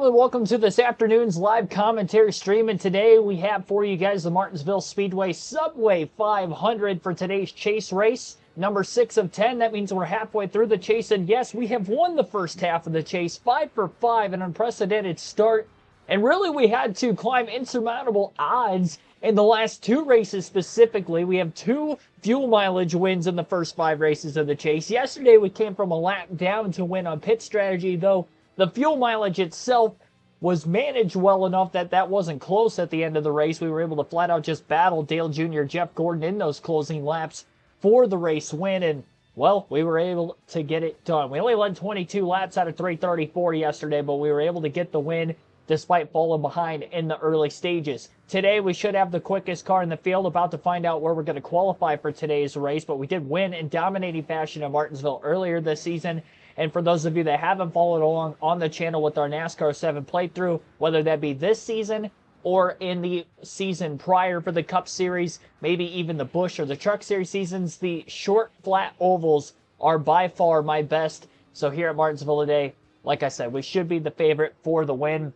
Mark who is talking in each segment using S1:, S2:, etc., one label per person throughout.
S1: gentlemen, welcome to this afternoon's live commentary stream. And today we have for you guys the Martinsville Speedway Subway 500 for today's chase race. Number 6 of 10. That means we're halfway through the chase. And yes, we have won the first half of the chase. 5 for 5, an unprecedented start. And really, we had to climb insurmountable odds in the last 2 races specifically. We have 2 fuel mileage wins in the first 5 races of the chase. Yesterday, we came from a lap down to win on pit strategy, though the fuel mileage itself was managed well enough that that wasn't close at the end of the race. We were able to flat out just battle Dale Jr., Jeff Gordon in those closing laps for the race win, and, well, we were able to get it done. We only led 22 laps out of 334 yesterday, but we were able to get the win despite falling behind in the early stages. Today, we should have the quickest car in the field. About to find out where we're going to qualify for today's race, but we did win in dominating fashion at Martinsville earlier this season. And for those of you that haven't followed along on the channel with our NASCAR 7 playthrough, whether that be this season or in the season prior for the Cup Series, maybe even the Busch or the Truck Series seasons, the short, flat ovals are by far my best. So here at Martinsville today, like I said, we should be the favorite for the win.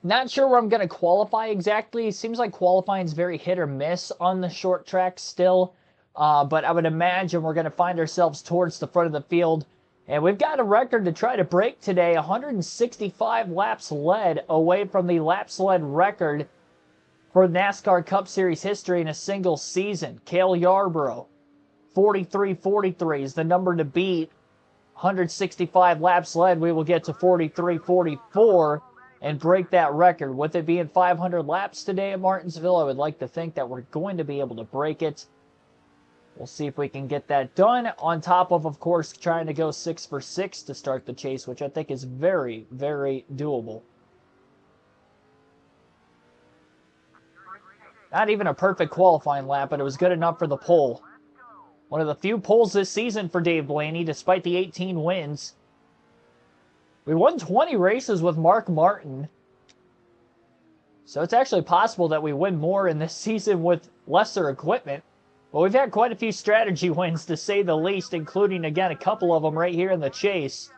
S1: Not sure where I'm going to qualify exactly. It seems like qualifying is very hit or miss on the short track still. But I would imagine we're going to find ourselves towards the front of the field. And we've got a record to try to break today. 165 laps led away from the laps led record for NASCAR Cup Series history in a single season. Cale Yarborough, 43-43 is the number to beat. 165 laps led, we will get to 43-44 and break that record. With it being 500 laps today at Martinsville, I would like to think that we're going to be able to break it. We'll see if we can get that done, on top of course, trying to go 6 for 6 to start the chase, which I think is very, very doable. Not even a perfect qualifying lap, but it was good enough for the pole. One of the few poles this season for Dave Blaney, despite the 18 wins. We won 20 races with Mark Martin. So it's actually possible that we win more in this season with lesser equipment. Well, we've had quite a few strategy wins, to say the least, including, again, a couple of them right here in the chase.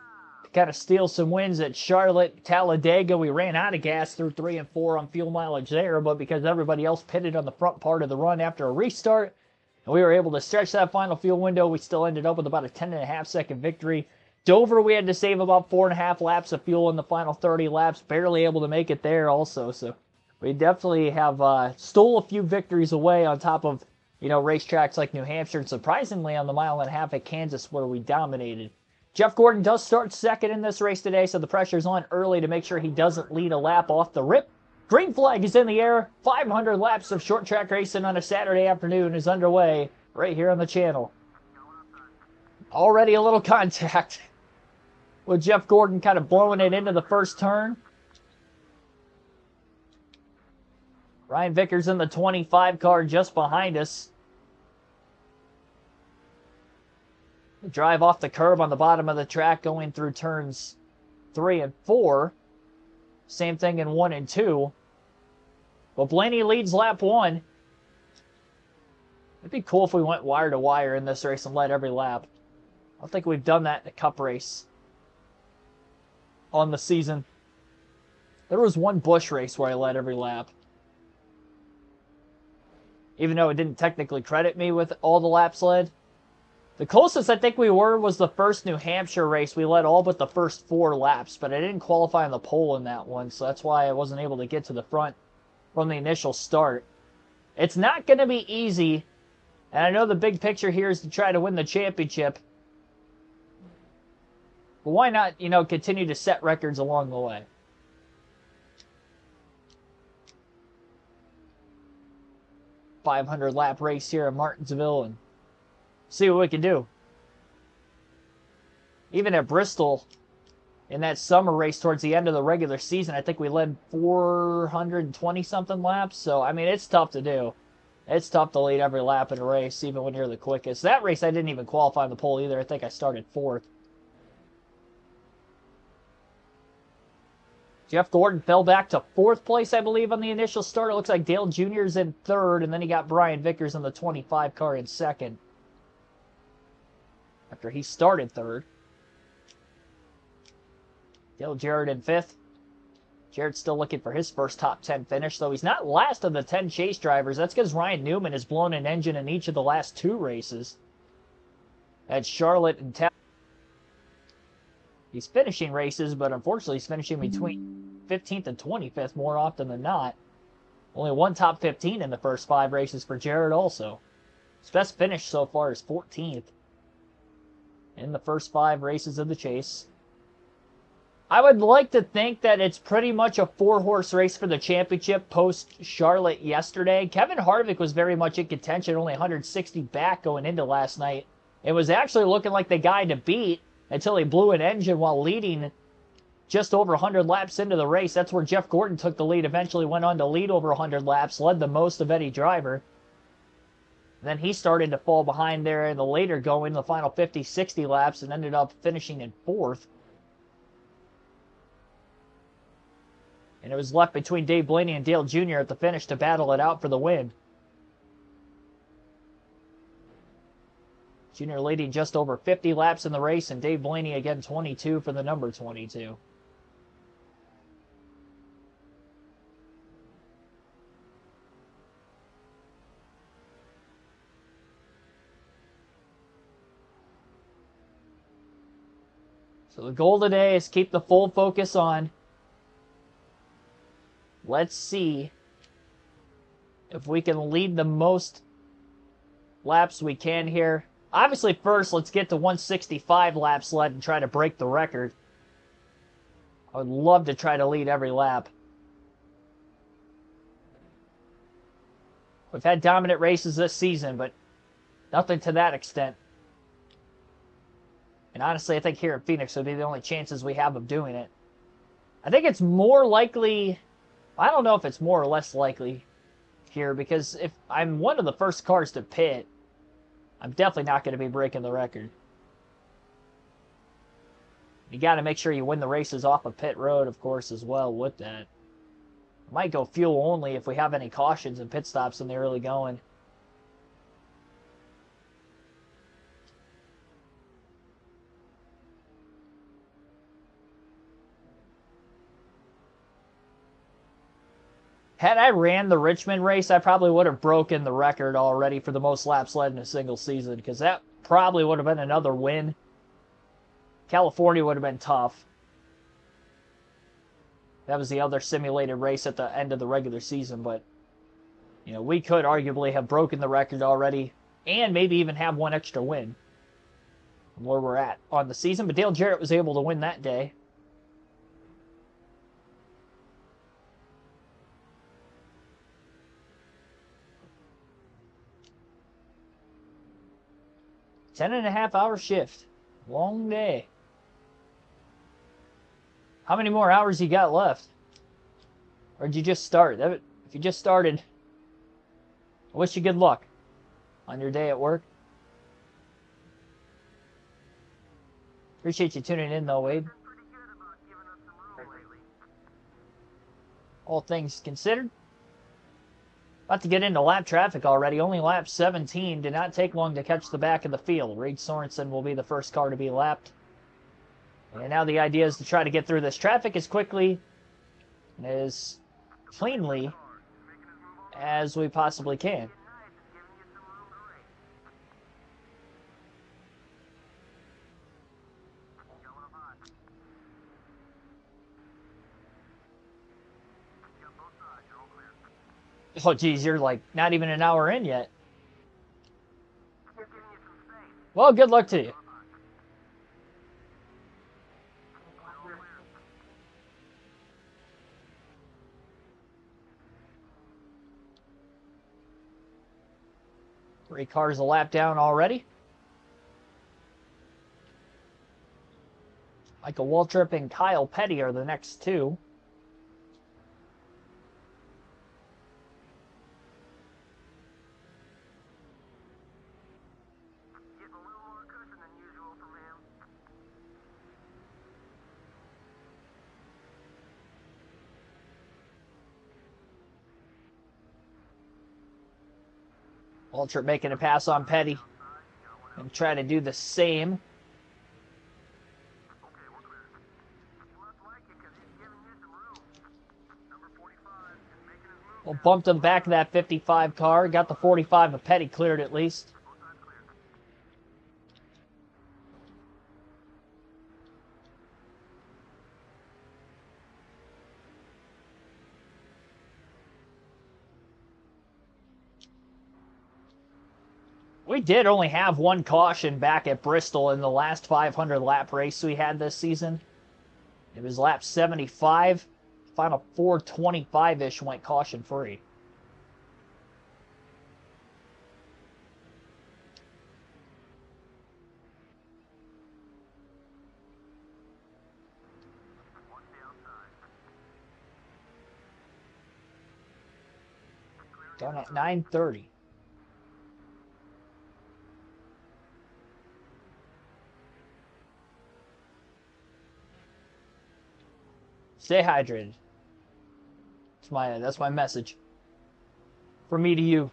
S1: To kind of steal some wins at Charlotte, Talladega. We ran out of gas through 3 and 4 on fuel mileage there, but because everybody else pitted on the front part of the run after a restart, and we were able to stretch that final fuel window, we still ended up with about a 10.5-second victory. Dover, we had to save about 4.5 laps of fuel in the final 30 laps. Barely able to make it there also, so we definitely have stole a few victories away, on top of, you know, racetracks like New Hampshire, and surprisingly on the 1.5 mile at Kansas where we dominated. Jeff Gordon does start second in this race today, so the pressure's on early to make sure he doesn't lead a lap off the rip. Green flag is in the air. 500 laps of short track racing on a Saturday afternoon is underway right here on the channel. Already a little contact with Jeff Gordon kind of blowing it into the first turn. Ryan Vickers in the 25 car just behind us. Drive off the curb on the bottom of the track going through turns 3 and 4. Same thing in 1 and 2. But Blaney leads lap 1. It'd be cool if we went wire to wire in this race and led every lap. I don't think we've done that in a Cup race on the season. There was one Busch race where I led every lap. Even though it didn't technically credit me with all the laps led. The closest I think we were was the first New Hampshire race. We led all but the first 4 laps, but I didn't qualify on the pole in that one, so that's why I wasn't able to get to the front from the initial start. It's not going to be easy, and I know the big picture here is to try to win the championship. But why not, you know, continue to set records along the way? .500-lap race here at Martinsville and see what we can do. Even at Bristol, in that summer race towards the end of the regular season, I think we led 420-something laps. So, I mean, it's tough to do. It's tough to lead every lap in a race, even when you're the quickest. That race, I didn't even qualify on the pole either. I think I started 4th. Jeff Gordon fell back to 4th place, I believe, on the initial start. It looks like Dale Jr.'s in 3rd, and then he got Brian Vickers in the 25 car in 2nd. After he started 3rd. Dale Jarrett in 5th. Jarrett's still looking for his first top 10 finish, though he's not last of the 10 chase drivers. That's because Ryan Newman has blown an engine in each of the last 2 races. At Charlotte and Texas. He's finishing races, but unfortunately he's finishing between 15th and 25th more often than not. Only 1 top 15 in the first 5 races for Jarrett also. His best finish so far is 14th in the first 5 races of the chase. I would like to think that it's pretty much a 4-horse race for the championship post-Charlotte yesterday. Kevin Harvick was very much in contention, only 160 back going into last night. It was actually looking like the guy to beat until he blew an engine while leading just over 100 laps into the race. That's where Jeff Gordon took the lead, eventually went on to lead over 100 laps, led the most of any driver. Then he started to fall behind there in the later going, the final 50, 60 laps, and ended up finishing in 4th. And it was left between Dave Blaney and Dale Jr. at the finish to battle it out for the win. Jr. leading just over 50 laps in the race, and Dave Blaney again 22 for the number 22. So the goal today is keep the full focus on. Let's see if we can lead the most laps we can here. Obviously, first, let's get to 165 laps led and try to break the record. I would love to try to lead every lap. We've had dominant races this season, but nothing to that extent. And honestly, I think here in Phoenix would be the only chances we have of doing it. I think it's more likely... I don't know if it's more or less likely here, because if I'm one of the first cars to pit, I'm definitely not going to be breaking the record. You got to make sure you win the races off of pit road, of course, as well with that. Might go fuel only if we have any cautions and pit stops in the early going. Had I ran the Richmond race, I probably would have broken the record already for the most laps led in a single season, because that probably would have been another win. California would have been tough. That was the other simulated race at the end of the regular season, but you know, we could arguably have broken the record already and maybe even have one extra win from where we're at on the season. But Dale Jarrett was able to win that day. Ten-and-a-half-hour shift. Long day. How many more hours you got left? Or did you just start? If you just started, I wish you good luck on your day at work. Appreciate you tuning in, though, Wade. All things considered. About to get into lap traffic already. Only lap 17. Did not take long to catch the back of the field. Reed Sorensen will be the first car to be lapped. And now the idea is to try to get through this traffic as quickly and as cleanly as we possibly can. Oh, geez, you're like not even an hour in yet. Well, good luck to you. Three cars a lap down already. Michael Waltrip and Kyle Petty are the next two. Waltrip making a pass on Petty and trying to do the same. Well, bumped him back to that 55 car. Got the 45, but Petty cleared at least. We did only have one caution back at Bristol in the last 500 lap race we had this season. It was lap 75. Final 425-ish went caution free. Done at 9:30. Stay hydrated. That's my message. From me to you.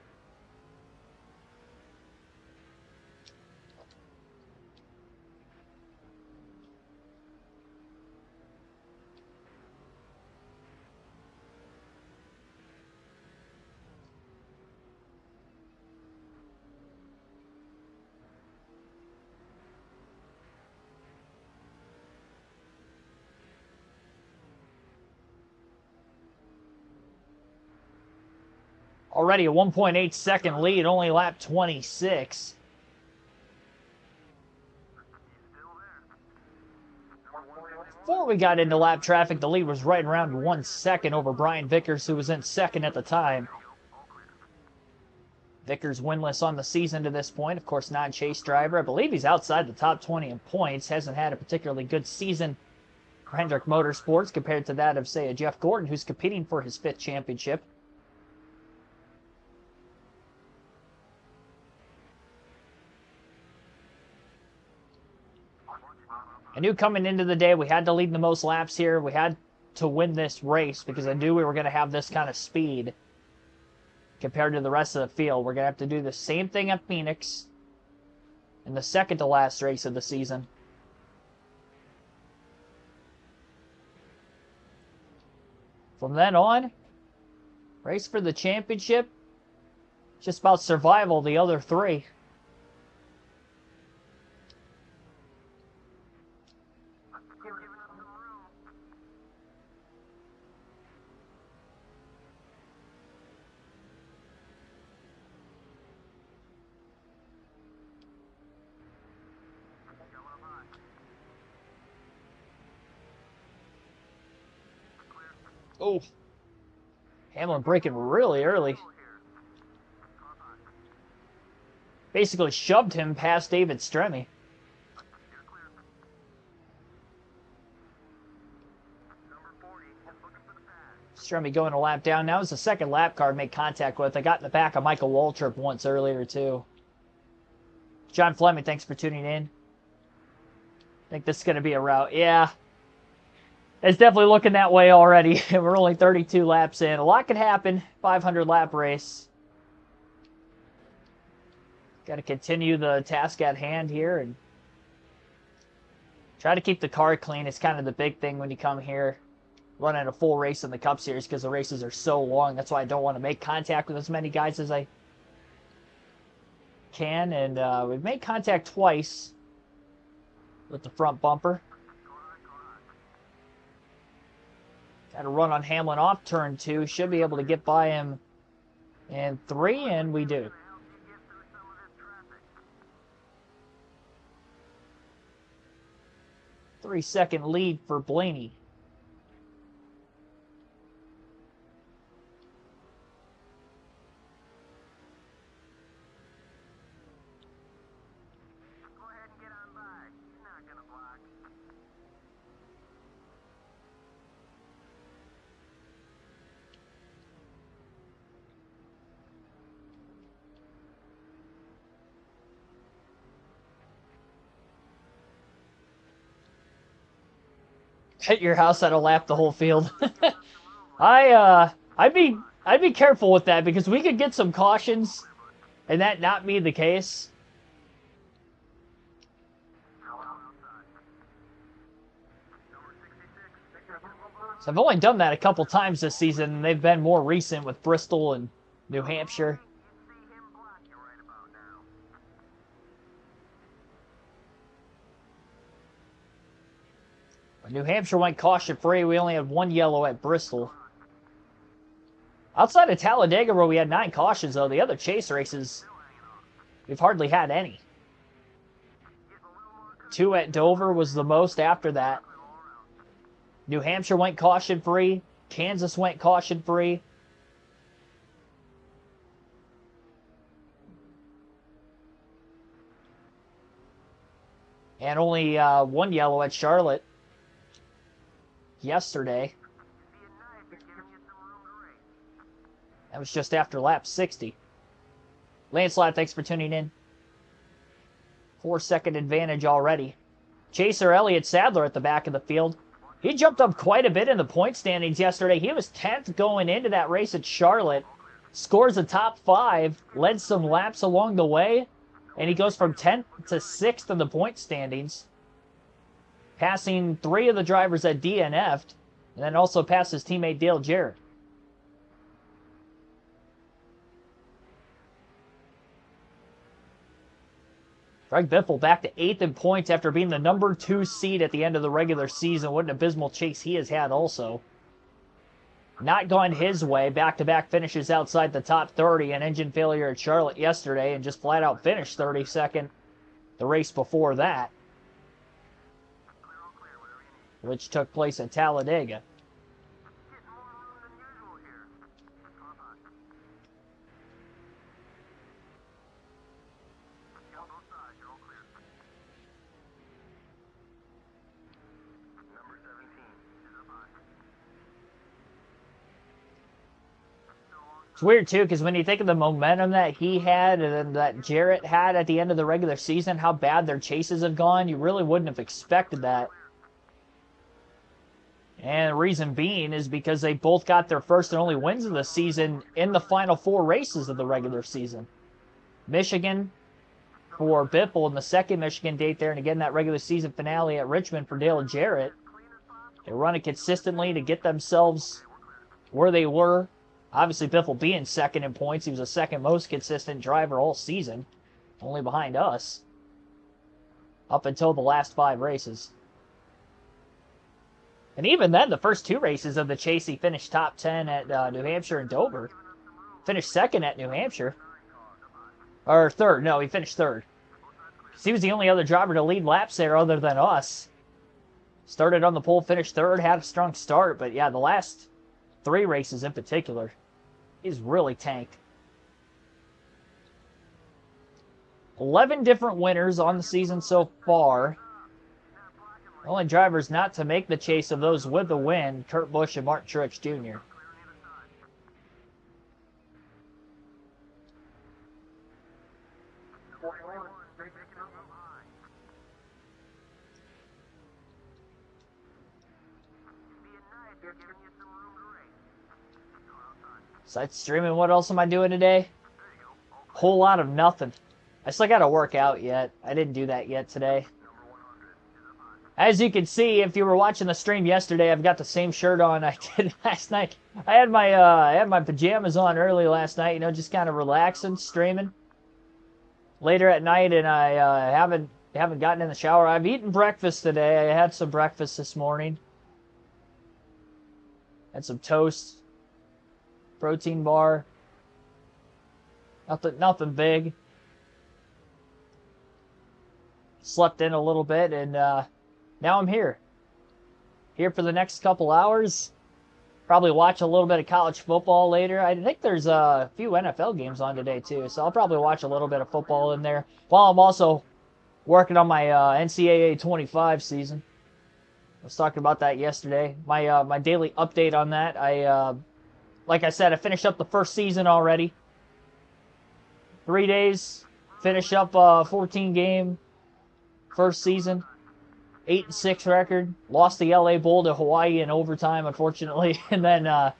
S1: Already a 1.8 second lead, only lap 26. Before we got into lap traffic, the lead was right around 1 second over Brian Vickers, who was in second at the time. Vickers winless on the season to this point. Of course, non-chase driver. I believe he's outside the top 20 in points. Hasn't had a particularly good season for Hendrick Motorsports compared to that of, say, a Jeff Gordon, who's competing for his 5th championship. I knew coming into the day we had to lead the most laps here. We had to win this race because I knew we were going to have this kind of speed compared to the rest of the field. We're going to have to do the same thing at Phoenix in the second to last race of the season. From then on, race for the championship, just about survival the other three. Oh, Hamlin braking really early. Basically shoved him past David Stremme. Stremme going a lap down. Now it's the second lap car made contact with. I got in the back of Michael Waltrip once earlier, too. John Fleming, thanks for tuning in. I think this is going to be a rout. Yeah. It's definitely looking that way already. We're only 32 laps in. A lot could happen. 500 lap race. Got to continue the task at hand here and try to keep the car clean. It's kind of the big thing when you come here running a full race in the Cup Series because the races are so long. That's why I don't want to make contact with as many guys as I can. And we've made contact twice with the front bumper. Got to run on Hamlin off turn 2. Should be able to get by him in 3, and we do. Three-second lead for Blaney. Hit your house that'll lap the whole field. I'd be careful with that because we could get some cautions and that not be the case. So I've only done that a couple times this season, and they've been more recent with Bristol and New Hampshire. New Hampshire went caution-free. We only had 1 yellow at Bristol. Outside of Talladega, where we had 9 cautions, though, the other chase races, we've hardly had any. 2 at Dover was the most after that. New Hampshire went caution-free. Kansas went caution-free. And only 1 yellow at Charlotte yesterday. That was just after lap 60. Landslide, thanks for tuning in. 4-second advantage already. Chaser Elliott Sadler at the back of the field. He jumped up quite a bit in the point standings yesterday. He was 10th going into that race at Charlotte. Scores a top 5. Led some laps along the way. And he goes from 10th to 6th in the point standings. Passing 3 of the drivers that DNF'd. And then also passed his teammate Dale Jarrett. Greg Biffle back to 8th in points after being the number 2 seed at the end of the regular season. What an abysmal chase he has had also. Not gone his way. Back-to-back finishes outside the top 30. An engine failure at Charlotte yesterday and just flat-out finished 32nd the race before that, which took place at Talladega. It's weird, too, because when you think of the momentum that he had and then that Jarrett had at the end of the regular season, how bad their chases have gone, you really wouldn't have expected that. And the reason being is because they both got their first and only wins of the season in the final 4 races of the regular season. Michigan for Biffle in the second Michigan date there, and again that regular season finale at Richmond for Dale Jarrett. They run it consistently to get themselves where they were. Obviously, Biffle being second in points. He was the second most consistent driver all season. Only behind us. Up until the last 5 races. And even then, the first 2 races of the chase, he finished top 10 at New Hampshire and Dover. Finished second at New Hampshire. Or third. No, he finished third. He was the only other driver to lead laps there other than us. Started on the pole, finished third, had a strong start. But yeah, the last 3 races in particular, he's really tanked. 11 different winners on the season so far. The only drivers not to make the chase of those with the win, Kurt Busch and Martin Truex Jr. Side streaming, what else am I doing today? Whole lot of nothing. I still got to work out yet. I didn't do that yet today. As you can see, if you were watching the stream yesterday, I've got the same shirt on I did last night. I had my pajamas on early last night, you know, just kind of relaxing, streaming. Later at night, and I haven't gotten in the shower. I've eaten breakfast today. I had some breakfast this morning. Had some toast. Protein bar. Nothing big. Slept in a little bit, and now I'm here. Here for the next couple hours. Probably watch a little bit of college football later. I think there's a few NFL games on today, too, so I'll probably watch a little bit of football in there, while I'm also working on my NCAA 25 season. I was talking about that yesterday. My daily update on that. Like I said, I finished up the first season already. 3 days, finish up 14-game first season. 8-6 record. Lost the LA Bowl to Hawaii in overtime, unfortunately. And then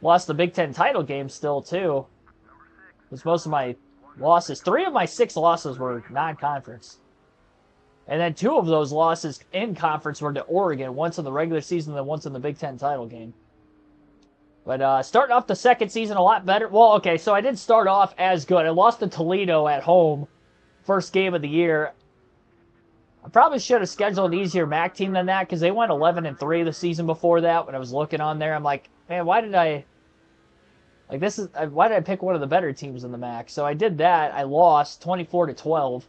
S1: lost the Big Ten title game still, too. Because most of my losses, 3 of my 6 losses were non-conference. And then 2 of those losses in conference were to Oregon, once in the regular season and then once in the Big Ten title game. But starting off the second season a lot better. Well, okay, so I didn't start off as good. I lost to Toledo at home, first game of the year. I probably should have scheduled an easier MAC team than that because they went 11-3 the season before that. When I was looking on there, I'm like, man, why did I pick one of the better teams in the MAC? So I did that. I lost 24-12.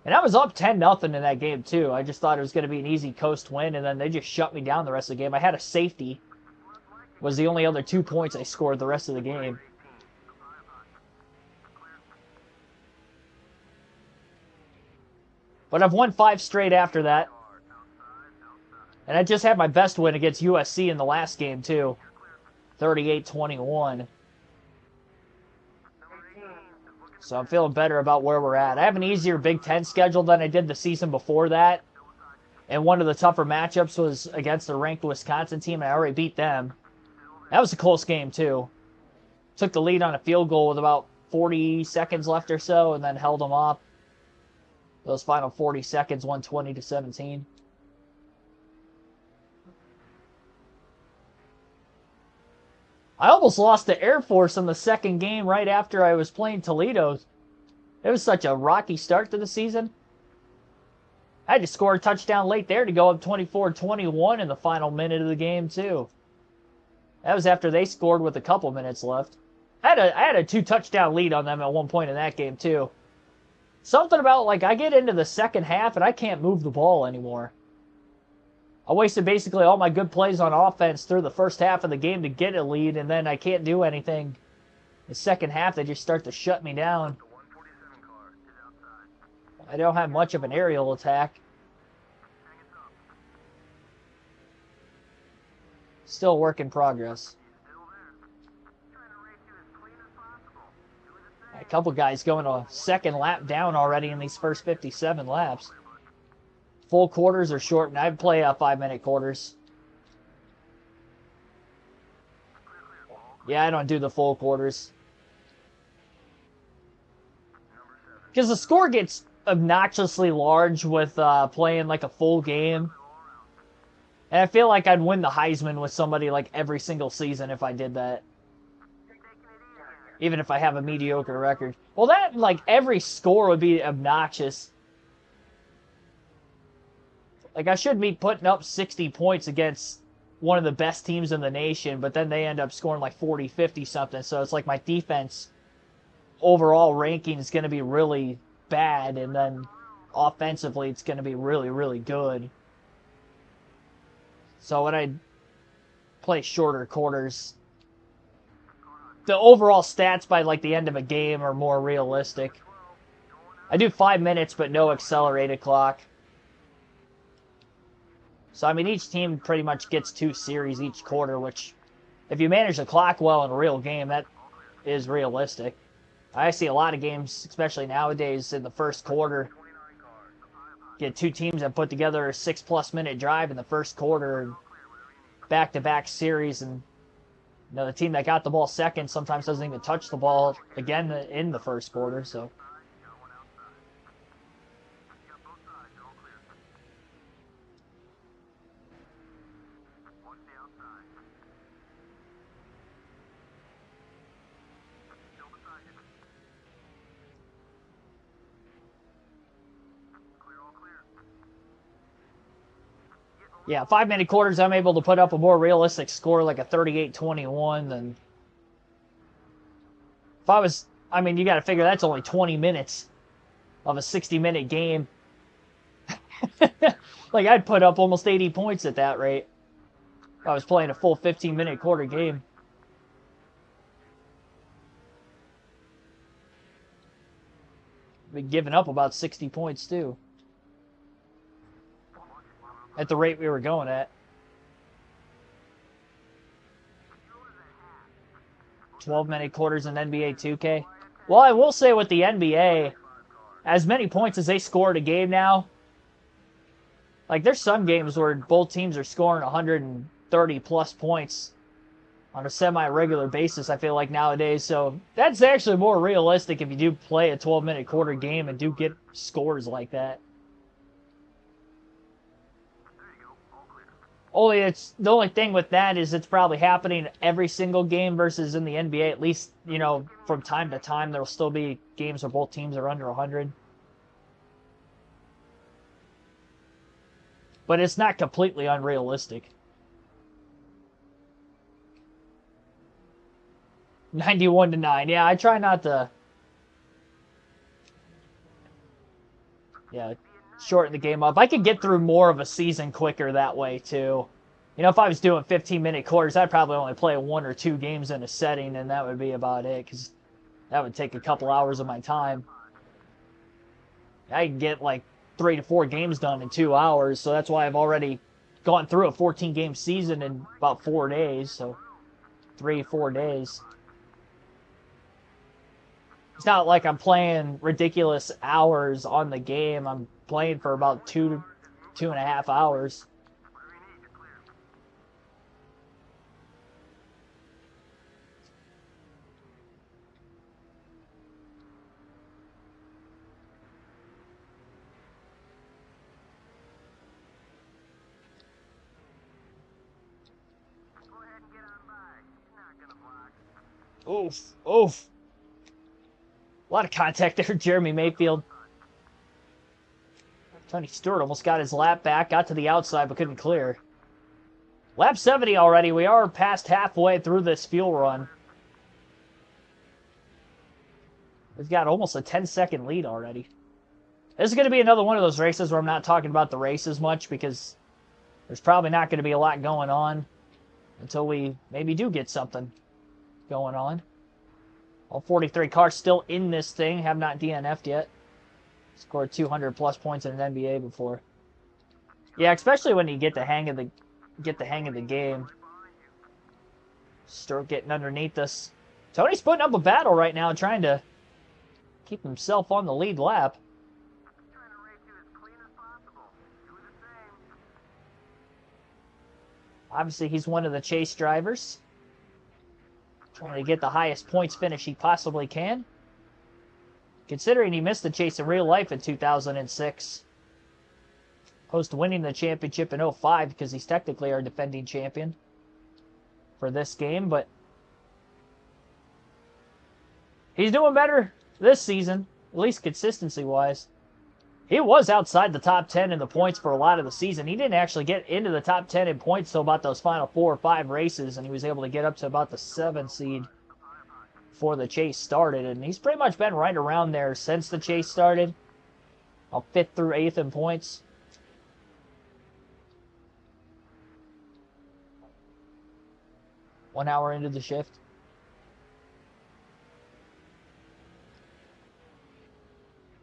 S1: And I was up 10-0 in that game, too. I just thought it was going to be an easy coast win, and then they just shut me down the rest of the game. I had a safety. Was the only other 2 points I scored the rest of the game. But I've won 5 straight after that. And I just had my best win against USC in the last game, too. 38-21. So I'm feeling better about where we're at. I have an easier Big Ten schedule than I did the season before that. And one of the tougher matchups was against a ranked Wisconsin team, and I already beat them. That was a close game, too. Took the lead on a field goal with about 40 seconds left or so, and then held them off. Those final 40 seconds, 120-17. I almost lost to Air Force in the second game right after I was playing Toledo. It was such a rocky start to the season. I had to score a touchdown late there to go up 24-21 in the final minute of the game, too. That was after they scored with a couple minutes left. I had a 2-touchdown lead on them at one point in that game, too. Something about, like, I get into the second half and I can't move the ball anymore. I wasted basically all my good plays on offense through the first half of the game to get a lead, and then I can't do anything. The second half, they just start to shut me down. I don't have much of an aerial attack. Still a work in progress. A couple guys going a second lap down already in these first 57 laps. Full quarters are shortened. I play 5-minute quarters. Yeah, I don't do the full quarters. Because the score gets obnoxiously large with playing like a full game. And I feel like I'd win the Heisman with somebody like every single season if I did that. Even if I have a mediocre record. Well, that, like, every score would be obnoxious. Like, I should be putting up 60 points against one of the best teams in the nation, but then they end up scoring like 40, 50 something. So it's like my defense overall ranking is going to be really bad, and then offensively it's going to be really, really good. So when I play shorter quarters, the overall stats by like the end of a game are more realistic. I do 5 minutes, but no accelerated clock. So, I mean, each team pretty much gets 2 series each quarter, which, if you manage the clock well in a real game, that is realistic. I see a lot of games, especially nowadays, in the first quarter, get 2 teams that put together a 6+ minute drive in the first quarter, and back-to-back series, and you know, the team that got the ball second sometimes doesn't even touch the ball again in the first quarter, so. Yeah, 5-minute quarters, I'm able to put up a more realistic score, like a 38-21, than if I was, I mean, you got to figure that's only 20 minutes of a 60-minute game. Like, I'd put up almost 80 points at that rate if I was playing a full 15-minute quarter game. I'd be giving up about 60 points, too. At the rate we were going at. 12-minute quarters in NBA 2K. Well, I will say with the NBA, as many points as they score a game now, like there's some games where both teams are scoring 130+ points on a semi-regular basis, I feel like nowadays. So that's actually more realistic if you do play a 12-minute quarter game and do get scores like that. Only it's the only thing with that is it's probably happening every single game versus in the NBA. At least, you know, from time to time there will still be games where both teams are under 100. But it's not completely unrealistic. 91-9. Yeah, I try not to. Yeah, shorten the game up. I could get through more of a season quicker that way, too. You know, if I was doing 15-minute quarters, I'd probably only play 1 or 2 games in a setting, and that would be about it, because that would take a couple hours of my time. I can get like 3 to 4 games done in 2 hours, so that's why I've already gone through a 14-game season in about 4 days, so 3-4 days. It's not like I'm playing ridiculous hours on the game. I'm playing for about 2.5 hours. Oof, oof. A lot of contact there, Jeremy Mayfield. Tony Stewart almost got his lap back, got to the outside, but couldn't clear. Lap 70 already. We are past halfway through this fuel run. We've got almost a 10-second lead already. This is going to be another one of those races where I'm not talking about the race as much because there's probably not going to be a lot going on until we maybe do get something going on. All 43 cars still in this thing, have not DNF'd yet. Scored 200+ points in an NBA before. Yeah, especially when you get the hang of the game. Start getting underneath us. Tony's putting up a battle right now, trying to keep himself on the lead lap. Obviously, he's one of the chase drivers. Trying to get the highest points finish he possibly can. Considering he missed the chase in real life in 2006. Opposed to winning the championship in 05 because he's technically our defending champion for this game. But he's doing better this season, at least consistency-wise. He was outside the top 10 in the points for a lot of the season. He didn't actually get into the top 10 in points till about those final 4 or 5 races, and he was able to get up to about the 7th seed before the chase started. And he's pretty much been right around there since the chase started. About 5th through 8th in points. One hour into the shift.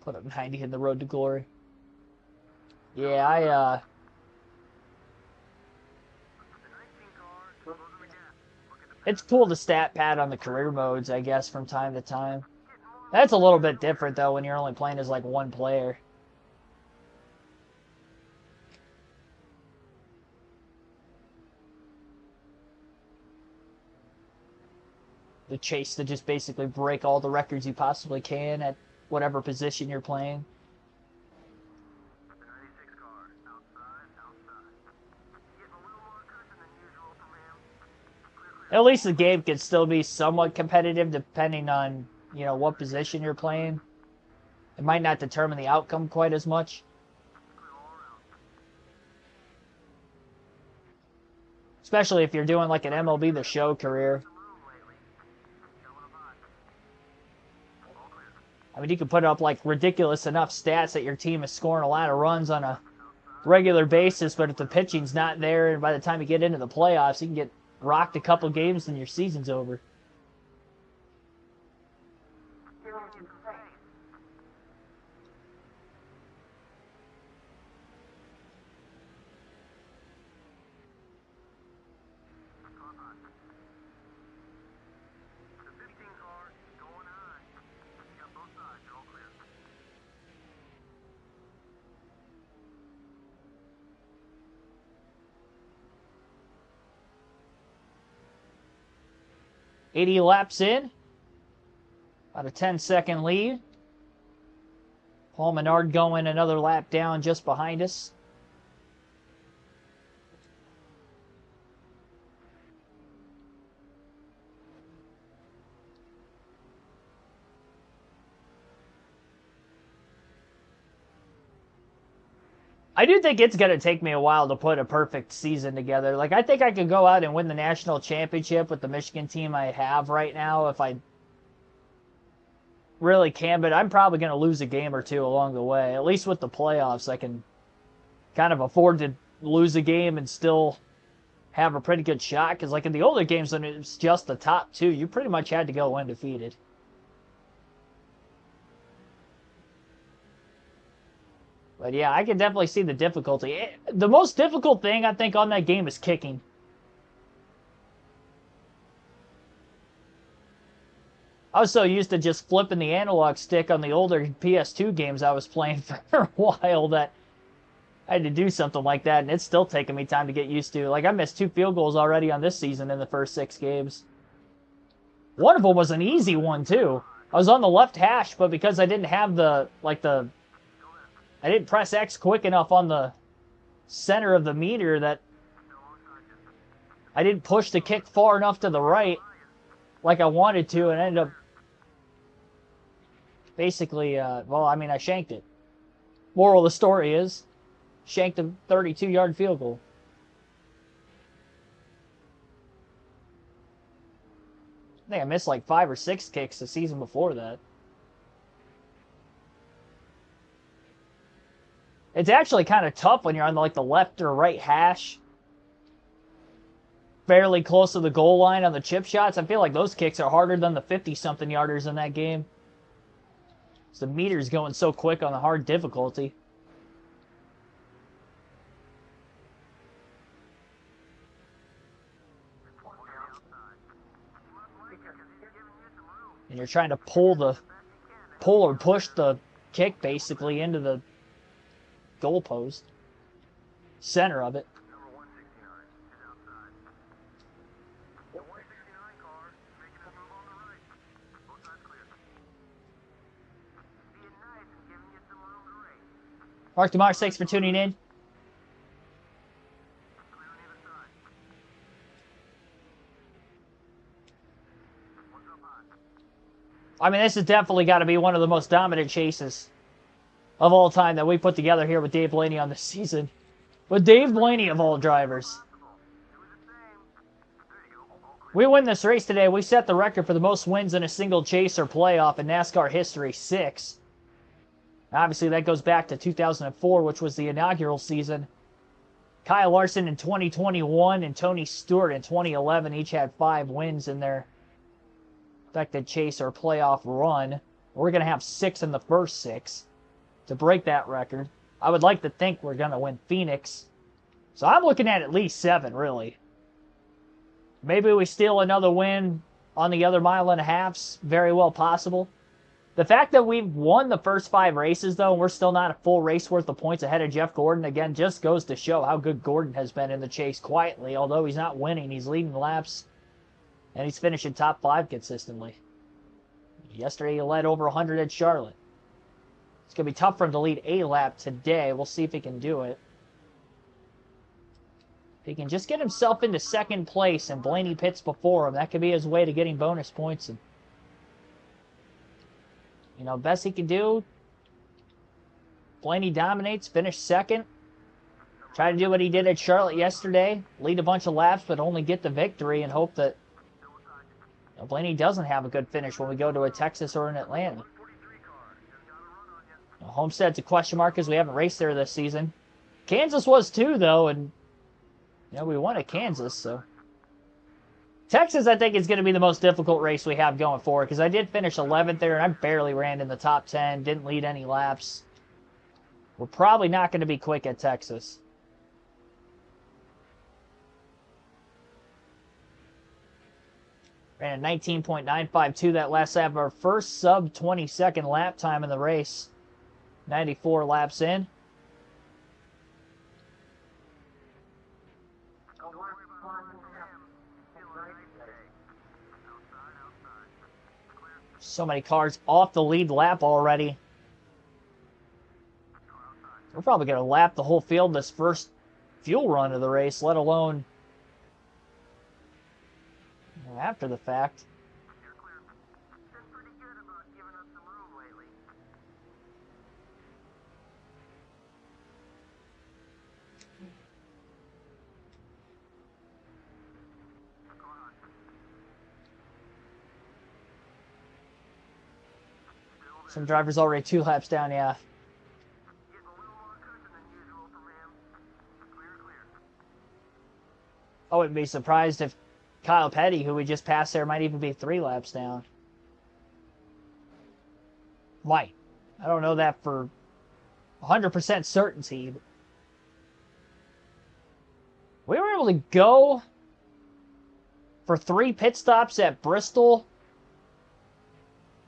S1: Put up 90 in the road to glory. Yeah, it's cool to stat pad on the career modes, I guess, from time to time. That's a little bit different, though, when you're only playing as, like, one player. The chase to just basically break all the records you possibly can at whatever position you're playing. At least the game can still be somewhat competitive depending on, you know, what position you're playing. It might not determine the outcome quite as much. Especially if you're doing like an MLB The Show career. I mean, you can put up like ridiculous enough stats that your team is scoring a lot of runs on a regular basis, but if the pitching's not there, and by the time you get into the playoffs, you can get rocked a couple games and your season's over. .80 laps in. About a 10-second lead. Paul Menard going another lap down just behind us. I do think it's going to take me a while to put a perfect season together. Like, I think I could go out and win the national championship with the Michigan team I have right now if I really can, but I'm probably going to lose a game or two along the way. At least with the playoffs, I can kind of afford to lose a game and still have a pretty good shot. Because, like, in the older games, when it's just the top two, you pretty much had to go undefeated. But yeah, I can definitely see the difficulty. The most difficult thing, I think, on that game is kicking. I was so used to just flipping the analog stick on the older PS2 games I was playing for a while that I had to do something like that, and it's still taking me time to get used to. Like, I missed 2 field goals already on this season in the first 6 games. One of them was an easy one, too. I was on the left hash, but because I didn't have I didn't press X quick enough on the center of the meter that I didn't push the kick far enough to the right like I wanted to, and ended up basically, well, I mean, I shanked it. Moral of the story is, shanked a 32-yard field goal. I think I missed like 5 or 6 kicks the season before that. It's actually kind of tough when you're on like the left or right hash, fairly close to the goal line on the chip shots. I feel like those kicks are harder than the 50-something yarders in that game. The meter's going so quick on the hard difficulty. And you're trying to pull or push the kick basically into the goalpost, center of it. Mark DeMars, thanks for tuning in. I mean, this has definitely got to be one of the most dominant chases of all time that we put together here with Dave Blaney on this season. With Dave Blaney of all drivers. We win this race today. We set the record for the most wins in a single chase or playoff in NASCAR history, 6. Obviously, that goes back to 2004, which was the inaugural season. Kyle Larson in 2021 and Tony Stewart in 2011 each had 5 wins in their expected chase or playoff run. We're going to have 6 in the first 6 to break that record. I would like to think we're going to win Phoenix. So I'm looking at least 7, really. Maybe we steal another win on the other mile and a half's very well possible. The fact that we've won the first 5 races, though, and we're still not a full race worth of points ahead of Jeff Gordon, again, just goes to show how good Gordon has been in the chase quietly. Although he's not winning, he's leading laps, and he's finishing top 5 consistently. Yesterday, he led over 100 at Charlotte. It's going to be tough for him to lead a lap today. We'll see if he can do it. If he can just get himself into second place and Blaney pits before him, that could be his way to getting bonus points. And, you know, best he can do, Blaney dominates, finish second. Try to do what he did at Charlotte yesterday, lead a bunch of laps, but only get the victory and hope that Blaney doesn't have a good finish when we go to a Texas or an Atlanta. Homestead's a question mark because we haven't raced there this season. Kansas was too, though, and you know, we won at Kansas, so. Texas, I think, is going to be the most difficult race we have going forward because I did finish 11th there, and I barely ran in the top 10, didn't lead any laps. We're probably not going to be quick at Texas. Ran a 19.952 that last lap, our first sub 20-second lap time in the race. 94 laps in. So many cars off the lead lap already. We're probably going to lap the whole field this first fuel run of the race, let alone after the fact. Some drivers already 2 laps down, yeah. I wouldn't be surprised if Kyle Petty, who we just passed there, might even be 3 laps down. Might. I don't know that for 100% certainty. We were able to go for 3 pit stops at Bristol.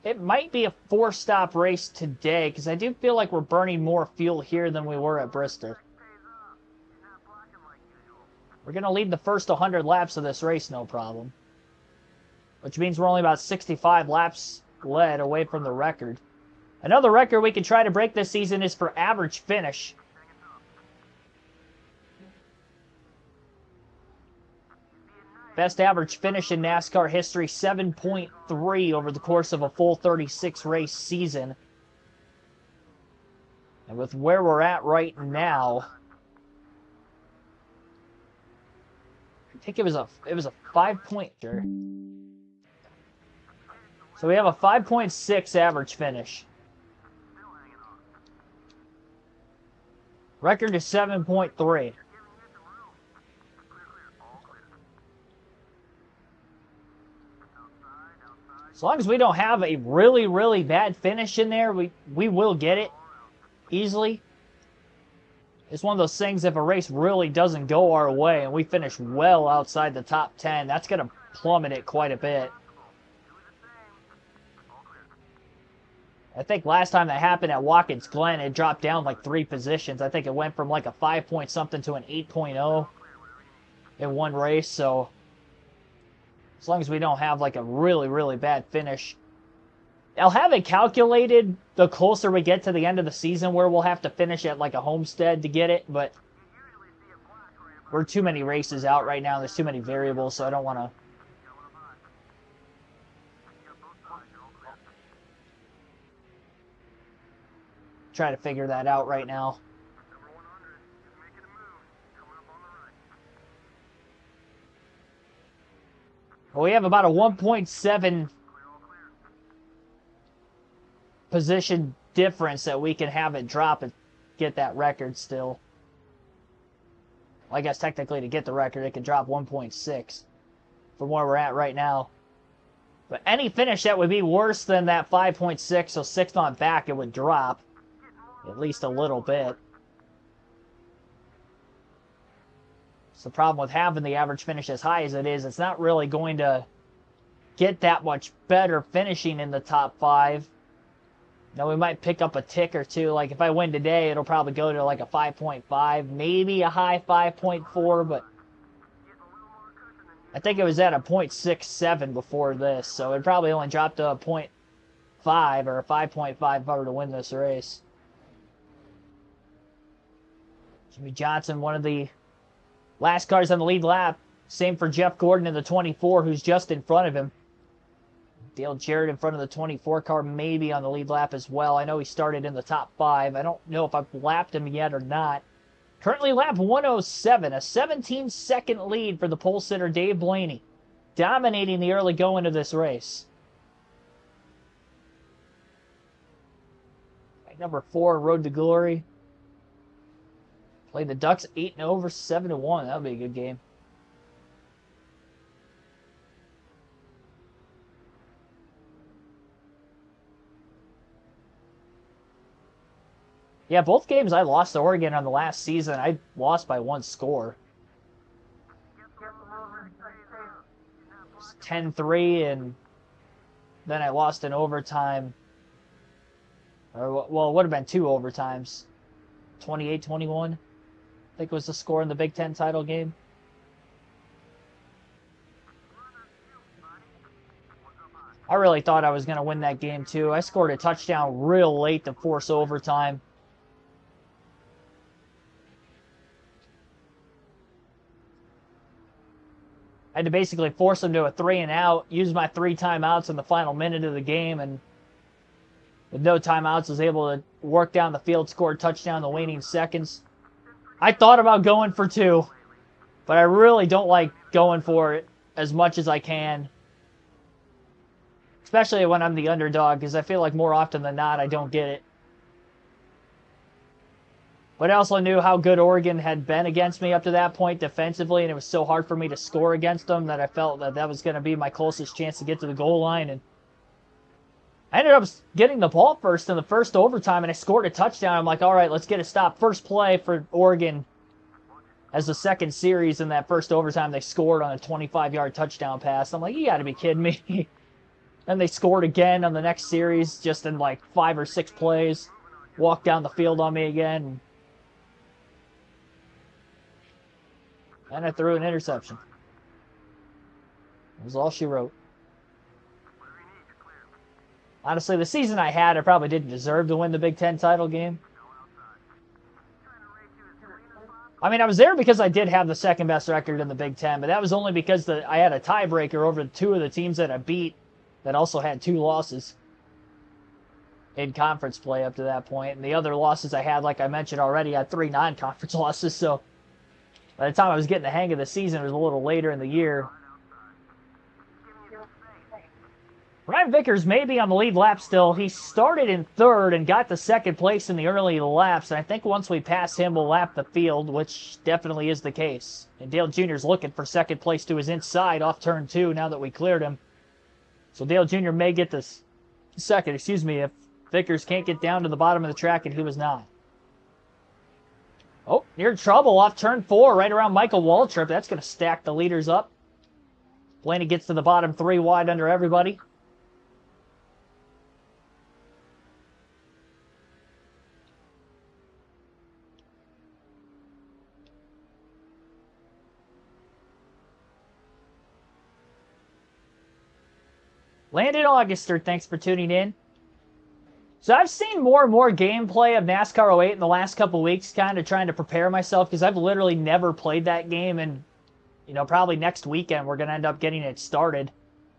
S1: It might be a 4-stop race today, because I do feel like we're burning more fuel here than we were at Bristol. We're going to lead the first 100 laps of this race, no problem. Which means we're only about 65 laps led away from the record. Another record we can try to break this season is for average finish. Best average finish in NASCAR history, 7.3 over the course of a full 36 race season. And with where we're at right now, I think it was a 5-pointer. So we have a 5.6 average finish. Record is 7.3. As long as we don't have a really, really bad finish in there, we will get it easily. It's one of those things, if a race really doesn't go our way and we finish well outside the top 10, that's going to plummet it quite a bit. I think last time that happened at Watkins Glen, it dropped down like 3 positions. I think it went from like a 5-point-something to an 8.0 in one race. So as long as we don't have like a really, really bad finish. I'll have it calculated the closer we get to the end of the season where we'll have to finish at like a Homestead to get it. But we're too many races out right now. There's too many variables, so I don't want to. Try to figure that out right now. Well, we have about a 1.7 position difference that we can have it drop and get that record still. Well, I guess technically to get the record, it could drop 1.6 from where we're at right now. But any finish that would be worse than that 5.6, so 6th on back, it would drop. At least a little bit. It's the problem with having the average finish as high as it is. It's not really going to get that much better finishing in the top 5. Now, we might pick up a tick or 2. Like, if I win today, it'll probably go to like a 5.5. Maybe a high 5.4, but I think it was at a 0.67 before this. So it probably only dropped to a 0.5 or a 5.5 if I were to win this race. Jimmy Johnson, one of the last cars on the lead lap. Same for Jeff Gordon in the 24, who's just in front of him. Dale Jarrett in front of the 24 car, maybe on the lead lap as well. I know he started in the top 5. I don't know if I've lapped him yet or not. Currently lap 107, a 17-second lead for the pole sitter Dave Blaney, dominating the early going of this race. Number 4, Road to Glory. Play the Ducks 8-0 versus 7-1. That would be a good game. Yeah, both games I lost to Oregon on the last season, I lost by 1 score. 10-3, and then I lost in overtime. Or, well, it would have been 2 overtimes. 28-21, I think was the score in the Big Ten title game. I really thought I was going to win that game, too. I scored a touchdown real late to force overtime. I had to basically force them to a 3-and-out, use my 3 timeouts in the final minute of the game, and with no timeouts, was able to work down the field, score a touchdown in the waning seconds. I thought about going for 2, but I really don't like going for it as much as I can. Especially when I'm the underdog, because I feel like more often than not, I don't get it. But I also knew how good Oregon had been against me up to that point defensively, and it was so hard for me to score against them that I felt that that was going to be my closest chance to get to the goal line. And I ended up getting the ball first in the first overtime, and I scored a touchdown. I'm like, all right, let's get a stop. First play for Oregon as the second series in that first overtime. They scored on a 25-yard touchdown pass. I'm like, you got to be kidding me. And they scored again on the next series just in like 5 or 6 plays. Walked down the field on me again. And I threw an interception. That was all she wrote. Honestly, the season I had, I probably didn't deserve to win the Big Ten title game. I mean, I was there because I did have the second best record in the Big Ten, but that was only because I had a tiebreaker over 2 of the teams that I beat that also had 2 losses in conference play up to that point. And the other losses I had, like I mentioned already, I had 3 non-conference losses. So by the time I was getting the hang of the season, it was a little later in the year. Ryan Vickers may be on the lead lap still. He started in 3rd and got to 2nd place in the early laps. And I think once we pass him, we'll lap the field, which definitely is the case. And Dale Jr.'s looking for 2nd place to his inside off turn 2 now that we cleared him. So Dale Jr. may get this 2nd, if Vickers can't get down to the bottom of the track, and he was not. Oh, near trouble off turn 4, right around Michael Waltrip. That's going to stack the leaders up. Blaney gets to the bottom 3 wide under everybody. Landon Auguster, thanks for tuning in. So I've seen more and more gameplay of NASCAR 08 in the last couple weeks, kind of trying to prepare myself, because I've literally never played that game, and, you know, probably next weekend we're going to end up getting it started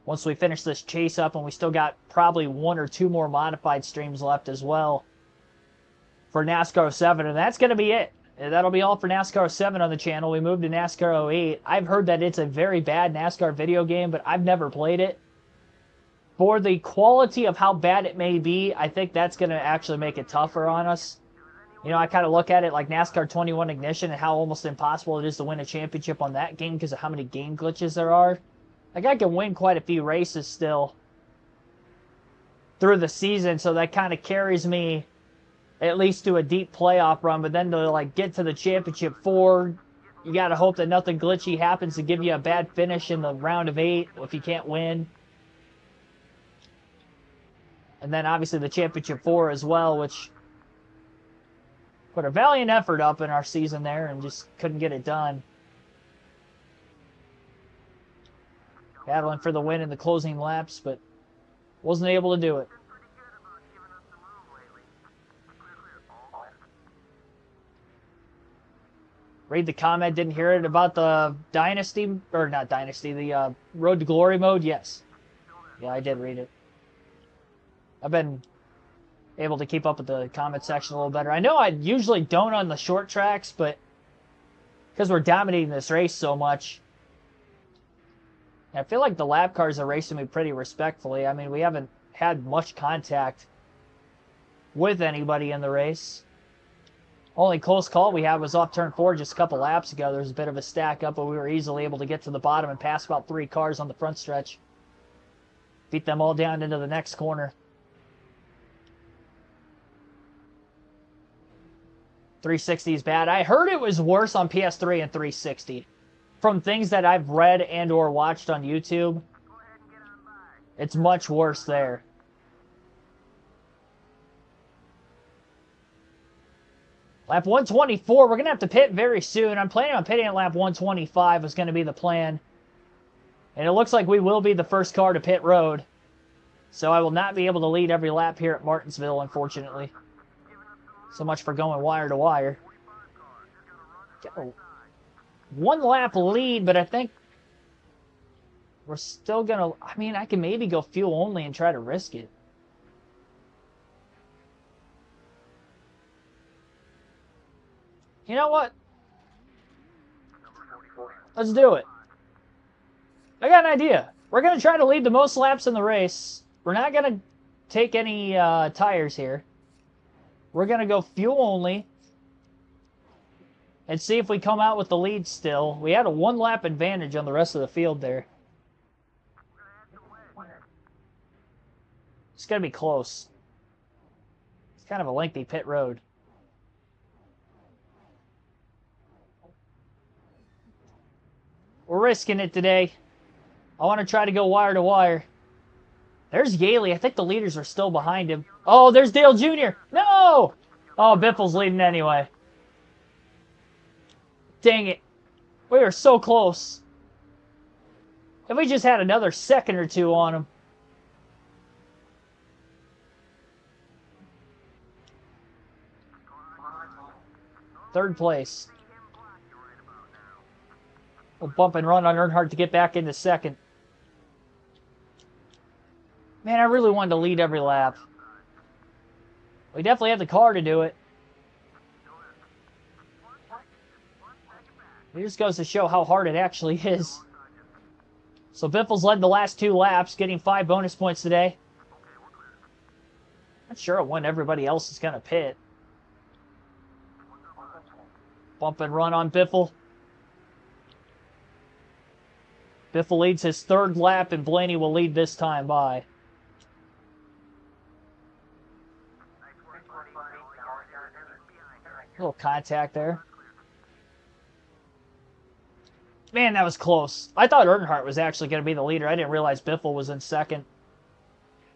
S1: once we finish this chase up, and we still got probably 1 or 2 more modified streams left as well for NASCAR 07, and that's going to be it. That'll be all for NASCAR 07 on the channel. We moved to NASCAR 08. I've heard that it's a very bad NASCAR video game, but I've never played it. For the quality of how bad it may be, I think that's going to actually make it tougher on us. You know, I kind of look at it like NASCAR 21 Ignition and how almost impossible it is to win a championship on that game because of how many game glitches there are. Like, I can win quite a few races still through the season, so that kind of carries me at least to a deep playoff run. But then to, like, get to the championship 4, you got to hope that nothing glitchy happens to give you a bad finish in the round of 8 if you can't win. And then, obviously, the Championship 4 as well, which put a valiant effort up in our season there and just couldn't get it done. Battling for the win in the closing laps, but wasn't able to do it. Read the comment, didn't hear it about the Dynasty, or not Dynasty, the Road to Glory mode? Yes. Yeah, I did read it. I've been able to keep up with the comment section a little better. I know I usually don't on the short tracks, but because we're dominating this race so much, I feel like the lap cars are racing me pretty respectfully. I mean, we haven't had much contact with anybody in the race. Only close call we had was off turn 4 just a couple laps ago. There was a bit of a stack up, but we were easily able to get to the bottom and pass about 3 cars on the front stretch. Beat them all down into the next corner. 360 is bad. I heard it was worse on PS3 and 360. From things that I've read and or watched on YouTube, it's much worse there. Lap 124, we're going to have to pit very soon. I'm planning on pitting at lap 125 is going to be the plan. And it looks like we will be the first car to pit road. So I will not be able to lead every lap here at Martinsville, unfortunately. So much for going wire to wire. Get a 1 lap lead, but I think we're still going to... I mean, I can maybe go fuel only and try to risk it. You know what? Let's do it. I got an idea. We're going to try to lead the most laps in the race, we're not going to take any tires here. We're going to go fuel only and see if we come out with the lead still. We had a 1-lap advantage on the rest of the field there. It's going to be close. It's kind of a lengthy pit road. We're risking it today. I want to try to go wire to wire. There's Yaley. I think the leaders are still behind him. Oh, there's Dale Jr. No! Oh, Biffle's leading anyway. Dang it. We were so close. If we just had another second or two on him. Third place. We'll bump and run on Earnhardt to get back into second. Man, I really wanted to lead every lap. We definitely have the car to do it. It just goes to show how hard it actually is. So Biffle's led the last 2 laps, getting 5 bonus points today. Not sure when everybody else is going to pit. Bump and run on Biffle. Biffle leads his 3rd lap, and Blaney will lead this time by. A little contact there. Man, that was close. I thought Earnhardt was actually going to be the leader. I didn't realize Biffle was in second.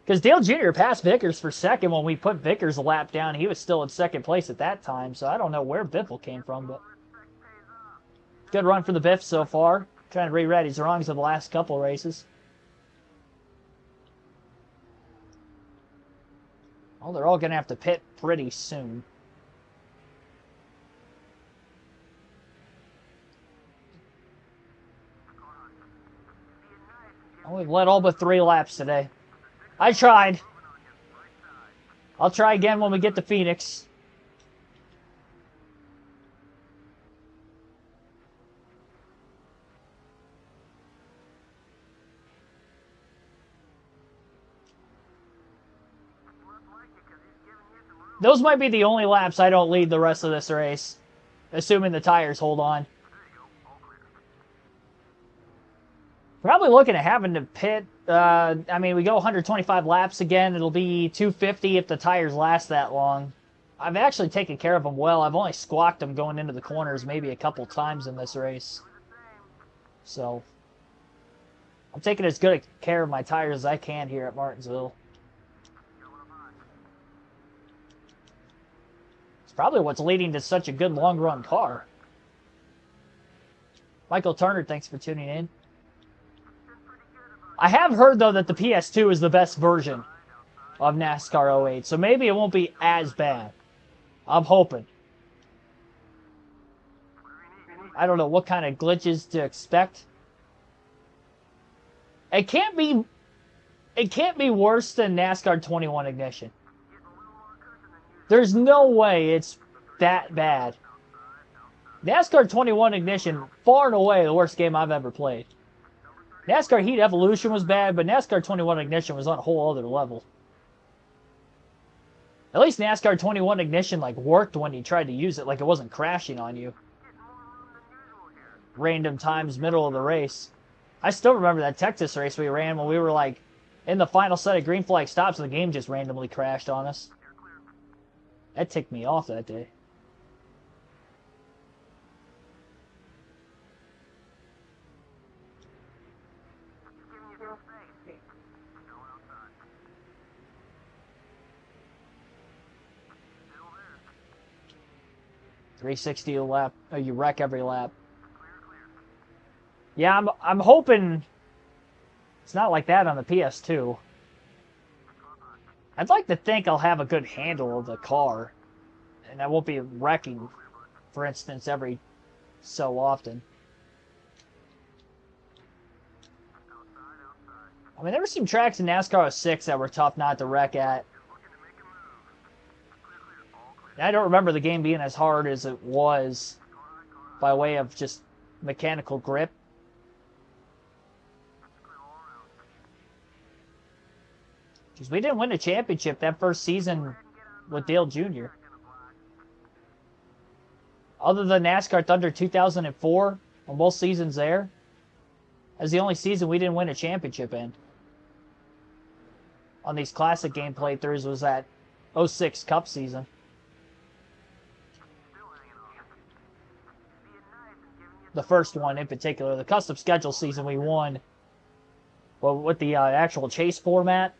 S1: Because Dale Jr. passed Vickers for second when we put Vickers a lap down. He was still in second place at that time, so I don't know where Biffle came from. But good run for the Biff so far. Trying to re-right his wrongs of the last couple races. Well, they're all going to have to pit pretty soon. Oh, we've led all but 3 laps today. I tried. I'll try again when we get to Phoenix. Those might be the only laps I don't lead the rest of this race, assuming the tires hold on. Probably looking at having to pit. I mean, we go 125 laps again. It'll be 250 if the tires last that long. I've actually taken care of them well. I've only squawked them going into the corners maybe a couple times in this race. So, I'm taking as good care of my tires as I can here at Martinsville. It's probably what's leading to such a good long-run car. Michael Turner, thanks for tuning in. I have heard, though, that the PS2 is the best version of NASCAR 08, so maybe it won't be as bad. I'm hoping. I don't know what kind of glitches to expect. It can't be worse than NASCAR 21 Ignition. There's no way it's that bad. NASCAR 21 Ignition, far and away the worst game I've ever played. NASCAR Heat Evolution was bad, but NASCAR 21 Ignition was on a whole other level. At least NASCAR 21 Ignition worked when you tried to use it, like it wasn't crashing on you. Random times, middle of the race. I still remember that Texas race we ran when we were in the final set of green flag stops and the game just randomly crashed on us. That ticked me off that day. .360 a lap. Oh, you wreck every lap. Yeah, I'm hoping it's not like that on the PS2. I'd like to think I'll have a good handle of the car, and I won't be wrecking, for instance, every so often. I mean, there were some tracks in NASCAR 06 that were tough not to wreck at. I don't remember the game being as hard as it was by way of just mechanical grip. Because we didn't win a championship that first season with Dale Jr. Other than NASCAR Thunder 2004, on both seasons there, that's the only season we didn't win a championship in. On these classic game playthroughs was that 06 Cup season. The first one in particular, the custom schedule season, we won. Well, with the actual chase format.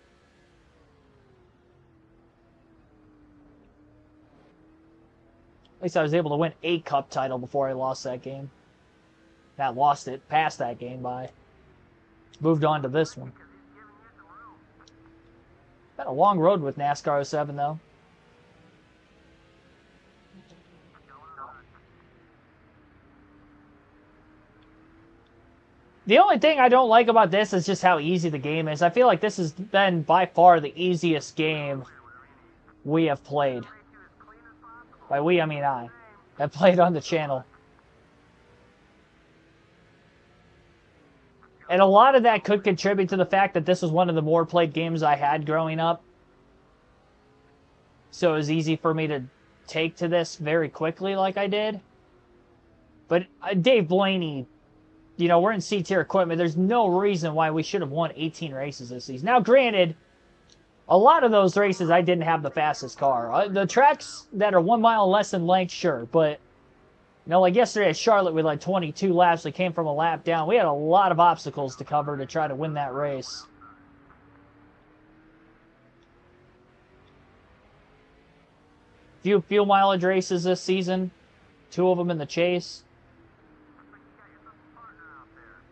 S1: At least I was able to win a Cup title before I lost that game. Not lost it, passed that game by. Moved on to this one. Been a long road with NASCAR 07, though. The only thing I don't like about this is just how easy the game is. I feel like this has been by far the easiest game we have played. By we, I mean I have played on the channel. And a lot of that could contribute to the fact that this was one of the more played games I had growing up. So it was easy for me to take to this very quickly like I did. But Dave Blaney, you know, we're in C-tier equipment. There's no reason why we should have won 18 races this season. Now, granted, a lot of those races I didn't have the fastest car. The tracks that are 1 mile less in length, sure. But, you know, like yesterday at Charlotte with like 22 laps, we came from a lap down. We had a lot of obstacles to cover to try to win that race. Few fuel mileage races this season. 2 of them in the chase.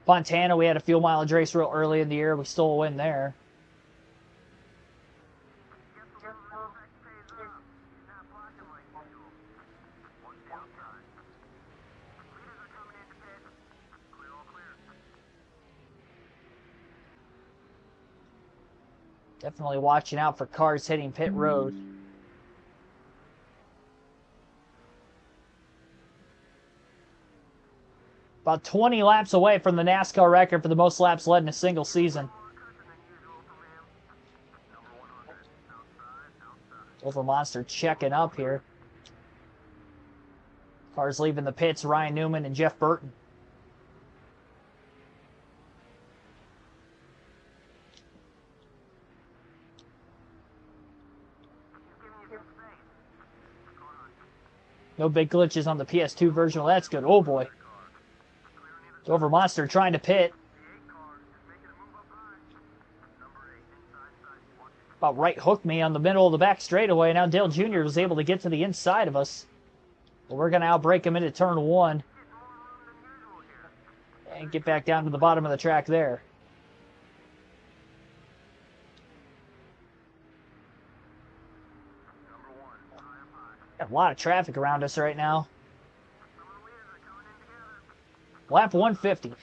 S1: Fontana, we had a fuel mileage race real early in the year. We stole a win there. Definitely watching out for cars hitting pit road. About 20 laps away from the NASCAR record for the most laps led in a single season. Over Monster checking up here. Cars leaving the pits, Ryan Newman and Jeff Burton. No big glitches on the PS2 version. Well, that's good. Oh boy. Dover Monster trying to pit. About right hooked me on the middle of the back straightaway. Now Dale Jr. was able to get to the inside of us. But we're going to outbrake him into turn 1. And get back down to the bottom of the track there. Got a lot of traffic around us right now. Lap 150.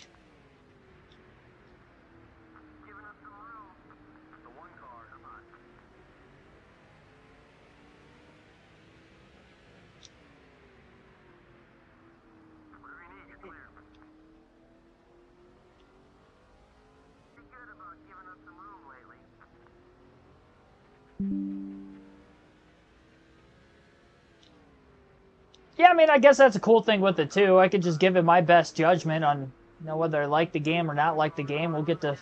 S1: Yeah, I mean, I guess that's a cool thing with it, too. I could just give it my best judgment on, you know, whether I like the game or not like the game. We'll get to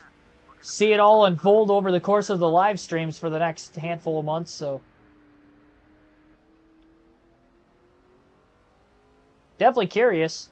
S1: see it all unfold over the course of the live streams for the next handful of months, so. Definitely curious.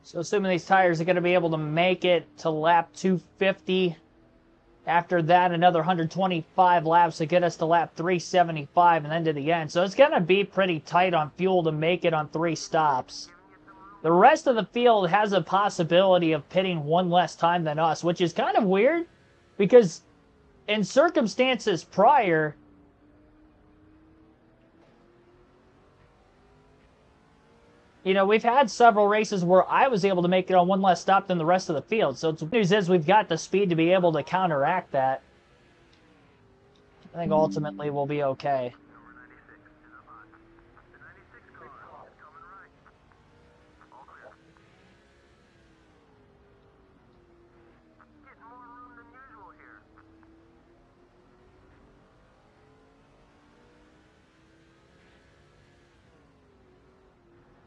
S1: So assuming these tires are going to be able to make it to lap 250. After that, another 125 laps to get us to lap 375 and then to the end. So it's going to be pretty tight on fuel to make it on 3 stops. The rest of the field has a possibility of pitting one less time than us, which is kind of weird because in circumstances prior, you know, we've had several races where I was able to make it on one less stop than the rest of the field. So the news is we've got the speed to be able to counteract that. I think ultimately we'll be okay.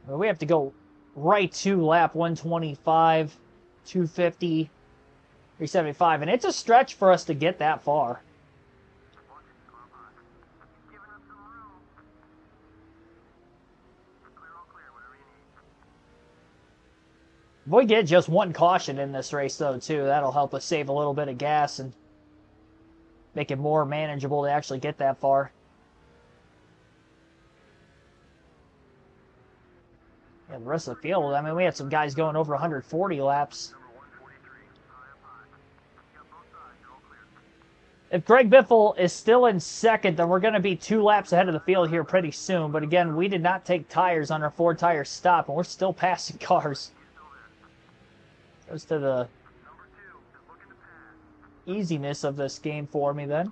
S1: Well, we have to go right to lap 125, 250, 375, and it's a stretch for us to get that far. If we get just one caution in this race, though, too, that'll help us save a little bit of gas and make it more manageable to actually get that far. Yeah, the rest of the field, I mean, we had some guys going over 140 laps. If Greg Biffle is still in second, then we're going to be 2 laps ahead of the field here pretty soon. But again, we did not take tires on our 4-tire stop, and we're still passing cars. Goes to the easiness of this game for me then.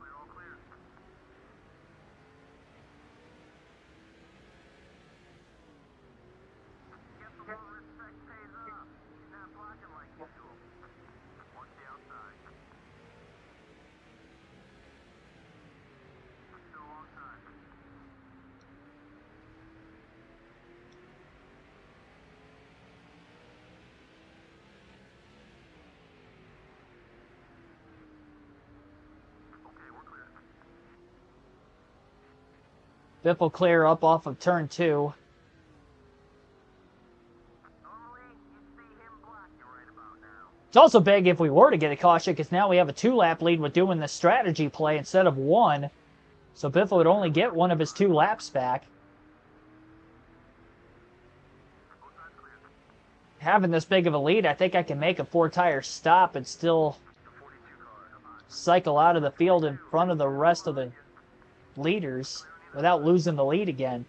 S1: Biff will clear up off of turn 2. It's also big if we were to get a caution because now we have a 2-lap lead with doing the strategy play instead of 1. So Biff would only get one of his 2 laps back. Having this big of a lead, I think I can make a 4-tire stop and still cycle out of the field in front of the rest of the leaders without losing the lead again.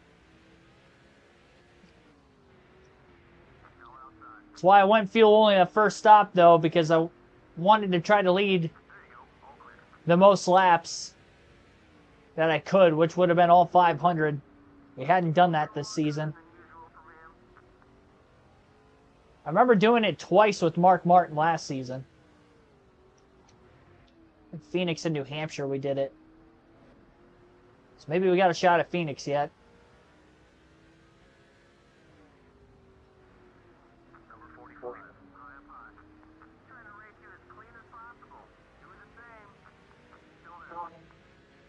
S1: That's why I went fuel only the first stop, though, because I wanted to try to lead the most laps that I could, which would have been all 500. We hadn't done that this season. I remember doing it twice with Mark Martin last season. In Phoenix and New Hampshire, we did it. So maybe we got a shot at Phoenix yet.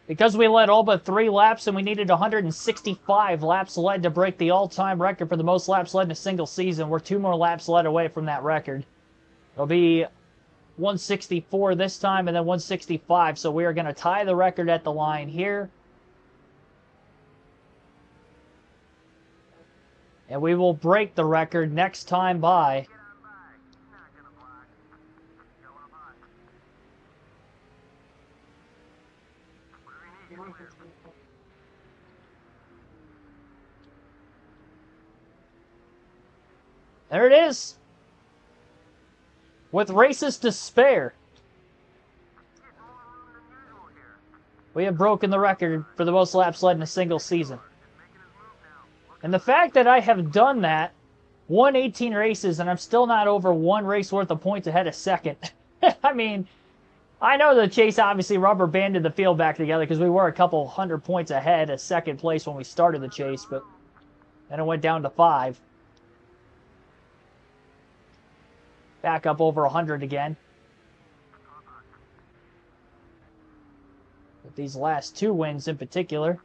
S1: Because we led all but 3 laps and we needed 165 laps led to break the all-time record for the most laps led in a single season, we're 2 more laps led away from that record. It'll be 164 this time and then 165, so we are going to tie the record at the line here. And we will break the record next time by. There it is. With races to spare, we have broken the record for the most laps led in a single season. And the fact that I have done that, won 18 races, and I'm still not over 1 race worth of points ahead of second. I mean, I know the chase obviously rubber banded the field back together because we were a couple 100 points ahead of second place when we started the chase, but then it went down to 5. Back up over 100 again. With these last 2 wins in particular.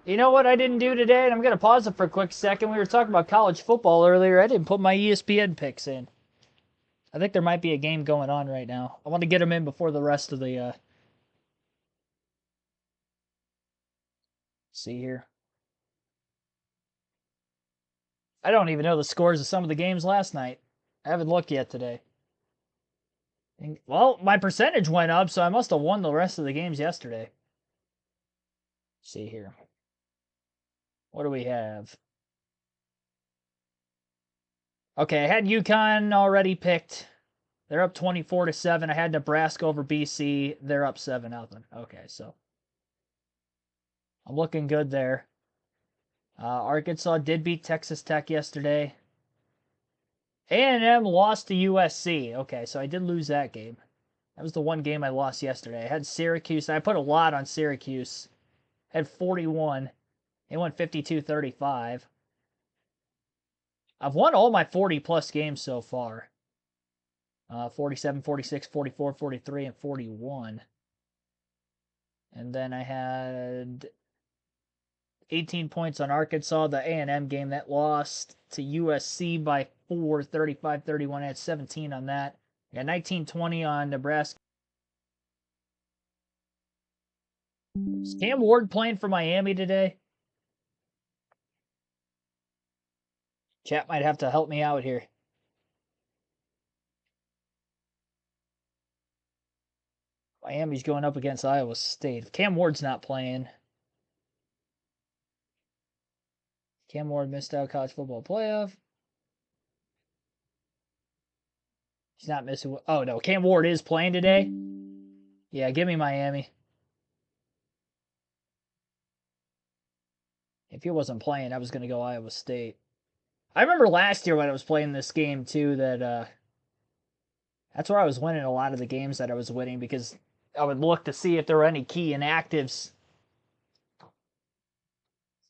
S1: You know what I didn't do today? And I'm going to pause it for a quick second. We were talking about college football earlier. I didn't put my ESPN picks in. I think there might be a game going on right now. I want to get them in before the rest of the, see here. I don't even know the scores of some of the games last night. I haven't looked yet today. Well, my percentage went up, so I must have won the rest of the games yesterday. See here. What do we have? Okay, I had UConn already picked. They're up 24-7. I had Nebraska over BC. They're up 7-0. Okay, so I'm looking good there. Arkansas did beat Texas Tech yesterday. A&M lost to USC. Okay, so I did lose that game. That was the one game I lost yesterday. I had Syracuse. I put a lot on Syracuse. I had 41. They won 52-35. I've won all my 40-plus games so far. 47, 46, 44, 43, and 41. And then I had 18 points on Arkansas, the A&M game that lost to USC by 4, 35-31. I had 17 on that. I got 19-20 on Nebraska. Is Cam Ward playing for Miami today? Chat might have to help me out here. Miami's going up against Iowa State. Cam Ward's not playing. Cam Ward missed out college football playoff. He's not missing. Oh, no. Cam Ward is playing today? Yeah, give me Miami. If he wasn't playing, I was going to go Iowa State. I remember last year when I was playing this game, too, that that's where I was winning a lot of the games that I was winning because I would look to see if there were any key inactives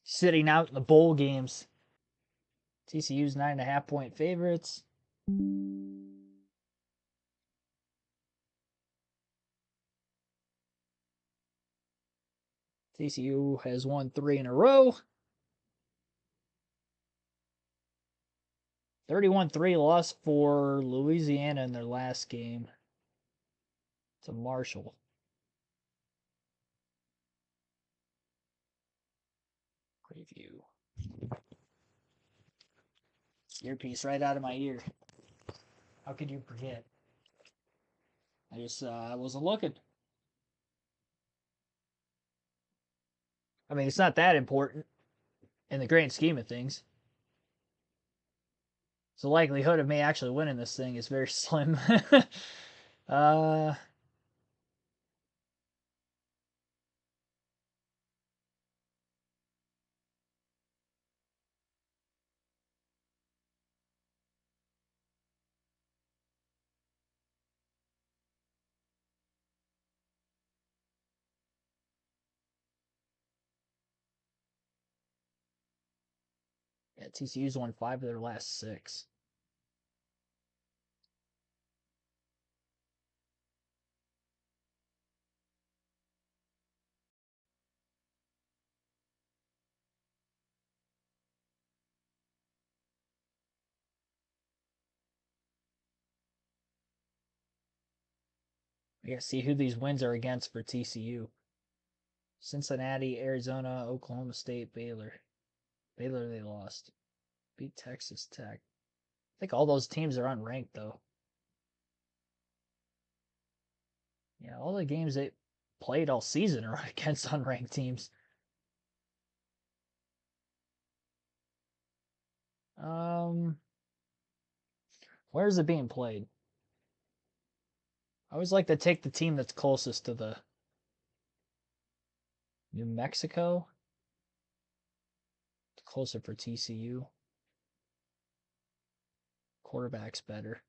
S1: sitting out in the bowl games. TCU's 9.5-point favorites. TCU has won 3 in a row. 31-3 loss for Louisiana in their last game to Marshall. Preview. Earpiece right out of my ear. How could you forget? I wasn't looking. I mean, it's not that important in the grand scheme of things. So the likelihood of me actually winning this thing is very slim. Yeah, TCU's won 5 of their last 6. We gotta see who these wins are against for TCU. Cincinnati, Arizona, Oklahoma State, Baylor. Baylor they lost. Beat Texas Tech. I think all those teams are unranked though. Yeah, all the games they played all season are against unranked teams. Where is it being played? I always like to take the team that's closest to the New Mexico. Closer for TCU. Quarterback's better.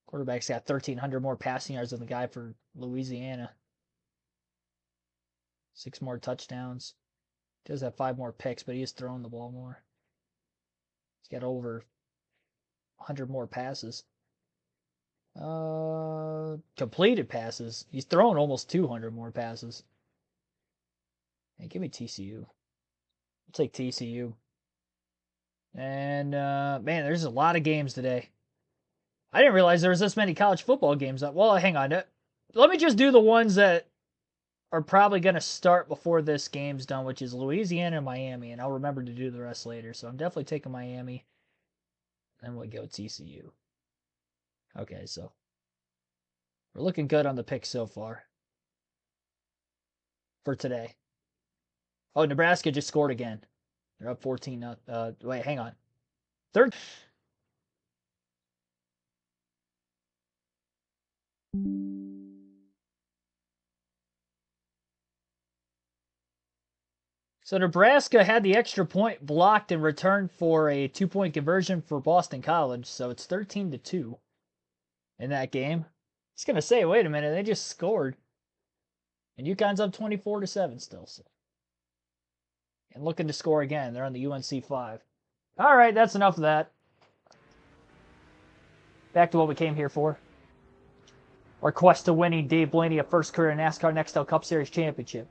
S1: Quarterback's got 1,300 more passing yards than the guy for Louisiana. 6 more touchdowns. He does have 5 more picks, but he is throwing the ball more. He's got over 100 more passes. Completed passes. He's thrown almost 200 more passes. Hey, give me TCU. I'll take TCU. And, man, there's a lot of games today. I didn't realize there was this many college football games. Well, hang on. Let me just do the ones that are probably going to start before this game's done, which is Louisiana and Miami, and I'll remember to do the rest later. So I'm definitely taking Miami. Then we'll go TCU. Okay, so we're looking good on the picks so far for today. Oh, Nebraska just scored again. They're up 14. Wait, hang on. Third. So Nebraska had the extra point blocked in return for a 2-point conversion for Boston College, so it's 13-2 in that game. I was gonna say, wait a minute, they just scored, and UConn's up 24-7 still. So. And looking to score again. They're on the UNC 5. All right, that's enough of that. Back to what we came here for. Our quest to winning Dave Blaney a first career NASCAR Nextel Cup Series championship.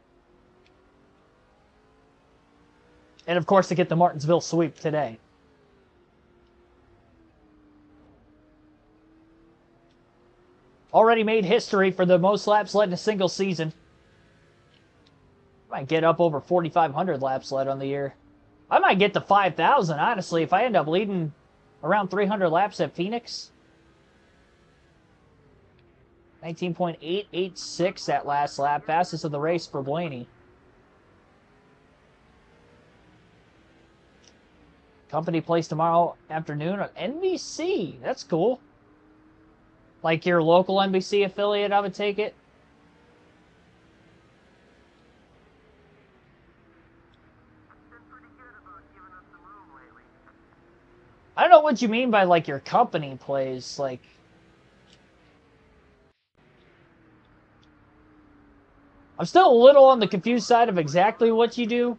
S1: And, of course, to get the Martinsville sweep today. Already made history for the most laps led in a single season. Might get up over 4,500 laps led on the year. I might get to 5,000, honestly, if I end up leading around 300 laps at Phoenix. 19.886 that last lap. Fastest of the race for Blaney. Company plays tomorrow afternoon on NBC. That's cool. Like your local NBC affiliate, I would take it. I don't know what you mean by, like, your company plays, like... I'm still a little on the confused side of exactly what you do.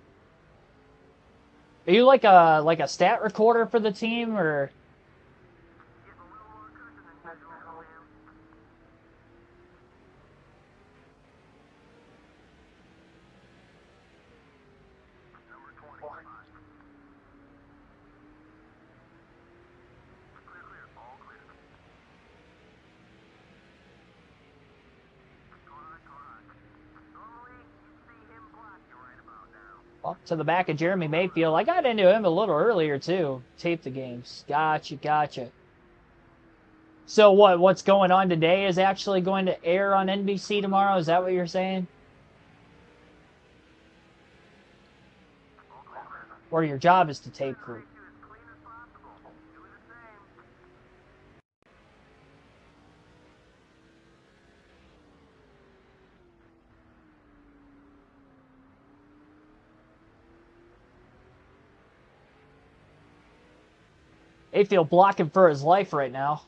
S1: Are you like a stat recorder for the team, or... Up to the back of Jeremy Mayfield. I got into him a little earlier, too. Taped the games. Gotcha. So what's going on today is actually going to air on NBC tomorrow? Is that what you're saying? Or your job is to tape crew? Mayfield blocking for his life right now.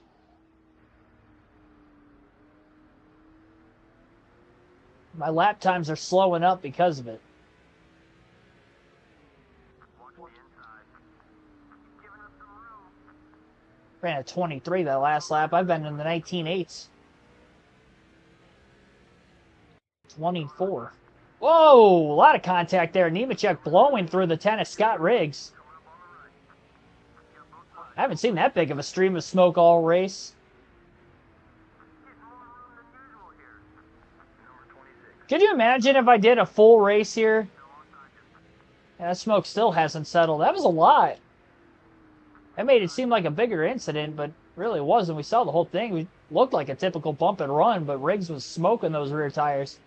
S1: My lap times are slowing up because of it. Ran at 23 that last lap. I've been in the 19.8s. 24. Whoa! A lot of contact there. Nemechek blowing through the 10 of Scott Riggs. I haven't seen that big of a stream of smoke all race. Could you imagine if I did a full race here? Yeah, that smoke still hasn't settled. That was a lot. That made it seem like a bigger incident, but really it wasn't. We saw the whole thing. We looked like a typical bump and run, but Riggs was smoking those rear tires.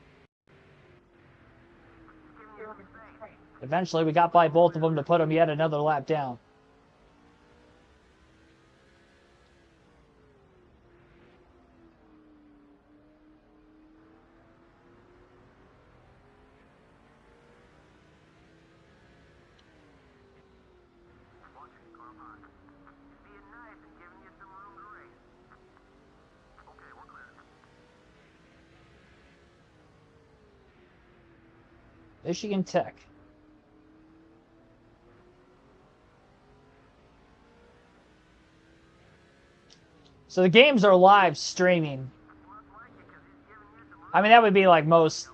S1: Eventually, we got by both of them to put them yet another lap down. Michigan Tech. So the games are live streaming. I mean, that would be like most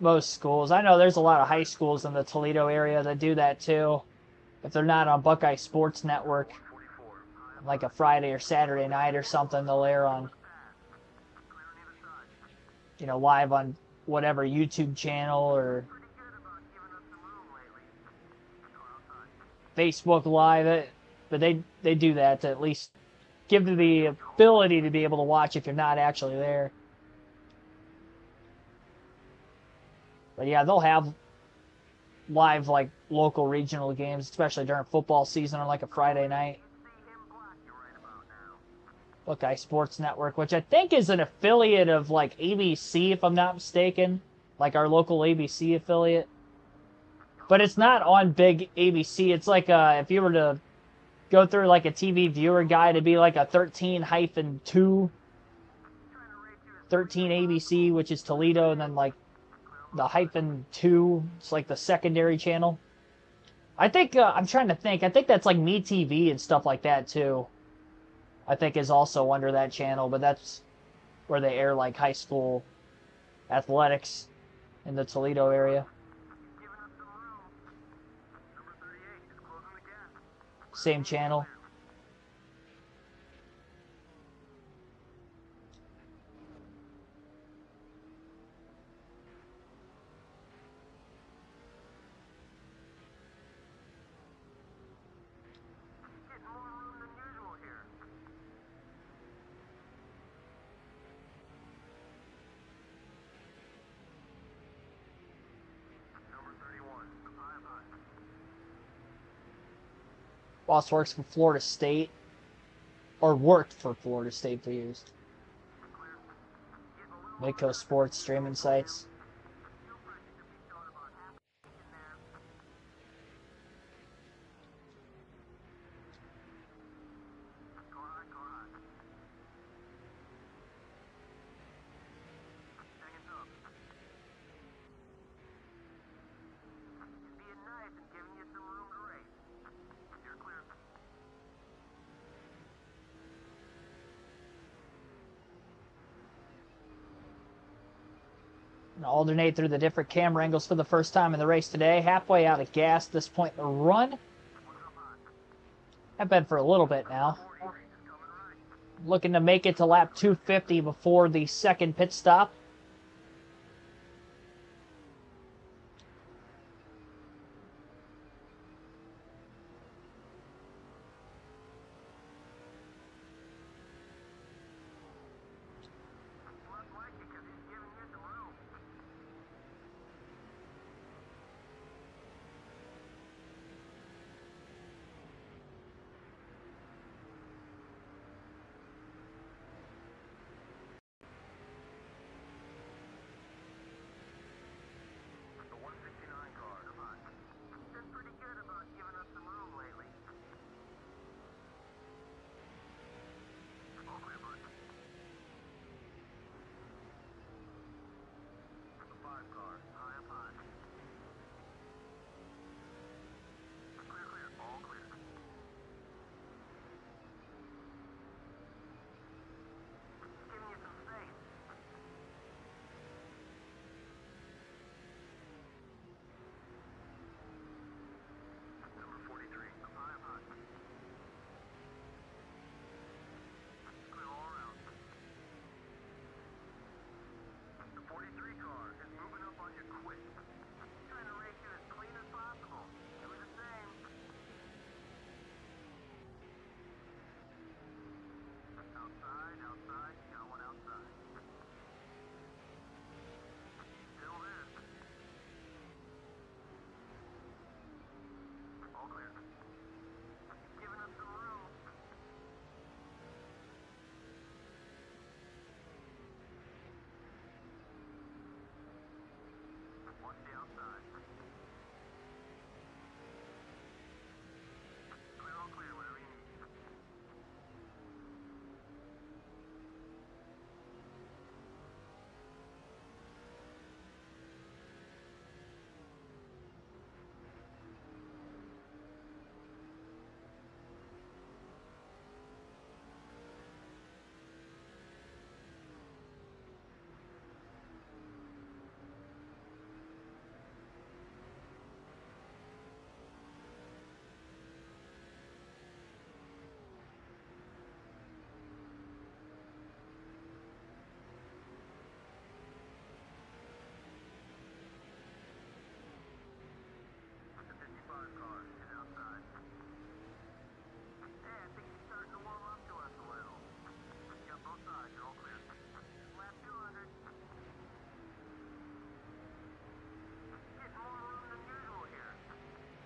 S1: most schools. I know there's a lot of high schools in the Toledo area that do that too. If they're not on Buckeye Sports Network, like a Friday or Saturday night or something, they'll air on, you know, live on whatever YouTube channel or Facebook Live. But they do that to at least give you the ability to be able to watch if you're not actually there. But yeah, they'll have live, like, local regional games, especially during football season on like a Friday night. Buckeye Sports Network, which I think is an affiliate of like ABC, if I'm not mistaken, like our local ABC affiliate. But it's not on big ABC. It's like if you were to go through like a TV viewer guide, it'd be like a 13-2, 13 ABC, which is Toledo, and then like the -2, it's like the secondary channel. I think, I'm trying to think, I think that's like MeTV and stuff like that too. I think is also under that channel, but that's where they air like high school athletics in the Toledo area. Same channel. Boss works for Florida State, or worked for Florida State for years. Midcoast Sports streaming sites. Alternate through the different camera angles for the first time in the race today. Halfway out of gas at this point in the run. I've been for a little bit now. Looking to make it to lap 250 before the second pit stop.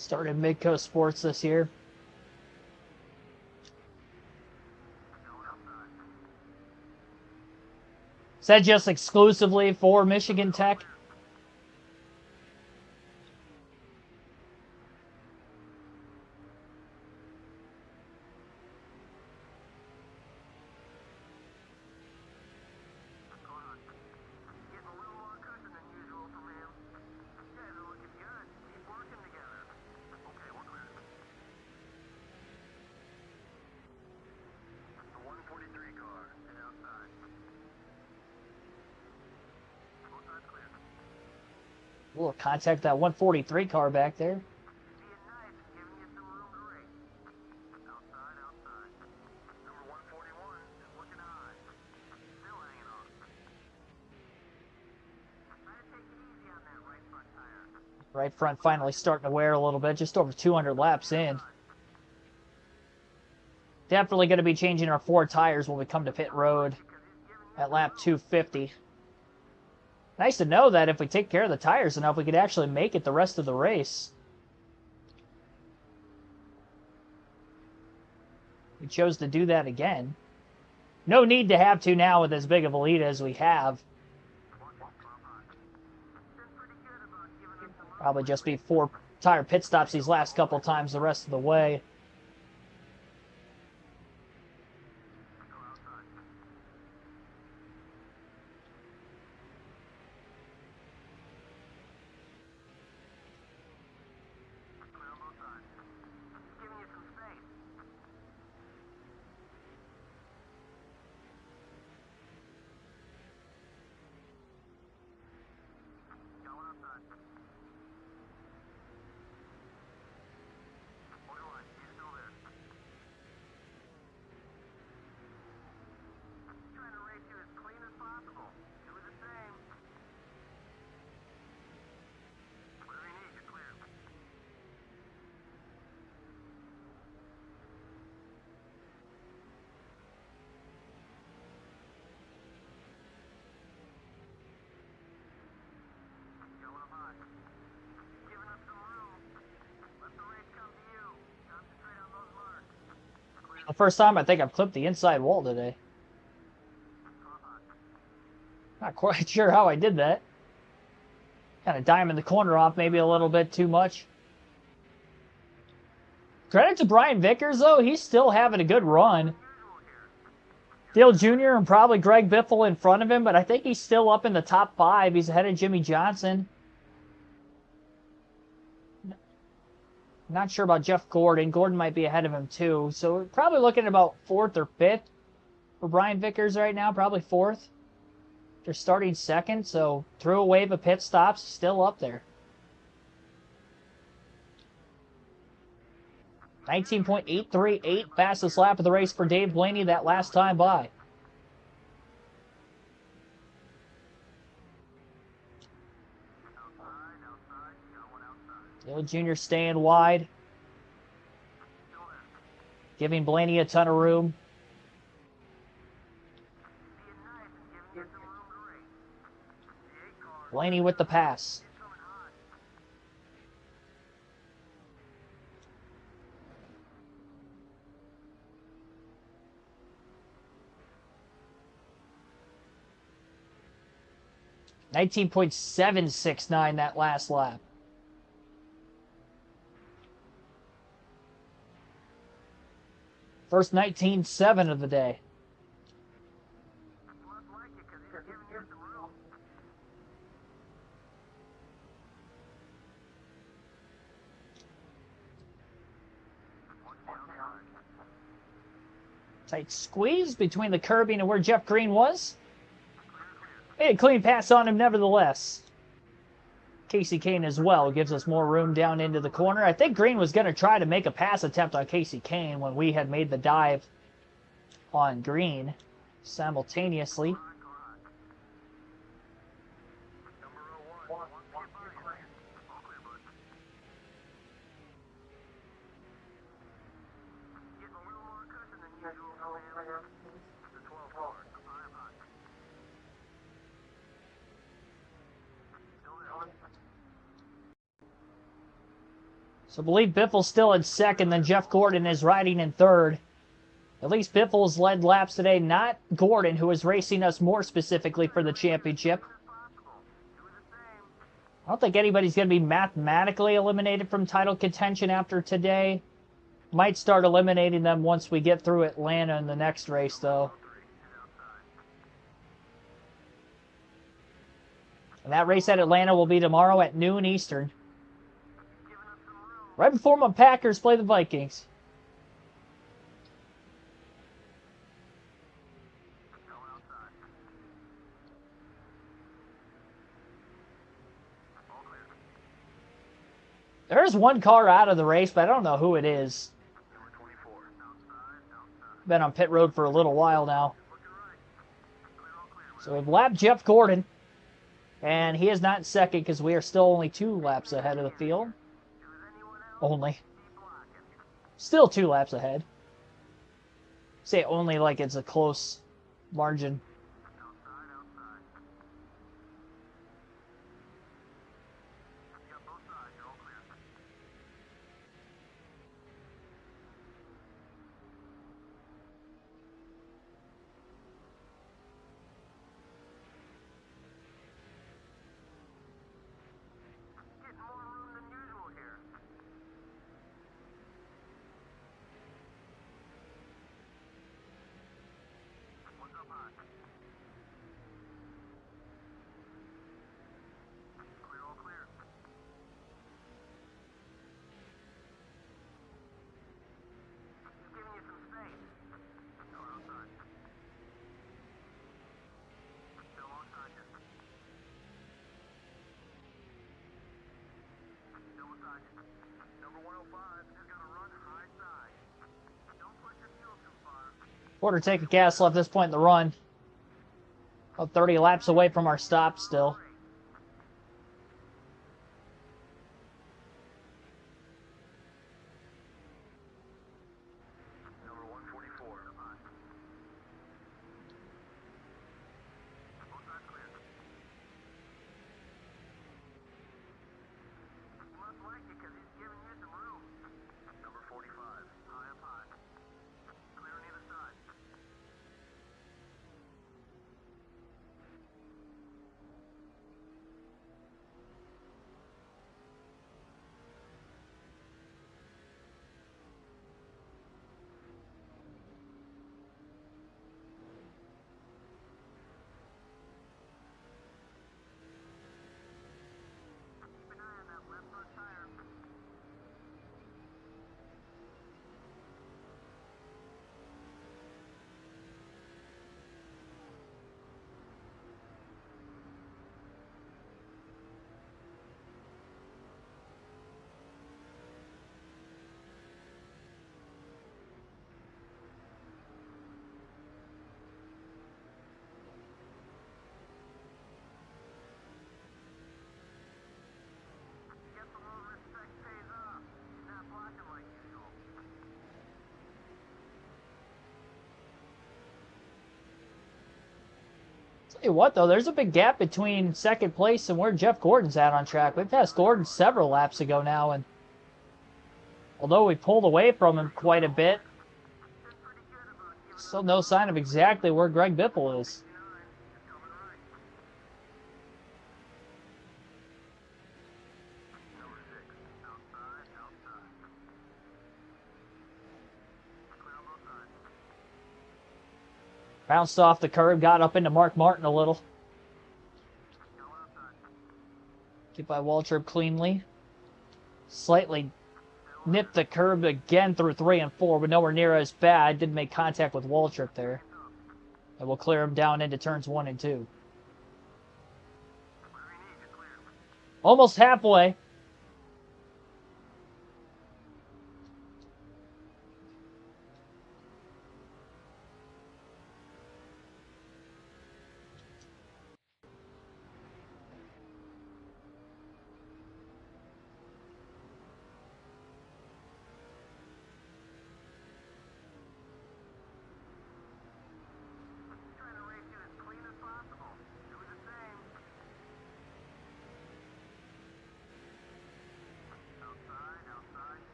S1: Started Midcoast Sports this year. Is that just exclusively for Michigan Tech? We'll contact that 143 car back there. Right front finally starting to wear a little bit, just over 200 laps in. Definitely going to be changing our 4 tires when we come to pit road at lap 250. Nice to know that if we take care of the tires enough, we could actually make it the rest of the race. We chose to do that again. No need to have to now with as big of a lead as we have. Probably just be 4 tire pit stops these last couple times the rest of the way. The first time I think I've clipped the inside wall today. Not quite sure how I did that. Kind of diming the corner off maybe a little bit too much. Credit to Brian Vickers, though. He's still having a good run. Dale Jr. and probably Greg Biffle in front of him, but I think he's still up in the top 5. He's ahead of Jimmy Johnson. Not sure about Jeff Gordon. Gordon might be ahead of him, too. So we're probably looking at about 4th or 5th for Brian Vickers right now. Probably 4th. They're starting 2nd, so through a wave of pit stops, still up there. 19.838, fastest lap of the race for Dave Blaney that last time by. Dale Jr. staying wide, giving Blaney a ton of room. Blaney with the pass. .769 that last lap. First 19.7 of the day. Tight squeeze between the curbing and where Jeff Green was. Made a clean pass on him nevertheless. Casey Kane as well gives us more room down into the corner. I think Green was going to try to make a pass attempt on Casey Kane when we had made the dive on Green simultaneously. So I believe Biffle's still in second, then Jeff Gordon is riding in third. At least Biffle's led laps today, not Gordon, who is racing us more specifically for the championship. I don't think anybody's going to be mathematically eliminated from title contention after today. Might start eliminating them once we get through Atlanta in the next race, though. And that race at Atlanta will be tomorrow at noon Eastern. Right before my Packers play the Vikings. There's one car out of the race, but I don't know who it is. Been on pit road for a little while now. So we've lapped Jeff Gordon. And he is not in second because we are still only 2 laps ahead of the field. Only. Still 2 laps ahead. Say only like it's a close margin. Quarter tank of gas left at this point in the run. About 30 laps away from our stop still. Tell you what, though, there's a big gap between second place and where Jeff Gordon's at on track. We passed Gordon several laps ago now, and although we pulled away from him quite a bit, still no sign of exactly where Greg Biffle is. Bounced off the curb, got up into Mark Martin a little. Get by Waltrip cleanly. Slightly nipped the curb again through 3 and 4, but nowhere near as bad. Didn't make contact with Waltrip there. And we'll clear him down into turns 1 and 2. Almost halfway.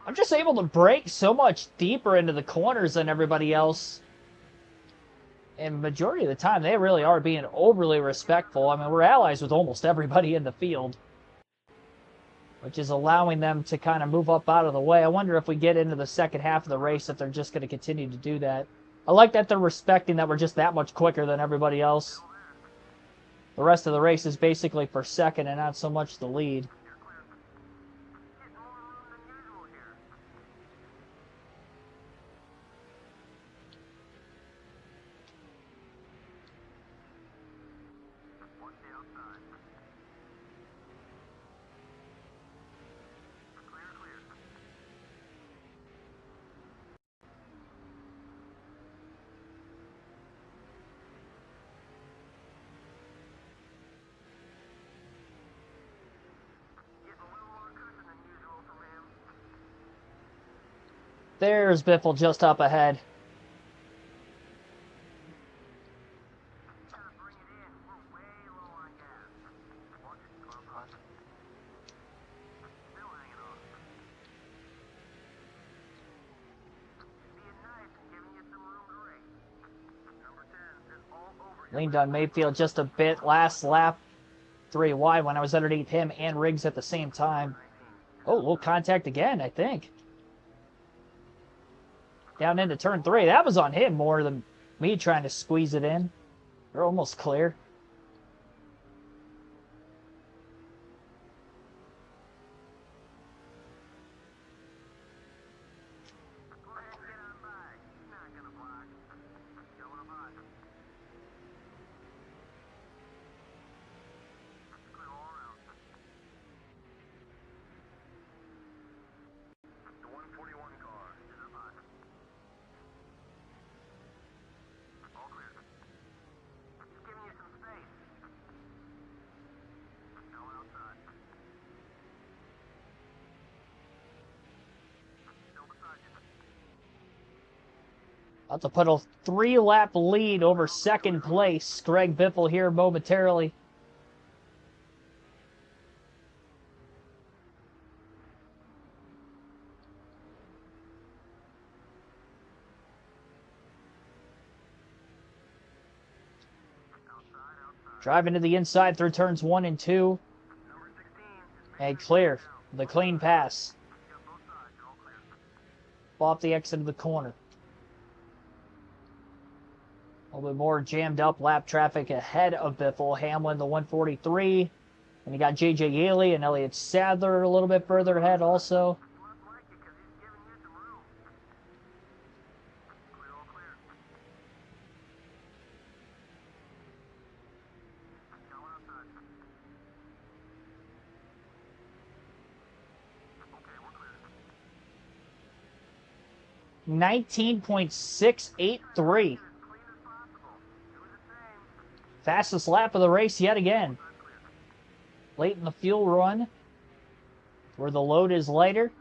S1: I'm just able to break so much deeper into the corners than everybody else. And majority of the time, they really are being overly respectful. I mean, we're allies with almost everybody in the field, which is allowing them to kind of move up out of the way. I wonder if we get into the second half of the race, if they're just going to continue to do that. I like that they're respecting that we're just that much quicker than everybody else. The rest of the race is basically for second and not so much the lead. There's Biffle just up ahead. Leaned on Mayfield just a bit last lap. 3 wide when I was underneath him and Riggs at the same time. Oh, a little contact again, I think. Down into turn 3. That was on him more than me trying to squeeze it in. They're almost clear. About to put a 3-lap lead over second place. Greg Biffle here momentarily. Driving to the inside through turns 1 and 2. And clear. The clean pass. Off the exit of the corner. A little bit more jammed up lap traffic ahead of Biffle. Hamlin, the 143. And you got J.J. Yaley and Elliott Sadler a little bit further ahead also. .683. Fastest lap of the race yet again. Late in the fuel run, where the load is lighter.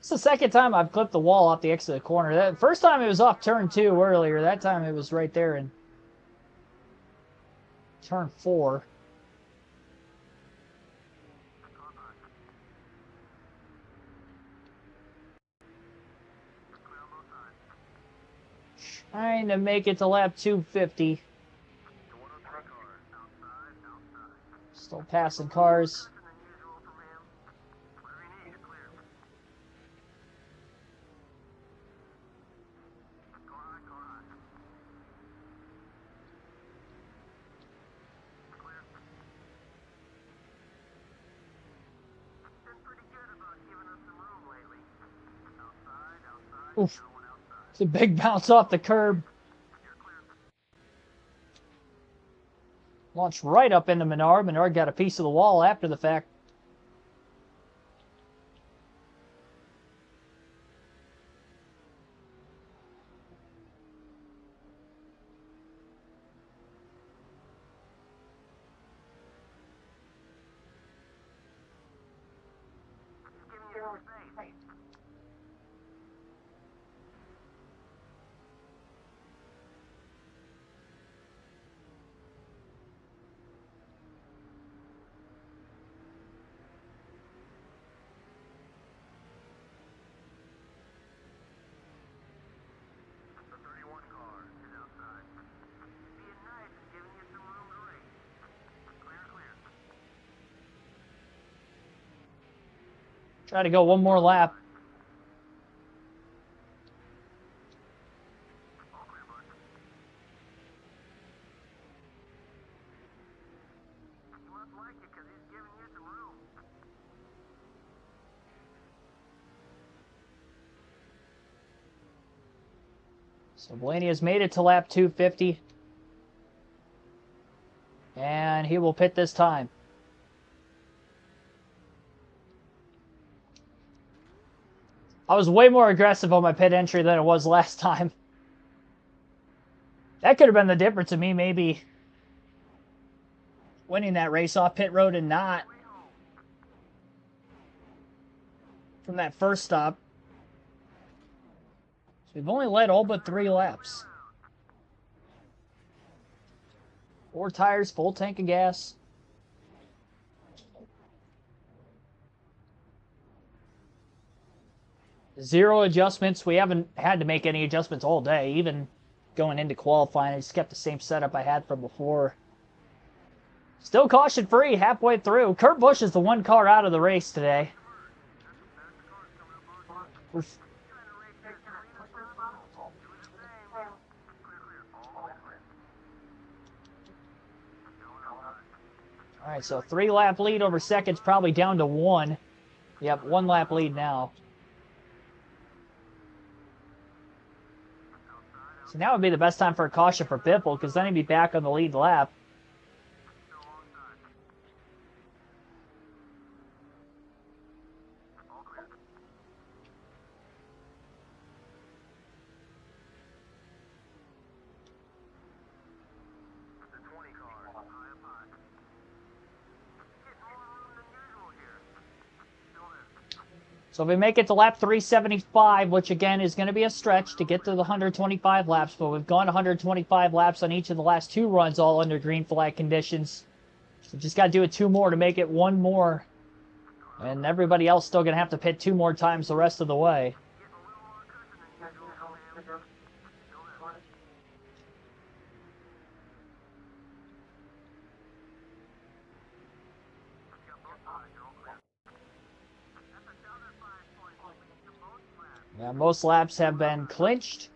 S1: It's the second time I've clipped the wall off the exit of the corner. That first time it was off turn 2 earlier. That time it was right there in turn 4. Trying to make it to lap 250. Still passing cars. Oof. It's a big bounce off the curb. Launched right up into Menard. Menard got a piece of the wall after the fact. Try to go one more lap. So Blaney has made it to lap 250. And he will pit this time. I was way more aggressive on my pit entry than it was last time. That could have been the difference of me maybe winning that race off pit road and not from that first stop. So we've only led all but 3 laps. 4 tires, full tank of gas. Zero adjustments. We haven't had to make any adjustments all day. Even going into qualifying, I just kept the same setup I had from before. Still caution free halfway through. Kurt Busch is the one car out of the race today. Alright, so 3-lap lead over seconds, probably down to 1. Yep, 1-lap lead now. So now would be the best time for a caution for Biffle, because then he'd be back on the lead lap. So if we make it to lap 375, which again is going to be a stretch to get to the 125 laps, but we've gone 125 laps on each of the last 2 runs, all under green flag conditions. So just got to do it 2 more to make it 1 more. And everybody else still going to have to pit 2 more times the rest of the way. Yeah, most laps have been clinched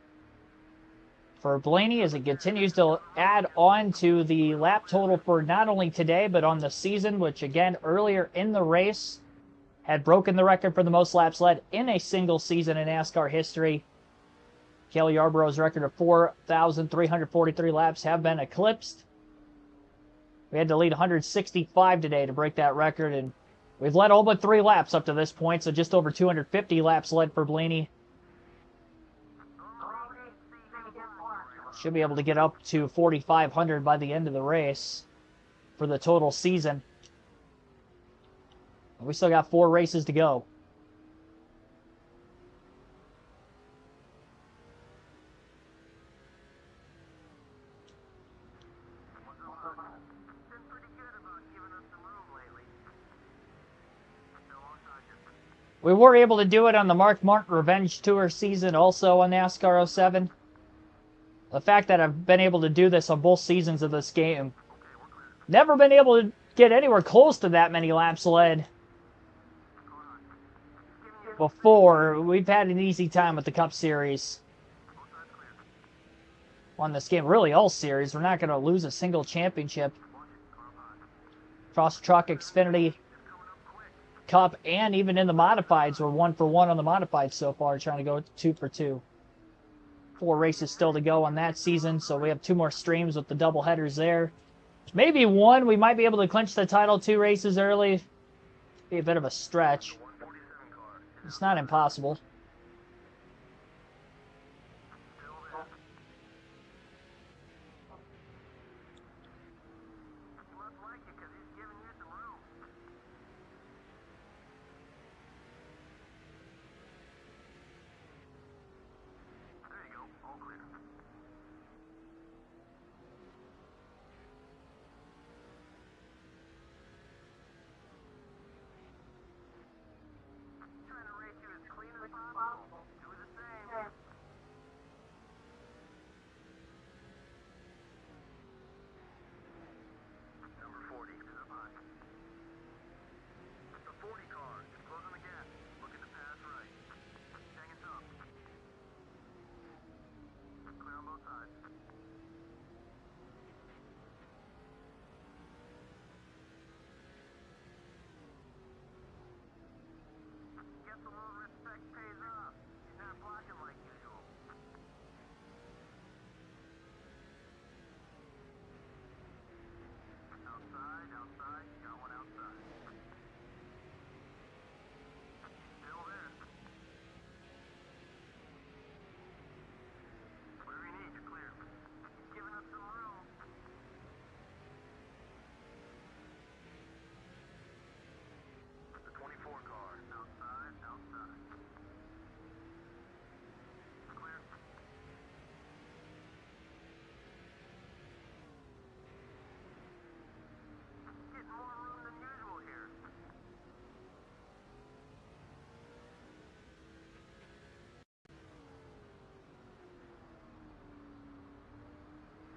S1: for Blaney as it continues to add on to the lap total for not only today, but on the season, which again, earlier in the race, had broken the record for the most laps led in a single season in NASCAR history. Cale Yarborough's record of 4,343 laps have been eclipsed. We had to lead 165 today to break that record, and we've led all but 3 laps up to this point, so just over 250 laps led for Blaney. Should be able to get up to 4,500 by the end of the race for the total season. We still got 4 races to go. We were able to do it on the Mark Martin Revenge Tour season, also on NASCAR 07. The fact that I've been able to do this on both seasons of this game. Never been able to get anywhere close to that many laps led before. We've had an easy time with the Cup Series on this game. Really, all series. We're not going to lose a single championship. Cross Truck, Xfinity, Cup, and even in the modifieds, we're 1 for 1 on the modifieds so far, trying to go 2 for 2. 4 races still to go on that season, so we have 2 more streams with the double headers there. Maybe 1, we might be able to clinch the title 2 races early. Be a bit of a stretch. It's not impossible.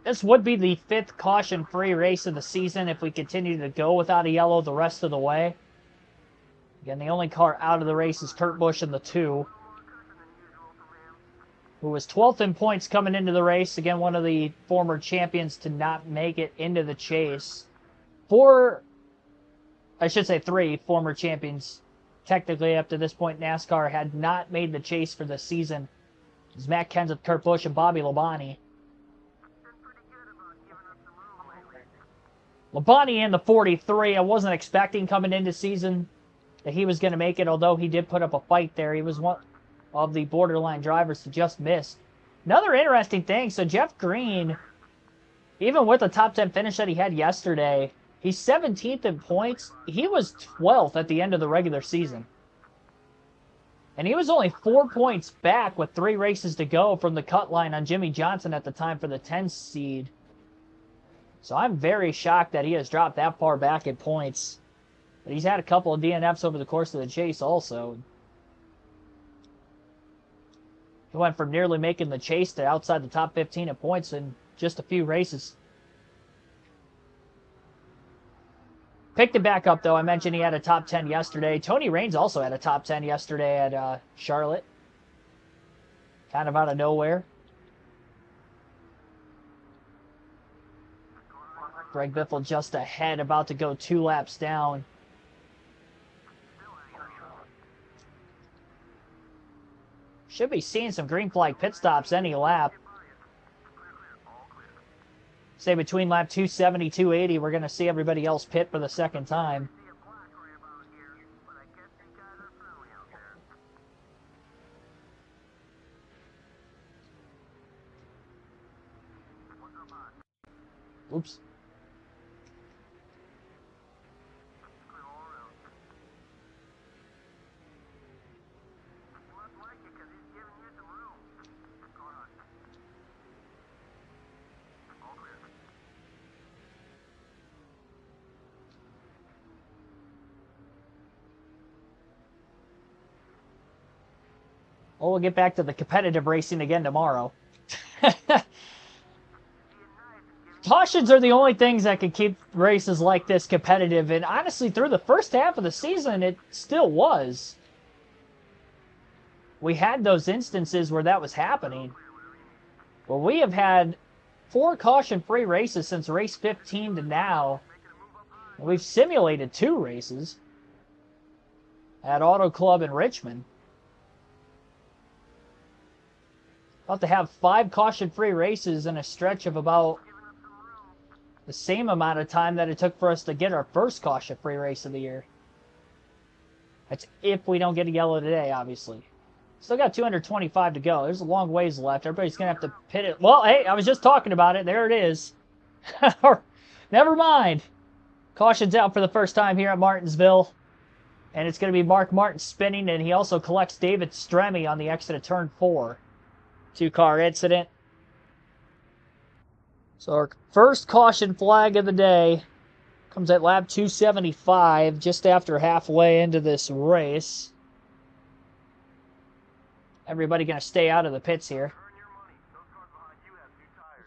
S1: This would be the 5th caution-free race of the season if we continue to go without a yellow the rest of the way. Again, the only car out of the race is Kurt Busch in the 2, who was 12th in points coming into the race. Again, one of the former champions to not make it into the chase. 3 former champions, technically up to this point, NASCAR had not made the chase for the season. It was Matt Kenseth, Kurt Busch, and Bobby Labonte. Labonte in the 43, I wasn't expecting coming into season that he was going to make it, although he did put up a fight there. He was one of the borderline drivers to just miss. Another interesting thing, so Jeff Green, even with the top 10 finish that he had yesterday, he's 17th in points. He was 12th at the end of the regular season. And he was only 4 points back with 3 races to go from the cut line on Jimmy Johnson at the time for the 10 seed. So I'm very shocked that he has dropped that far back in points. But he's had a couple of DNFs over the course of the chase also. He went from nearly making the chase to outside the top 15 in points in just a few races. Picked it back up, though. I mentioned he had a top 10 yesterday. Tony Raines also had a top 10 yesterday at Charlotte. Kind of out of nowhere. Greg Biffle just ahead, about to go 2 laps down. Should be seeing some green flag pit stops any lap. Say between lap 270, 280, we're going to see everybody else pit for the second time. Oops. Well, we'll get back to the competitive racing again tomorrow. Cautions are the only things that can keep races like this competitive, and honestly, through the first half of the season, it still was. We had those instances where that was happening. Well, we have had 4 caution-free races since race 15 to now. We've simulated 2 races at Auto Club in Richmond. About to have 5 caution-free races in a stretch of about the same amount of time that it took for us to get our first caution-free race of the year. That's if we don't get a yellow today, obviously. Still got 225 to go. There's a long ways left. Everybody's going to have to pit it. Well, hey, I was just talking about it. There it is. Never mind. Caution's out for the first time here at Martinsville. And it's going to be Mark Martin spinning, and he also collects David Stremme on the exit of turn 4. 2-car incident. So our first caution flag of the day comes at lap 275, just after halfway into this race. Everybody going to stay out of the pits here.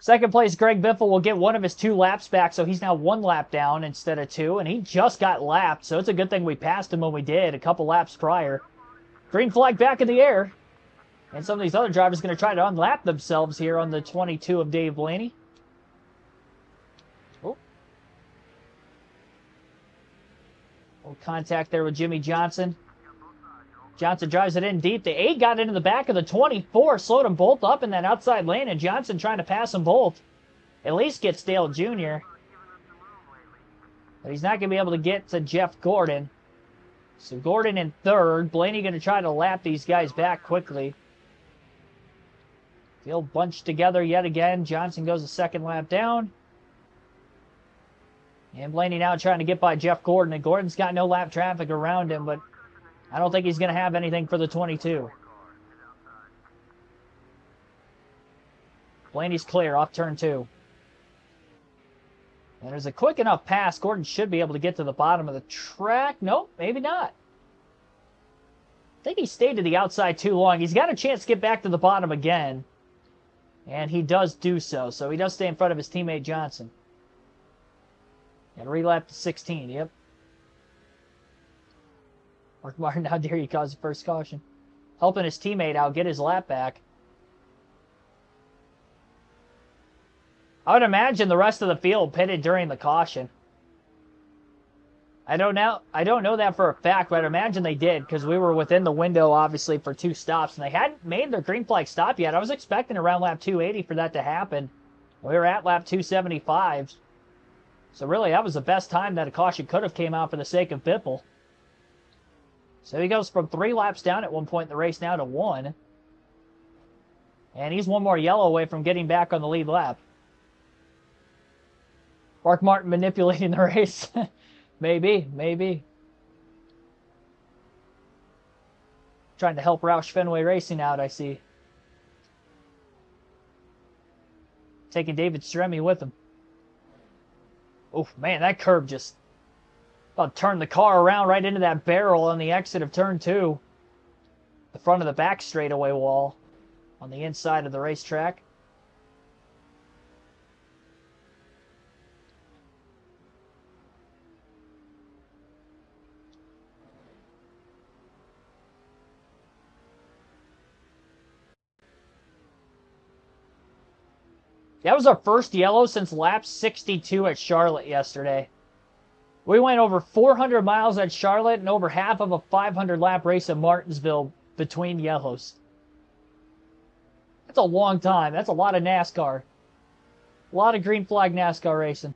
S1: Second place, Greg Biffle will get one of his 2 laps back, so he's now 1 lap down instead of 2, and he just got lapped, so it's a good thing we passed him when we did a couple laps prior. Green flag back in the air, and some of these other drivers are going to try to unlap themselves here on the 22 of Dave Blaney. Oh. Little contact there with Jimmy Johnson. Johnson drives it in deep. The 8 got into the back of the 24, slowed them both up in that outside lane, and Johnson trying to pass them both. At least gets Dale Jr. But he's not going to be able to get to Jeff Gordon. So Gordon in 3rd. Blaney going to try to lap these guys back quickly. They'll bunch together yet again. Johnson goes a 2nd lap down. And Blaney now trying to get by Jeff Gordon. And Gordon's got no lap traffic around him, but I don't think he's going to have anything for the 22. Blaney's clear off turn 2. And there's a quick enough pass. Gordon should be able to get to the bottom of the track. Nope, maybe not. I think he stayed to the outside too long. He's got a chance to get back to the bottom again. And he does do so. So he does stay in front of his teammate Johnson. And relap to 16, yep. Mark Martin, how dare you cause the first caution. Helping his teammate out get his lap back. I would imagine the rest of the field pitted during the caution. I don't know that for a fact, but I'd imagine they did because we were within the window, obviously, for 2 stops. And they hadn't made their green flag stop yet. I was expecting around lap 280 for that to happen. We were at lap 275. So really, that was the best time that a caution could have came out for the sake of Biffle. So he goes from 3 laps down at one point in the race now to 1. And he's 1 more yellow away from getting back on the lead lap. Mark Martin manipulating the race. Maybe. Trying to help Roush Fenway Racing out, I see. Taking David Stremme with him. Oh, man, that curb just about turned the car around right into that barrel on the exit of turn 2. The front of the back straightaway wall on the inside of the racetrack. That was our first yellow since lap 62 at Charlotte yesterday. We went over 400 miles at Charlotte and over half of a 500-lap race at Martinsville between yellows. That's a long time. That's a lot of NASCAR. A lot of green flag NASCAR racing.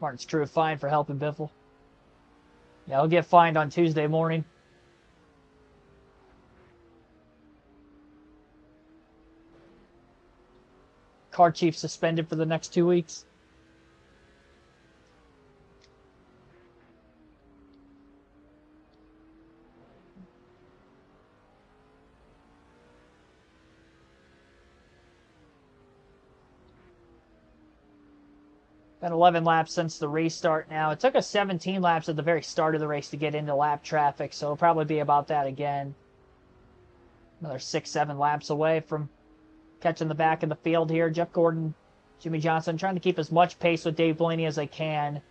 S1: Martin's crew fined for helping Biffle. Yeah, he'll get fined on Tuesday morning. Car chief suspended for the next 2 weeks. Been 11 laps since the restart now. It took us 17 laps at the very start of the race to get into lap traffic, so it'll probably be about that again. Another 6-7 laps away from catching the back of the field here. Jeff Gordon, Jimmy Johnson trying to keep as much pace with Dave Blaney as they can.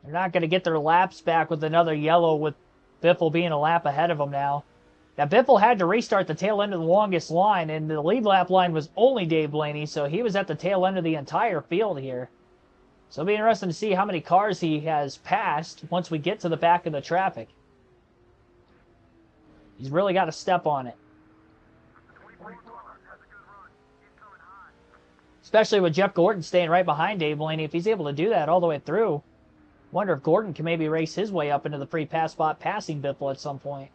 S1: They're not going to get their laps back with another yellow, with Biffle being a lap ahead of them now. Now, Biffle had to restart the tail end of the longest line, and the lead lap line was only Dave Blaney, so he was at the tail end of the entire field here. So it'll be interesting to see how many cars he has passed once we get to the back of the traffic. He's really got to step on it. Especially with Jeff Gordon staying right behind Dave Blaney. If he's able to do that all the way through, wonder if Gordon can maybe race his way up into the free pass spot, passing Biffle at some point.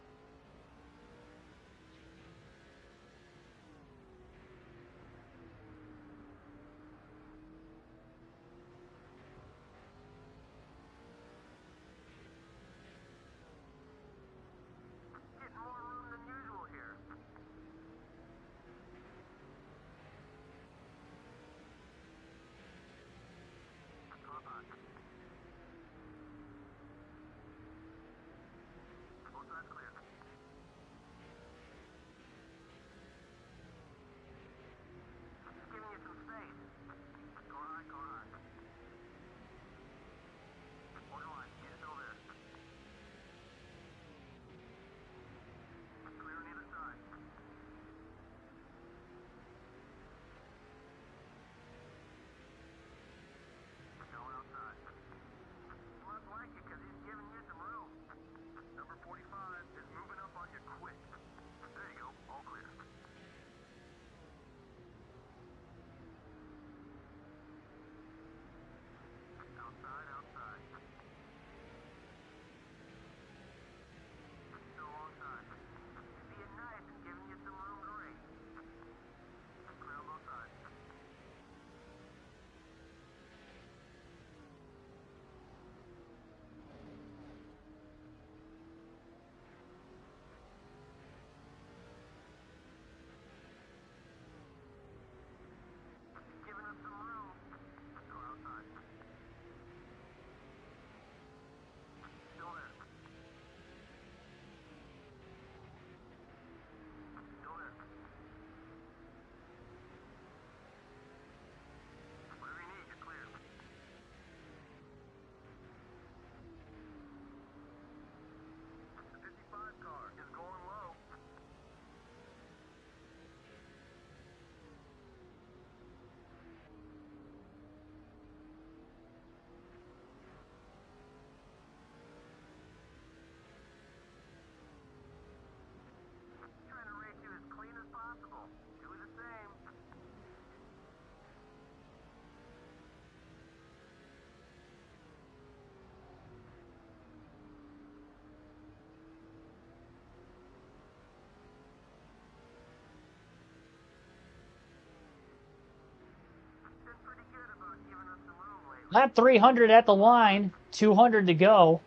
S1: Lap 300 at the line, 200 to go.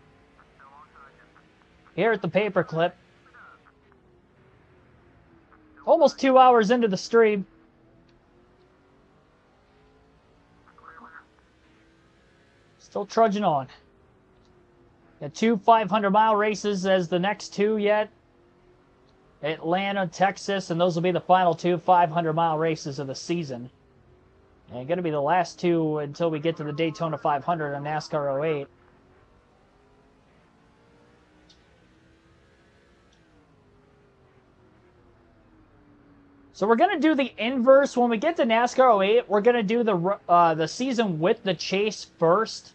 S1: Here at the paperclip. Almost 2 hours into the stream. Still trudging on. Got two 500-mile races as the next two yet. Atlanta, Texas, and those will be the final two 500-mile races of the season. And going to be the last two until we get to the Daytona 500 on NASCAR 08. So we're going to do the inverse. When we get to NASCAR 08, we're going to do the season with the chase first.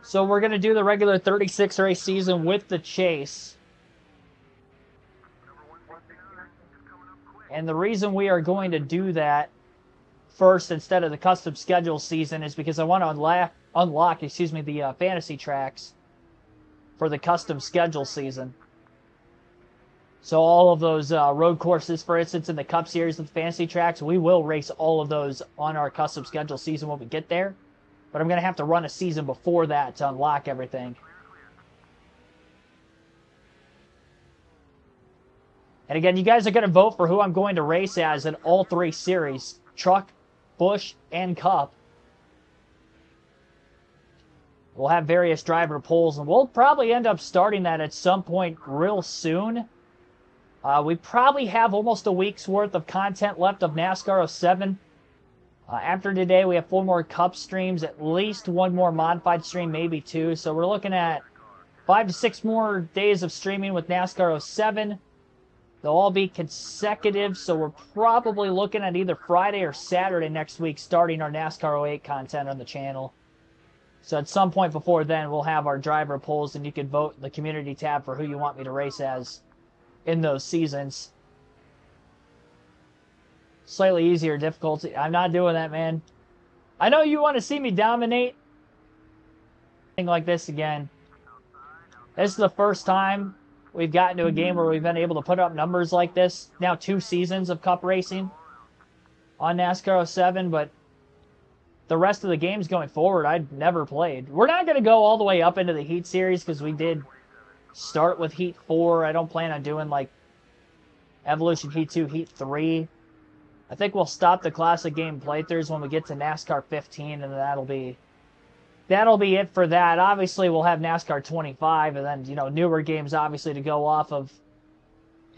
S1: So we're going to do the regular 36 race season with the chase. And the reason we are going to do that first instead of the custom schedule season is because I want to unlock the fantasy tracks for the custom schedule season. So all of those road courses, for instance, in the Cup Series with the fantasy tracks, we will race all of those on our custom schedule season when we get there. But I'm going to have to run a season before that to unlock everything. And again, you guys are going to vote for who I'm going to race as in all three series. Truck, Busch, and Cup. We'll have various driver polls, and we'll probably end up starting that at some point real soon. We probably have almost a week's worth of content left of NASCAR 07. After today, we have 4 more Cup streams, at least 1 more modified stream, maybe 2. So we're looking at 5 to 6 more days of streaming with NASCAR 07. They'll all be consecutive, so we're probably looking at either Friday or Saturday next week starting our NASCAR 08 content on the channel. So at some point before then, we'll have our driver polls, and you can vote in the community tab for who you want me to race as in those seasons. Slightly easier difficulty. I'm not doing that, man. I know you want to see me dominate. Thing like this again. This is the first time we've gotten to a game where we've been able to put up numbers like this. Now 2 seasons of Cup racing on NASCAR 07, but the rest of the games going forward, I'd never played. We're not going to go all the way up into the Heat series because we did start with Heat 4. I don't plan on doing like Evolution Heat 2, Heat 3. I think we'll stop the classic game playthroughs when we get to NASCAR 15, and that'll be it for that. Obviously, we'll have NASCAR 25, and then, you know, newer games obviously to go off of.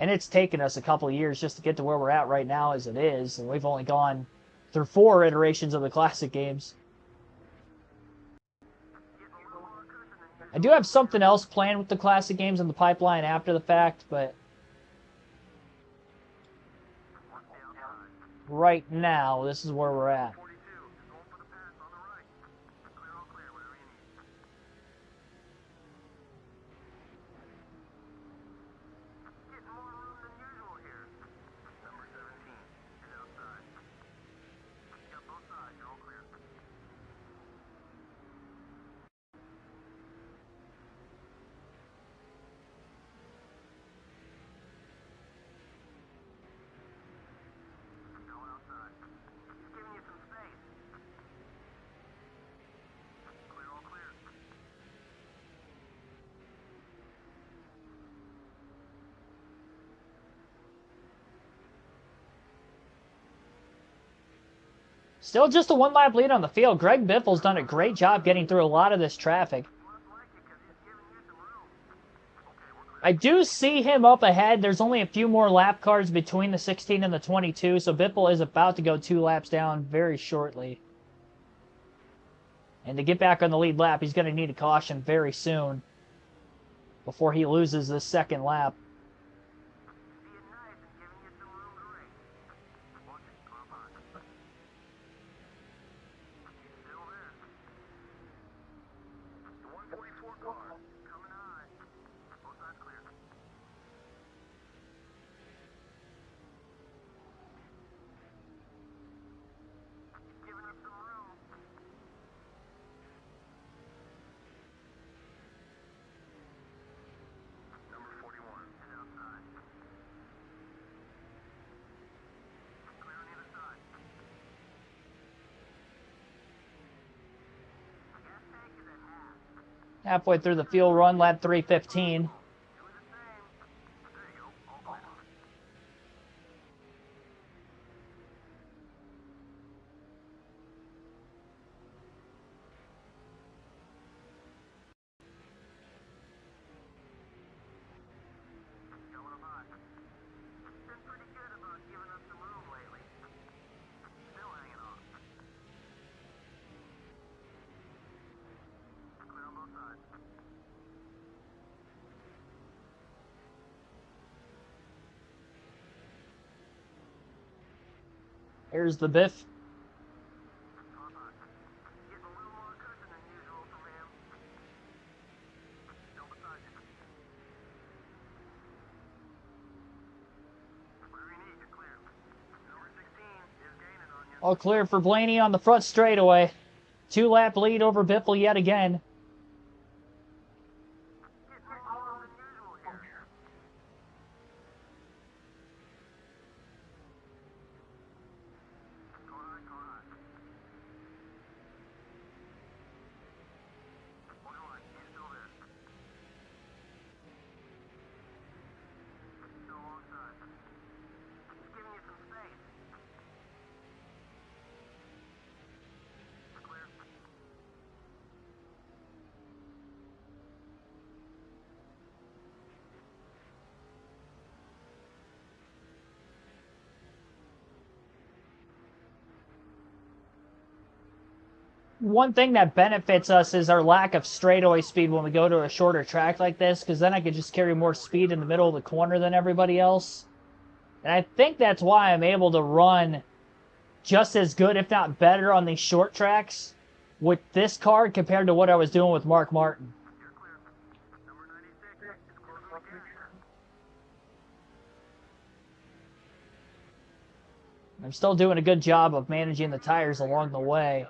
S1: And it's taken us a couple of years just to get to where we're at right now as it is, and we've only gone through 4 iterations of the classic games. I do have something else planned with the classic games in the pipeline after the fact, but right now, this is where we're at. Still just a 1-lap lead on the field. Greg Biffle's done a great job getting through a lot of this traffic. I do see him up ahead. There's only a few more lap cars between the 16 and the 22, so Biffle is about to go 2 laps down very shortly. And to get back on the lead lap, he's going to need a caution very soon before he loses this second lap. Halfway through the field run, lap 315. Here's the Biff. All clear for Blaney on the front straightaway. 2-lap lead over Biffle yet again. one thing that benefits us is our lack of straightaway speed when we go to a shorter track like this, because then I could just carry more speed in the middle of the corner than everybody else. And I think that's why I'm able to run just as good, if not better, on these short tracks with this car compared to what I was doing with Mark Martin. I'm still doing a good job of managing the tires along the way.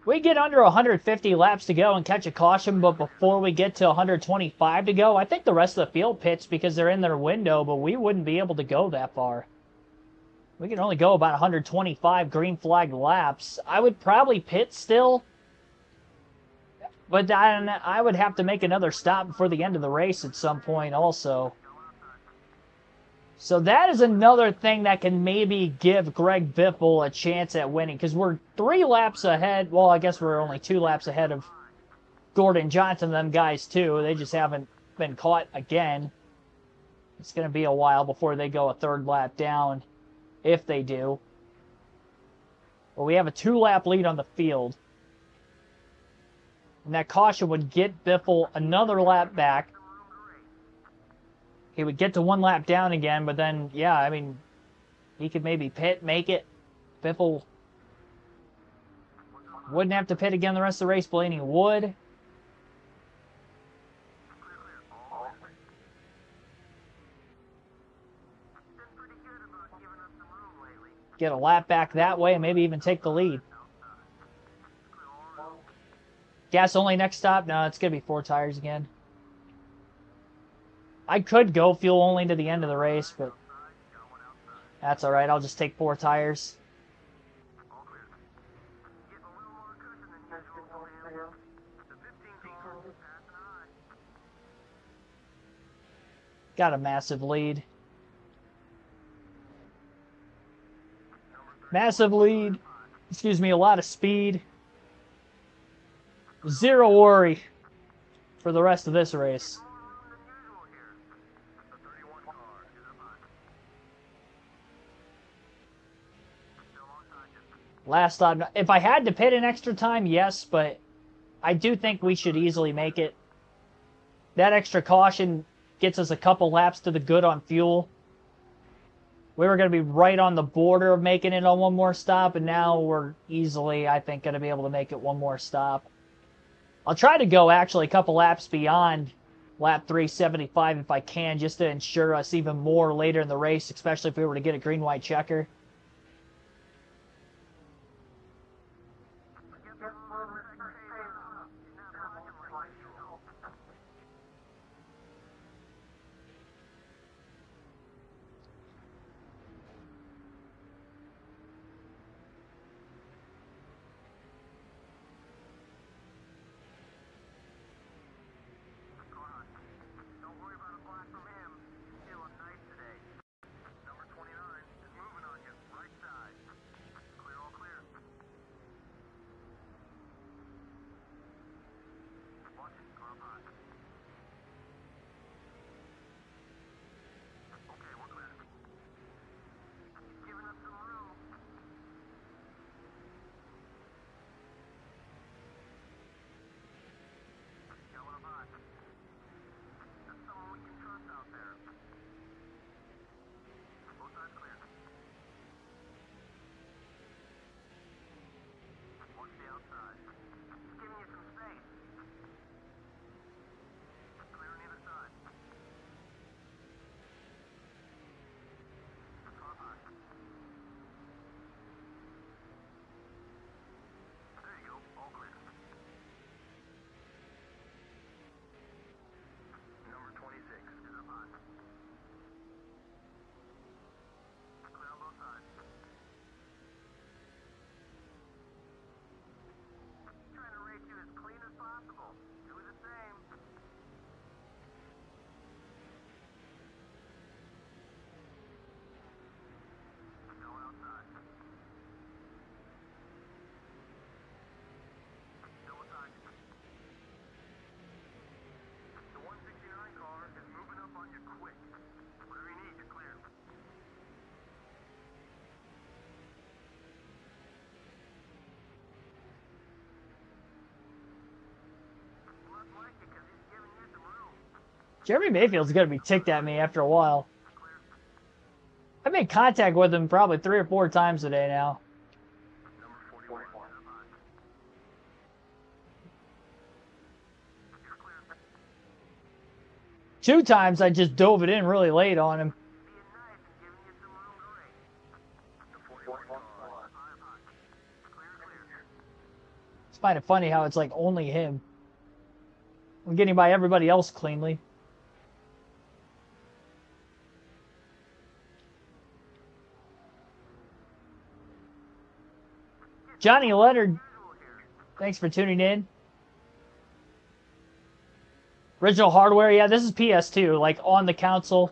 S1: We get under 150 laps to go and catch a caution, but before we get to 125 to go, I think the rest of the field pits because they're in their window, but we wouldn't be able to go that far. We can only go about 125 green flag laps. I would probably pit still, but then I would have to make another stop before the end of the race at some point also. So that is another thing that can maybe give Greg Biffle a chance at winning, because we're 3 laps ahead. Well, I guess we're only 2 laps ahead of Gordon Johnson, them guys too. They just haven't been caught again. It's going to be a while before they go a 3rd lap down, if they do. Well, we have a 2-lap lead on the field. And that caution would get Biffle another lap back. He would get to 1 lap down again, but then, yeah, I mean, he could maybe pit, make it. Biffle wouldn't have to pit again the rest of the race. Blaney would. Get a lap back that way and maybe even take the lead. Gas only next stop? No, it's going to be 4 tires again. I could go fuel only to the end of the race, but that's all right. I'll just take 4 tires. Got a massive lead. Massive lead. Excuse me, a lot of speed. 0 worry for the rest of this race. Last stop. If I had to pit in extra time, yes, but I do think we should easily make it. That extra caution gets us a couple laps to the good on fuel. We were going to be right on the border of making it on 1 more stop, and now we're easily, I think, going to be able to make it 1 more stop. I'll try to go actually a couple laps beyond lap 375 if I can, just to ensure us even more later in the race, especially if we were to get a green-white checker. Jeremy Mayfield's going to be ticked at me after a while. I've made contact with him probably 3 or 4 times today now. Two times I just dove it in really late on him. It's kind of funny how it's like only him. I'm getting by everybody else cleanly. Johnny Leonard, thanks for tuning in. Original hardware, yeah, this is PS2, like on the console.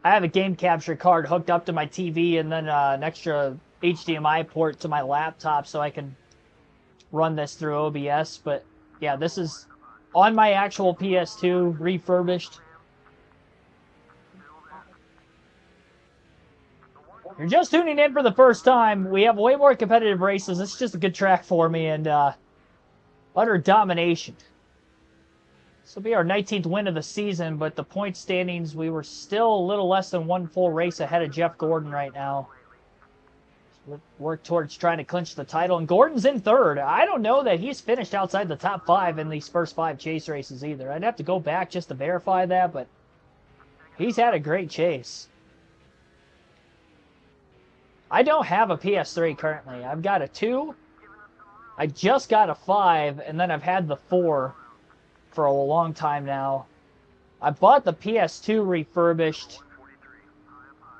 S1: I have a game capture card hooked up to my TV and then an extra HDMI port to my laptop so I can run this through OBS. But yeah, this is on my actual PS2, refurbished. You're just tuning in for the first time. We have way more competitive races. This is just a good track for me and utter domination. This will be our 19th win of the season, but the point standings, we were still a little less than 1 full race ahead of Jeff Gordon right now. So we'll work towards trying to clinch the title, and Gordon's in 3rd. I don't know that he's finished outside the top 5 in these first 5 chase races either. I'd have to go back just to verify that, but he's had a great chase. I don't have a PS3 currently. I've got a 2. I just got a 5, and then I've had the 4 for a long time now. I bought the PS2 refurbished.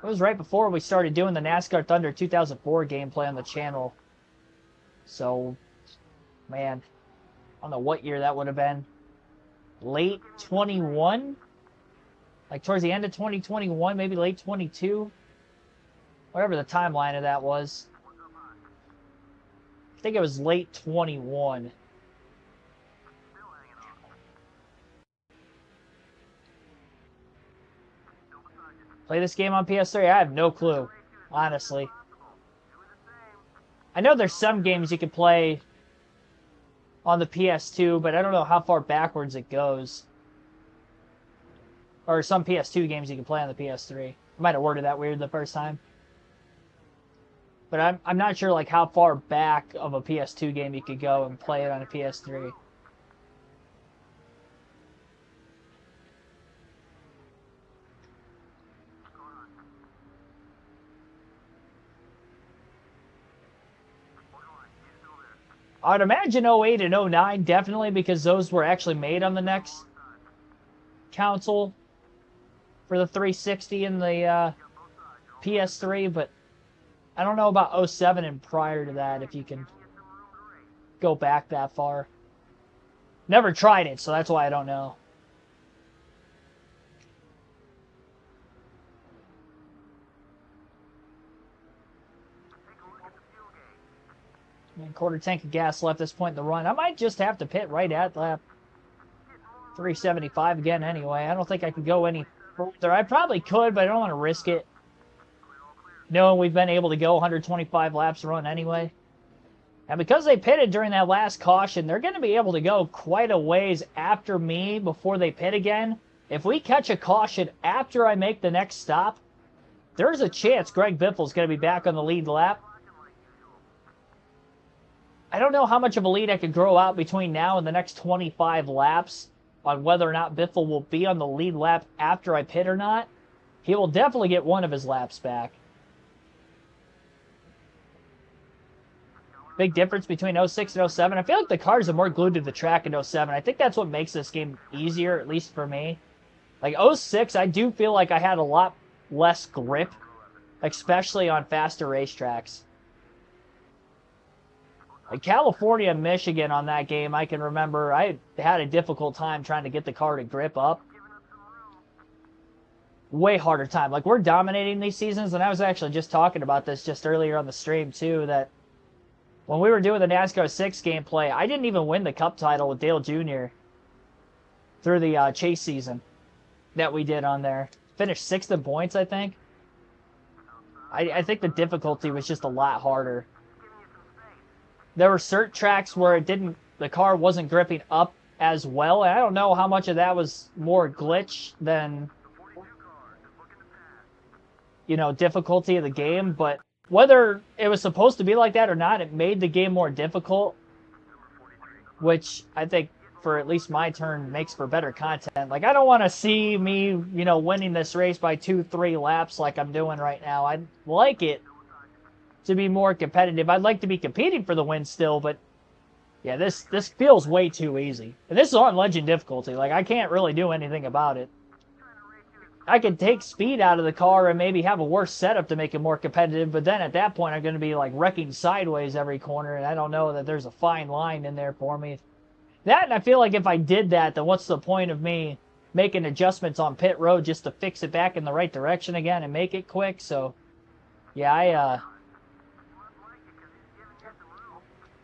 S1: It was right before we started doing the NASCAR Thunder 2004 gameplay on the channel. So, man, I don't know what year that would have been. Late 21? Like towards the end of 2021, maybe late 22? Whatever the timeline of that was. I think it was late 21. Play this game on PS3? I have no clue, honestly. I know there's some games you can play on the PS2, but I don't know how far backwards it goes. Or some PS2 games you can play on the PS3. I might have worded that weird the first time. But I'm not sure like how far back of a PS2 game you could go and play it on a PS3. I'd imagine 08 and 09 definitely, because those were actually made on the next console for the 360 and the PS3, but I don't know about 07 and prior to that, if you can go back that far. Never tried it, so that's why I don't know. And quarter tank of gas left this point in the run. I might just have to pit right at lap 375 again anyway. I don't think I could go any further. I probably could, but I don't want to risk it, knowing we've been able to go 125 laps run anyway. And because they pitted during that last caution, they're going to be able to go quite a ways after me before they pit again. If we catch a caution after I make the next stop, there's a chance Greg Biffle's going to be back on the lead lap. I don't know how much of a lead I could grow out between now and the next 25 laps on whether or not Biffle will be on the lead lap after I pit or not. He will definitely get one of his laps back. Big difference between 06 and 07. I feel like the cars are more glued to the track in 07. I think that's what makes this game easier, at least for me. Like 06, I do feel like I had a lot less grip, especially on faster racetracks. Like California and Michigan on that game, I can remember I had a difficult time trying to get the car to grip up. Way harder time. Like, we're dominating these seasons, and I was actually just talking about this just earlier on the stream, too, that when we were doing the NASCAR 6 gameplay, I didn't even win the Cup title with Dale Jr. through the chase season that we did on there. Finished 6th in points, I think. I think the difficulty was just a lot harder. There were certain tracks where the car wasn't gripping up as well. And I don't know how much of that was more glitch than, you know, difficulty of the game, but whether it was supposed to be like that or not, it made the game more difficult, which I think for at least my turn makes for better content. Like, I don't want to see me, you know, winning this race by 2-3 laps like I'm doing right now. I'd like it to be more competitive. I'd like to be competing for the win still, but yeah, this feels way too easy. And this is on legend difficulty. Like, I can't really do anything about it. I could take speed out of the car and maybe have a worse setup to make it more competitive, but then at that point I'm going to be like wrecking sideways every corner, and I don't know that there's a fine line in there for me. That, and I feel like if I did that, then what's the point of me making adjustments on pit road just to fix it back in the right direction again and make it quick? So, yeah,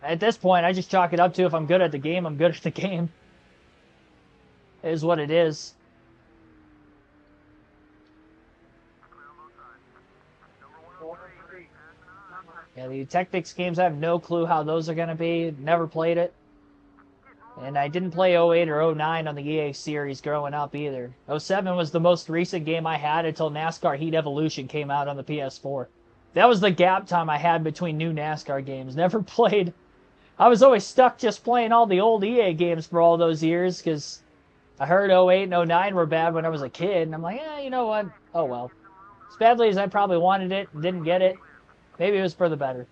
S1: at this point, I just chalk it up to if I'm good at the game, I'm good at the game. It is what it is. Yeah, the Tactics games, I have no clue how those are going to be. Never played it. And I didn't play 08 or 09 on the EA series growing up either. 07 was the most recent game I had until NASCAR Heat Evolution came out on the PS4. That was the gap time I had between new NASCAR games. Never played. I was always stuck just playing all the old EA games for all those years because I heard 08 and 09 were bad when I was a kid. And I'm like, you know what? Oh, well. As badly as I probably wanted it and didn't get it, maybe it was for the better.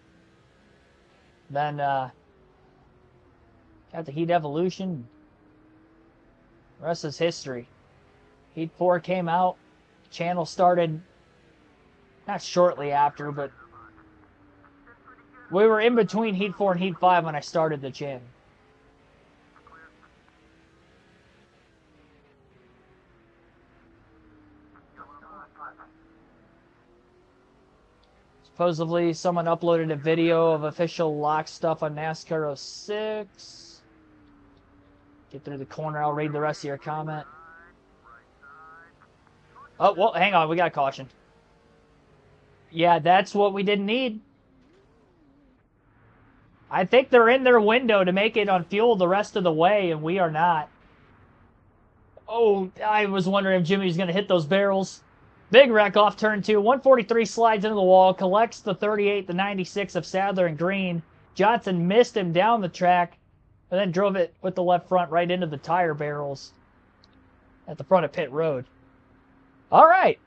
S1: Then, got the Heat Evolution. The rest is history. Heat 4 came out. The channel started not shortly after, but we were in between Heat 4 and Heat 5 when I started the channel. Supposedly, someone uploaded a video of official lock stuff on NASCAR 06. Get through the corner, I'll read the rest of your comment. Oh, well, hang on, we got caution. Yeah, that's what we didn't need. I think they're in their window to make it on fuel the rest of the way, and we are not. Oh, I was wondering if Jimmy was going to hit those barrels. Big wreck off turn 2. 143 slides into the wall, collects the 38, the 96 of Sadler and Green. Johnson missed him down the track, and then drove it with the left front right into the tire barrels at the front of pit road. All right.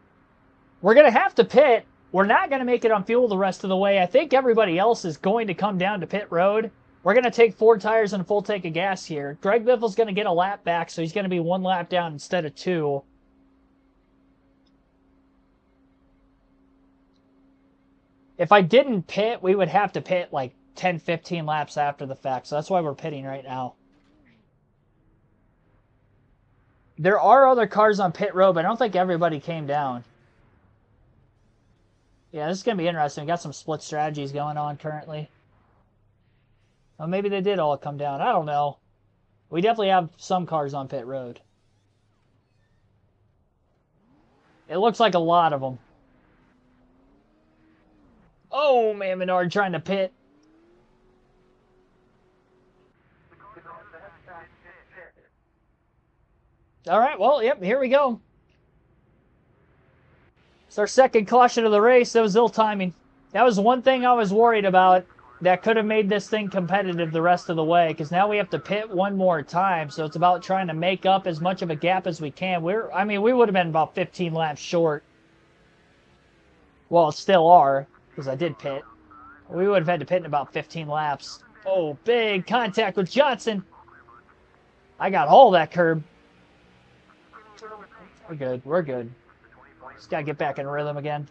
S1: We're going to have to pit. We're not going to make it on fuel the rest of the way. I think everybody else is going to come down to pit road. We're going to take 4 tires and a full tank of gas here. Greg Biffle's going to get a lap back, so he's going to be 1 lap down instead of 2. If I didn't pit, we would have to pit like 10, 15 laps after the fact. So that's why we're pitting right now. There are other cars on pit road, but I don't think everybody came down. Yeah, this is going to be interesting. We got some split strategies going on currently. Well, maybe they did all come down. I don't know. We definitely have some cars on pit road. It looks like a lot of them. Oh, man, Menard trying to pit. All right, well, yep, here we go. It's our second caution of the race. That was ill timing. That was one thing I was worried about that could have made this thing competitive the rest of the way, because now we have to pit one more time, so it's about trying to make up as much of a gap as we can. We would have been about 15 laps short. Well, still are, because I did pit. We would have had to pit in about 15 laps. Oh, big contact with Johnson. I got all that curb. We're good. We're good. Just got to get back in rhythm again.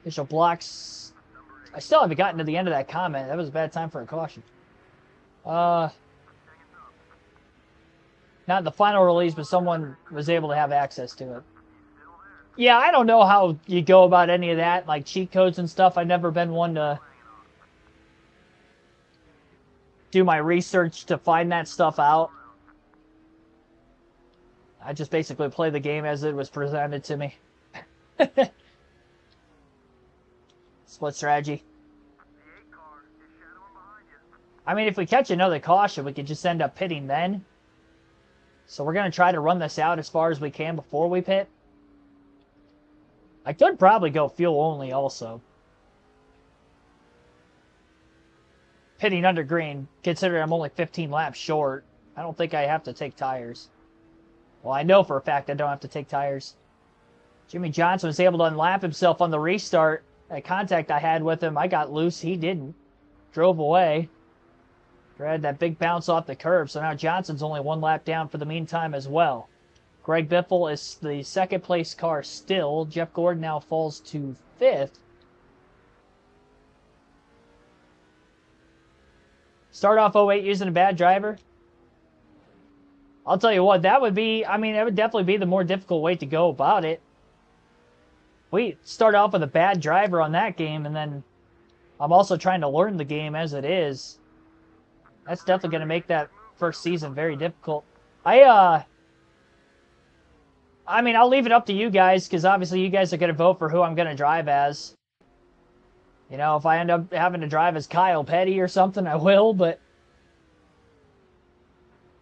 S1: Official blocks. I still haven't gotten to the end of that comment. That was a bad time for a caution. Not the final release, but someone was able to have access to it. Yeah, I don't know how you go about any of that, like cheat codes and stuff. I've never been one to do my research to find that stuff out. I just basically play the game as it was presented to me. Split strategy. I mean, if we catch another caution, we could just end up pitting then. So we're going to try to run this out as far as we can before we pit. I could probably go fuel only also. Pitting under green, considering I'm only 15 laps short. I don't think I have to take tires. Well, I know for a fact I don't have to take tires. Jimmy Johnson was able to unlap himself on the restart. That contact I had with him, I got loose. He didn't. Drove away. Had that big bounce off the curb, so now Johnson's only 1 lap down for the meantime as well. Greg Biffle is the second place car still. Jeff Gordon now falls to 5th. Start off 08 using a bad driver. I'll tell you what, that would be, I mean, that would definitely be the more difficult way to go about it. We start off with a bad driver on that game, and then I'm also trying to learn the game as it is. That's definitely going to make that first season very difficult. I mean, I'll leave it up to you guys, because obviously you guys are going to vote for who I'm going to drive as. You know, if I end up having to drive as Kyle Petty or something, I will, but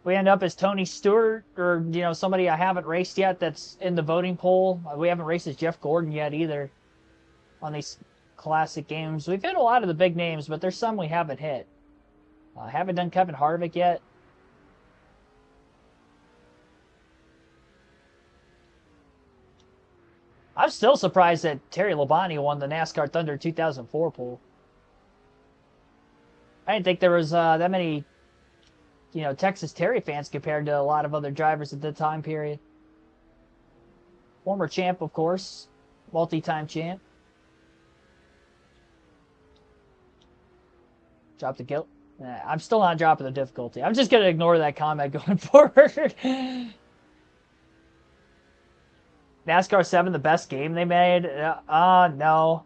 S1: if we end up as Tony Stewart or, you know, somebody I haven't raced yet that's in the voting poll. We haven't raced as Jeff Gordon yet either on these classic games. We've hit a lot of the big names, but there's some we haven't hit. I haven't done Kevin Harvick yet. I'm still surprised that Terry Labonte won the NASCAR Thunder 2004 pool. I didn't think there was that many, you know, Texas Terry fans compared to a lot of other drivers at the time period. Former champ, of course. Multi-time champ. Drop the guilt. Nah, I'm still not dropping the difficulty. I'm just going to ignore that comment going forward. NASCAR 7, the best game they made? No.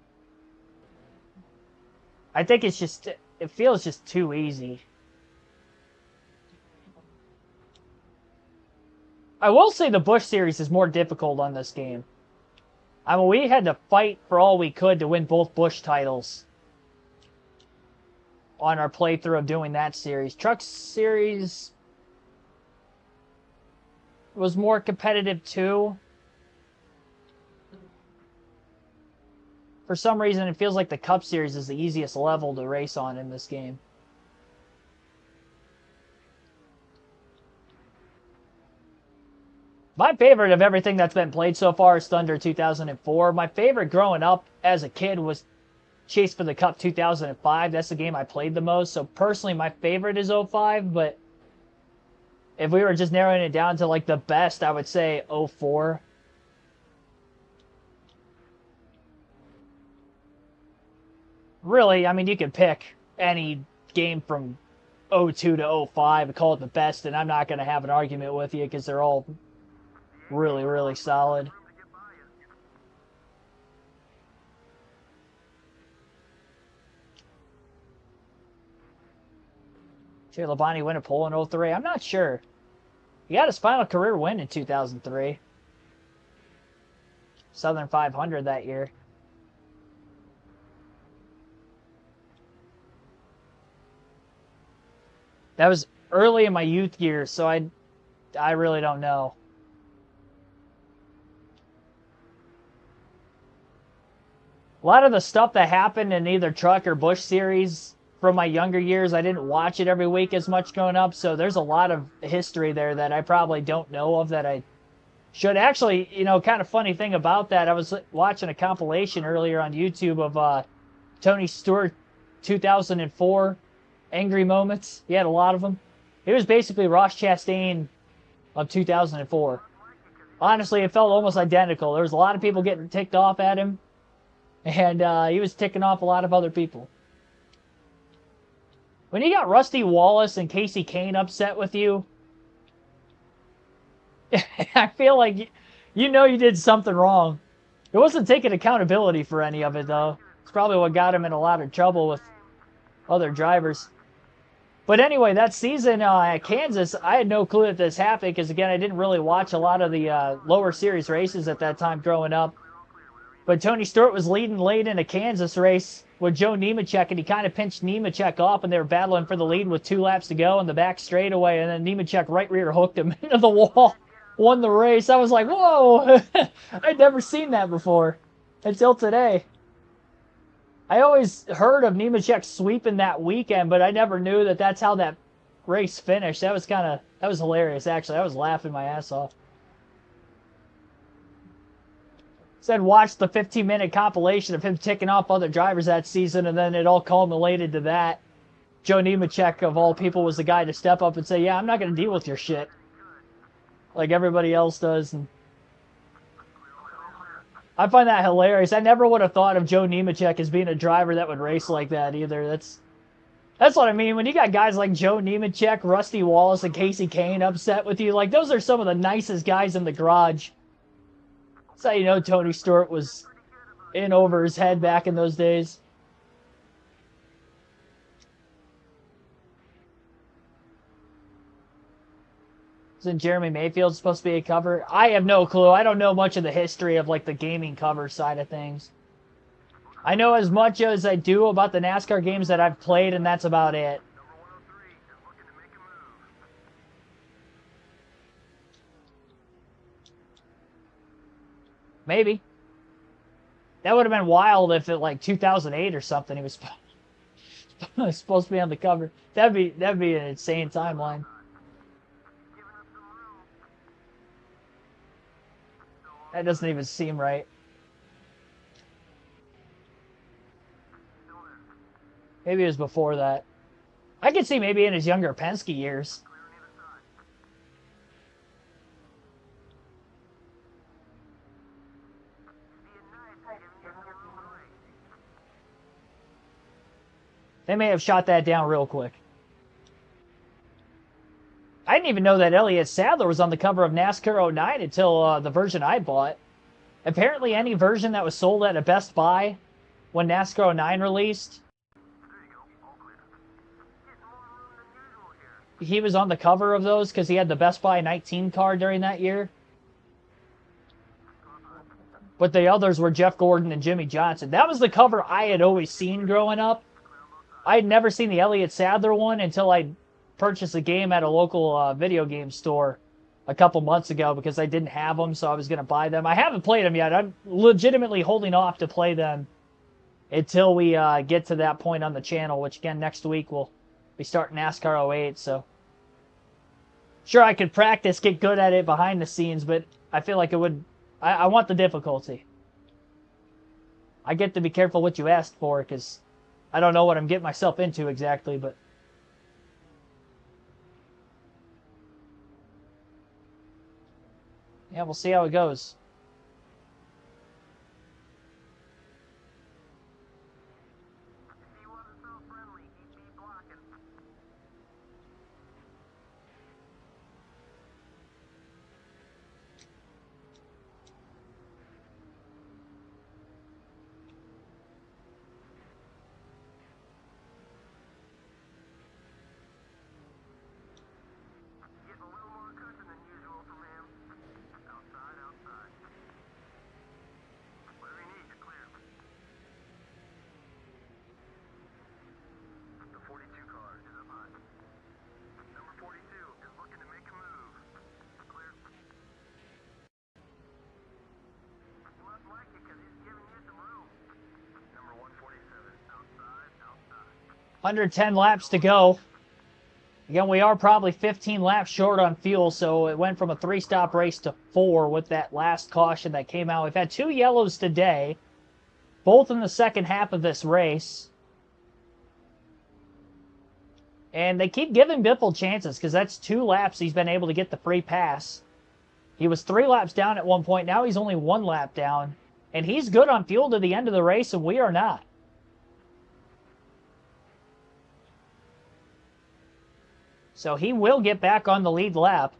S1: I think it's just, it feels just too easy. I will say the Busch Series is more difficult on this game. I mean, we had to fight for all we could to win both Busch titles on our playthrough of doing that series. Truck Series was more competitive too. For some reason, it feels like the Cup Series is the easiest level to race on in this game. My favorite of everything that's been played so far is Thunder 2004. My favorite growing up as a kid was Chase for the Cup 2005. That's the game I played the most. So personally, my favorite is 05. But if we were just narrowing it down to like the best, I would say 04. Really, I mean, you could pick any game from 02 to 05 and call it the best, and I'm not going to have an argument with you because they're all really, really solid. Jay Labonte win a pole in 03? I'm not sure. He got his final career win in 2003. Southern 500 that year. That was early in my youth years, so I really don't know. A lot of the stuff that happened in either Truck or Busch Series from my younger years, I didn't watch it every week as much growing up, so there's a lot of history there that I probably don't know of that I should. Actually, you know, kind of funny thing about that, I was watching a compilation earlier on YouTube of Tony Stewart 2004 angry moments. He had a lot of them. It was basically Ross Chastain of 2004. Honestly, it felt almost identical. There was a lot of people getting ticked off at him, and he was ticking off a lot of other people. When you got Rusty Wallace and Casey Kane upset with you, I feel like you know you did something wrong. It wasn't taking accountability for any of it, though. It's probably what got him in a lot of trouble with other drivers. But anyway, that season at Kansas, I had no clue that this happened because, again, I didn't really watch a lot of the lower series races at that time growing up. But Tony Stewart was leading late in a Kansas race with Joe Nemechek, and he kind of pinched Nemechek off, and they were battling for the lead with 2 laps to go in the back straightaway, and then Nemechek right rear hooked him into the wall, won the race. I was like, whoa, I'd never seen that before until today. I always heard of Nemechek sweeping that weekend, but I never knew that that's how that race finished. That was hilarious, actually. I was laughing my ass off. Said watch the 15-minute compilation of him ticking off other drivers that season, and then it all culminated to that. Joe Nemechek, of all people, was the guy to step up and say, yeah, I'm not going to deal with your shit like everybody else does. And I find that hilarious. I never would have thought of Joe Nemechek as being a driver that would race like that either. That's what I mean. When you got guys like Joe Nemechek, Rusty Wallace, and Casey Kane upset with you, like, those are some of the nicest guys in the garage. That's how you know Tony Stewart was in over his head back in those days. Isn't Jeremy Mayfield supposed to be a cover? I have no clue. I don't know much of the history of, like, the gaming cover side of things. I know as much as I do about the NASCAR games that I've played, and that's about it. Maybe. That would have been wild if it, like, 2008 or something, he was supposed to be on the cover. That'd be an insane timeline. That doesn't even seem right. Maybe it was before that. I could see maybe in his younger Penske years. They may have shot that down real quick. I didn't even know that Elliott Sadler was on the cover of NASCAR 09 until the version I bought. Apparently any version that was sold at a Best Buy when NASCAR 09 released, he was on the cover of those because he had the Best Buy 19 car during that year. But the others were Jeff Gordon and Jimmy Johnson. That was the cover I had always seen growing up. I had never seen the Elliott Sadler one until I purchased a game at a local video game store a couple months ago because I didn't have them, so I was going to buy them. I haven't played them yet. I'm legitimately holding off to play them until we get to that point on the channel, which, again, next week we'll be starting NASCAR 08, so sure, I could practice, get good at it behind the scenes, but I feel like it would... I want the difficulty. I get to be careful what you asked for, because I don't know what I'm getting myself into exactly, but... yeah, we'll see how it goes. Under 10 laps to go. Again, we are probably 15 laps short on fuel, so it went from a 3-stop race to 4 with that last caution that came out. We've had 2 yellows today, both in the second half of this race. And they keep giving Biffle chances because that's 2 laps he's been able to get the free pass. He was 3 laps down at one point. Now he's only 1 lap down. And he's good on fuel to the end of the race, and we are not. So he will get back on the lead lap.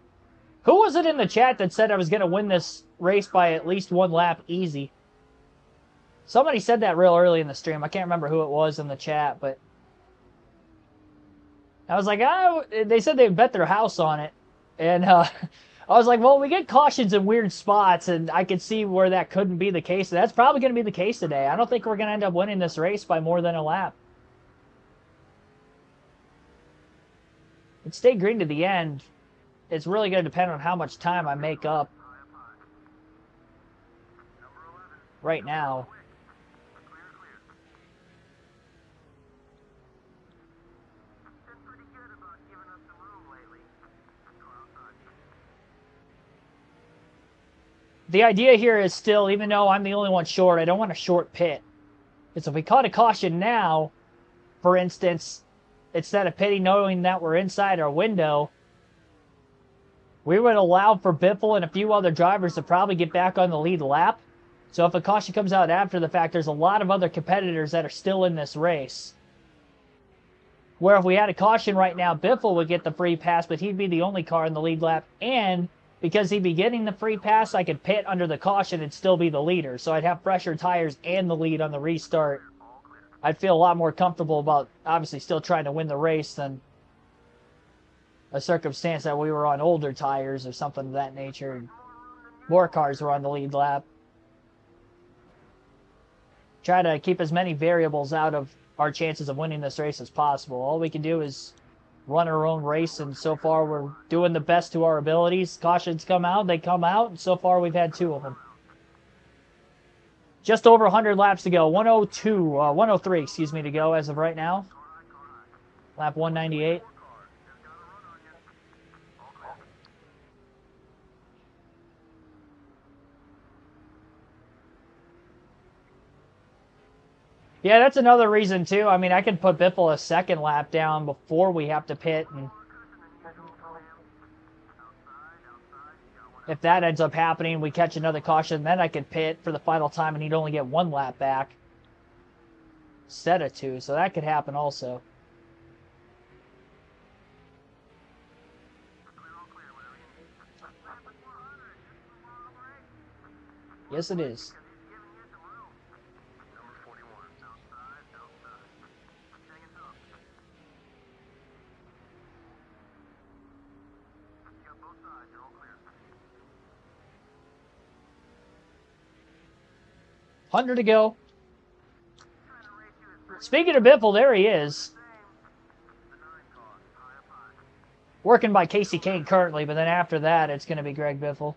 S1: Who was it in the chat that said I was going to win this race by at least 1 lap easy? Somebody said that real early in the stream. I can't remember who it was in the chat, but I was like, oh, they said they'd bet their house on it. And I was like, well, we get cautions in weird spots, and I could see where that couldn't be the case. That's probably going to be the case today. I don't think we're going to end up winning this race by more than a lap. It stayed green to the end. It's really going to depend on how much time I make up right now. The idea here is still, even though I'm the only one short, I don't want a short pit. Because if we caught a caution now, for instance, instead of pitting knowing that we're inside our window, we would allow for Biffle and a few other drivers to probably get back on the lead lap. So if a caution comes out after the fact, there's a lot of other competitors that are still in this race. Where if we had a caution right now, Biffle would get the free pass, but he'd be the only car in the lead lap. And because he'd be getting the free pass, I could pit under the caution and still be the leader. So I'd have fresher tires and the lead on the restart. I'd feel a lot more comfortable about obviously still trying to win the race than a circumstance that we were on older tires or something of that nature. And more cars were on the lead lap. Try to keep as many variables out of our chances of winning this race as possible. All we can do is run our own race, and so far we're doing the best to our abilities. Cautions come out, they come out, and so far we've had 2 of them. Just over 100 laps to go. 103, excuse me, to go as of right now. Lap 198. Yeah, that's another reason, too. I mean, I could put Biffle a second lap down before we have to pit. And if that ends up happening, we catch another caution, then I could pit for the final time, and he'd only get 1 lap back instead of 2. So that could happen also. Yes, it is. $100 to go. Speaking of Biffle, there he is. Working by Casey Kane currently, but then after that, it's going to be Greg Biffle.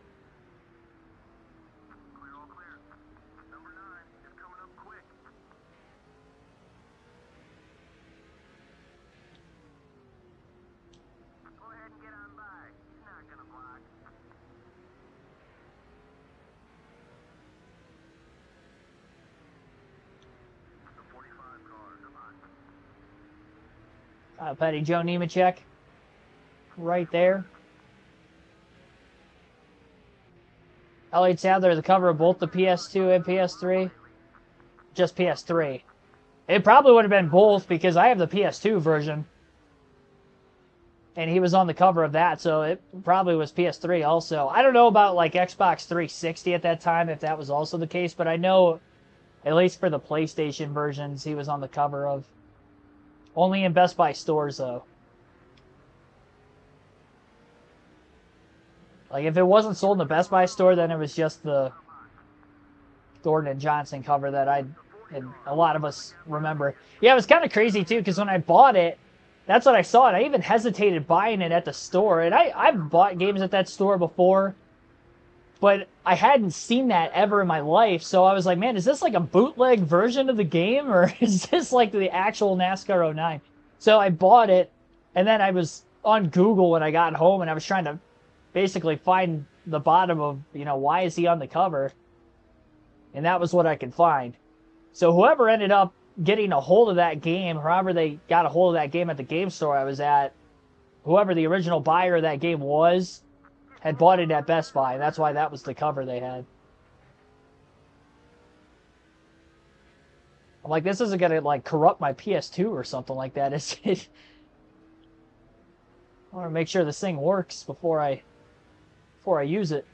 S1: Petty Joe Nemechek right there. Elliott Sadler, the cover of both the PS2 and PS3. Just PS3. It probably would have been both because I have the PS2 version. And he was on the cover of that, so it probably was PS3 also. I don't know about like Xbox 360 at that time, if that was also the case, but I know, at least for the PlayStation versions, he was on the cover of. Only in Best Buy stores, though. Like, if it wasn't sold in the Best Buy store, then it was just the Gordon and Johnson cover that and a lot of us remember. Yeah, it was kind of crazy, too, because when I bought it, that's what I saw, and I even hesitated buying it at the store. And I've bought games at that store before, but I hadn't seen that ever in my life. So I was like, man, is this like a bootleg version of the game? Or is this like the actual NASCAR 09? So I bought it, and then I was on Google when I got home, and I was trying to basically find the bottom of, why is he on the cover? And that was what I could find. So whoever ended up getting a hold of that game, however they got a hold of that game at the game store I was at, whoever the original buyer of that game was, had bought it at Best Buy. That's why that was the cover they had. I'm like, this isn't gonna like corrupt my PS2 or something like that, is it? I want to make sure this thing works before I use it.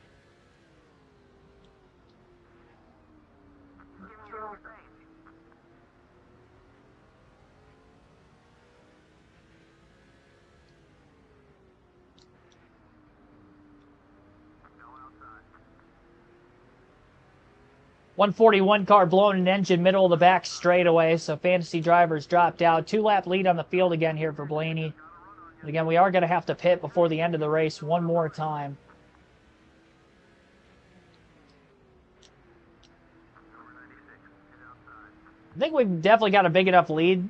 S1: 141 car blowing an engine middle of the back straightaway, so fantasy drivers dropped out. 2-lap lead on the field again here for Blaney. And again, we are going to have to pit before the end of the race one more time. I think we've definitely got a big enough lead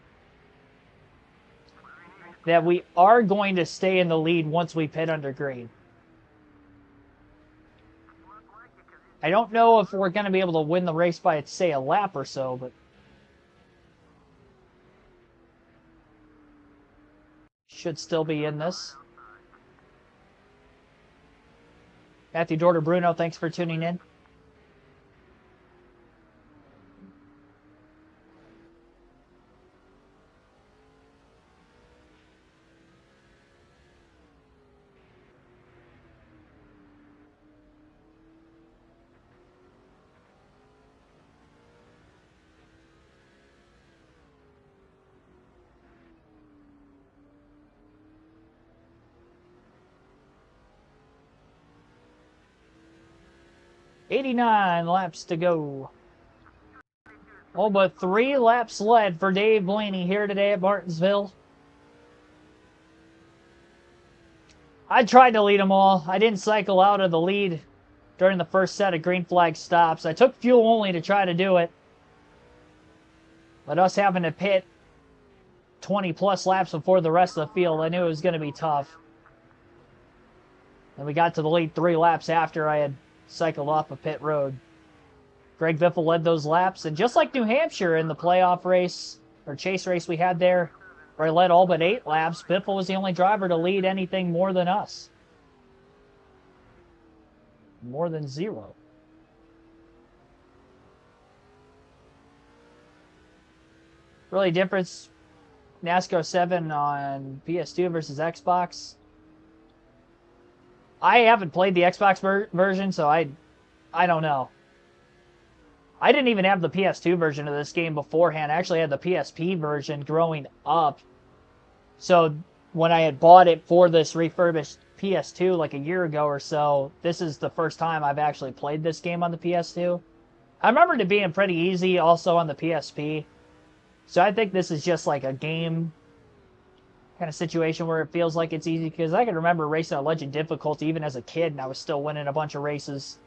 S1: that we are going to stay in the lead once we pit under green. I don't know if we're going to be able to win the race by, say, a lap or so, but should still be in this. Matthew Dorter Bruno, thanks for tuning in. $89 laps to go. Oh, but 3 laps led for Dave Blaney here today at Martinsville. I tried to lead them all. I didn't cycle out of the lead during the first set of green flag stops. I took fuel only to try to do it. But us having to pit 20-plus laps before the rest of the field, I knew it was going to be tough. And we got to the lead 3 laps after I had cycled off a pit road. Greg Biffle led those laps, and just like New Hampshire in the playoff race, or chase race we had there, where I led all but 8 laps, Biffle was the only driver to lead anything more than us. More than 0. Really difference, NASCAR 7 on PS2 versus Xbox. I haven't played the Xbox version, so I don't know. I didn't even have the PS2 version of this game beforehand. I actually had the PSP version growing up. So when I had bought it for this refurbished PS2 like a year ago or so, this is the first time I've actually played this game on the PS2. I remember it being pretty easy also on the PSP. So I think this is just like a game kind of situation where it feels like it's easy, because I can remember racing on Legend difficulty even as a kid, and I was still winning a bunch of races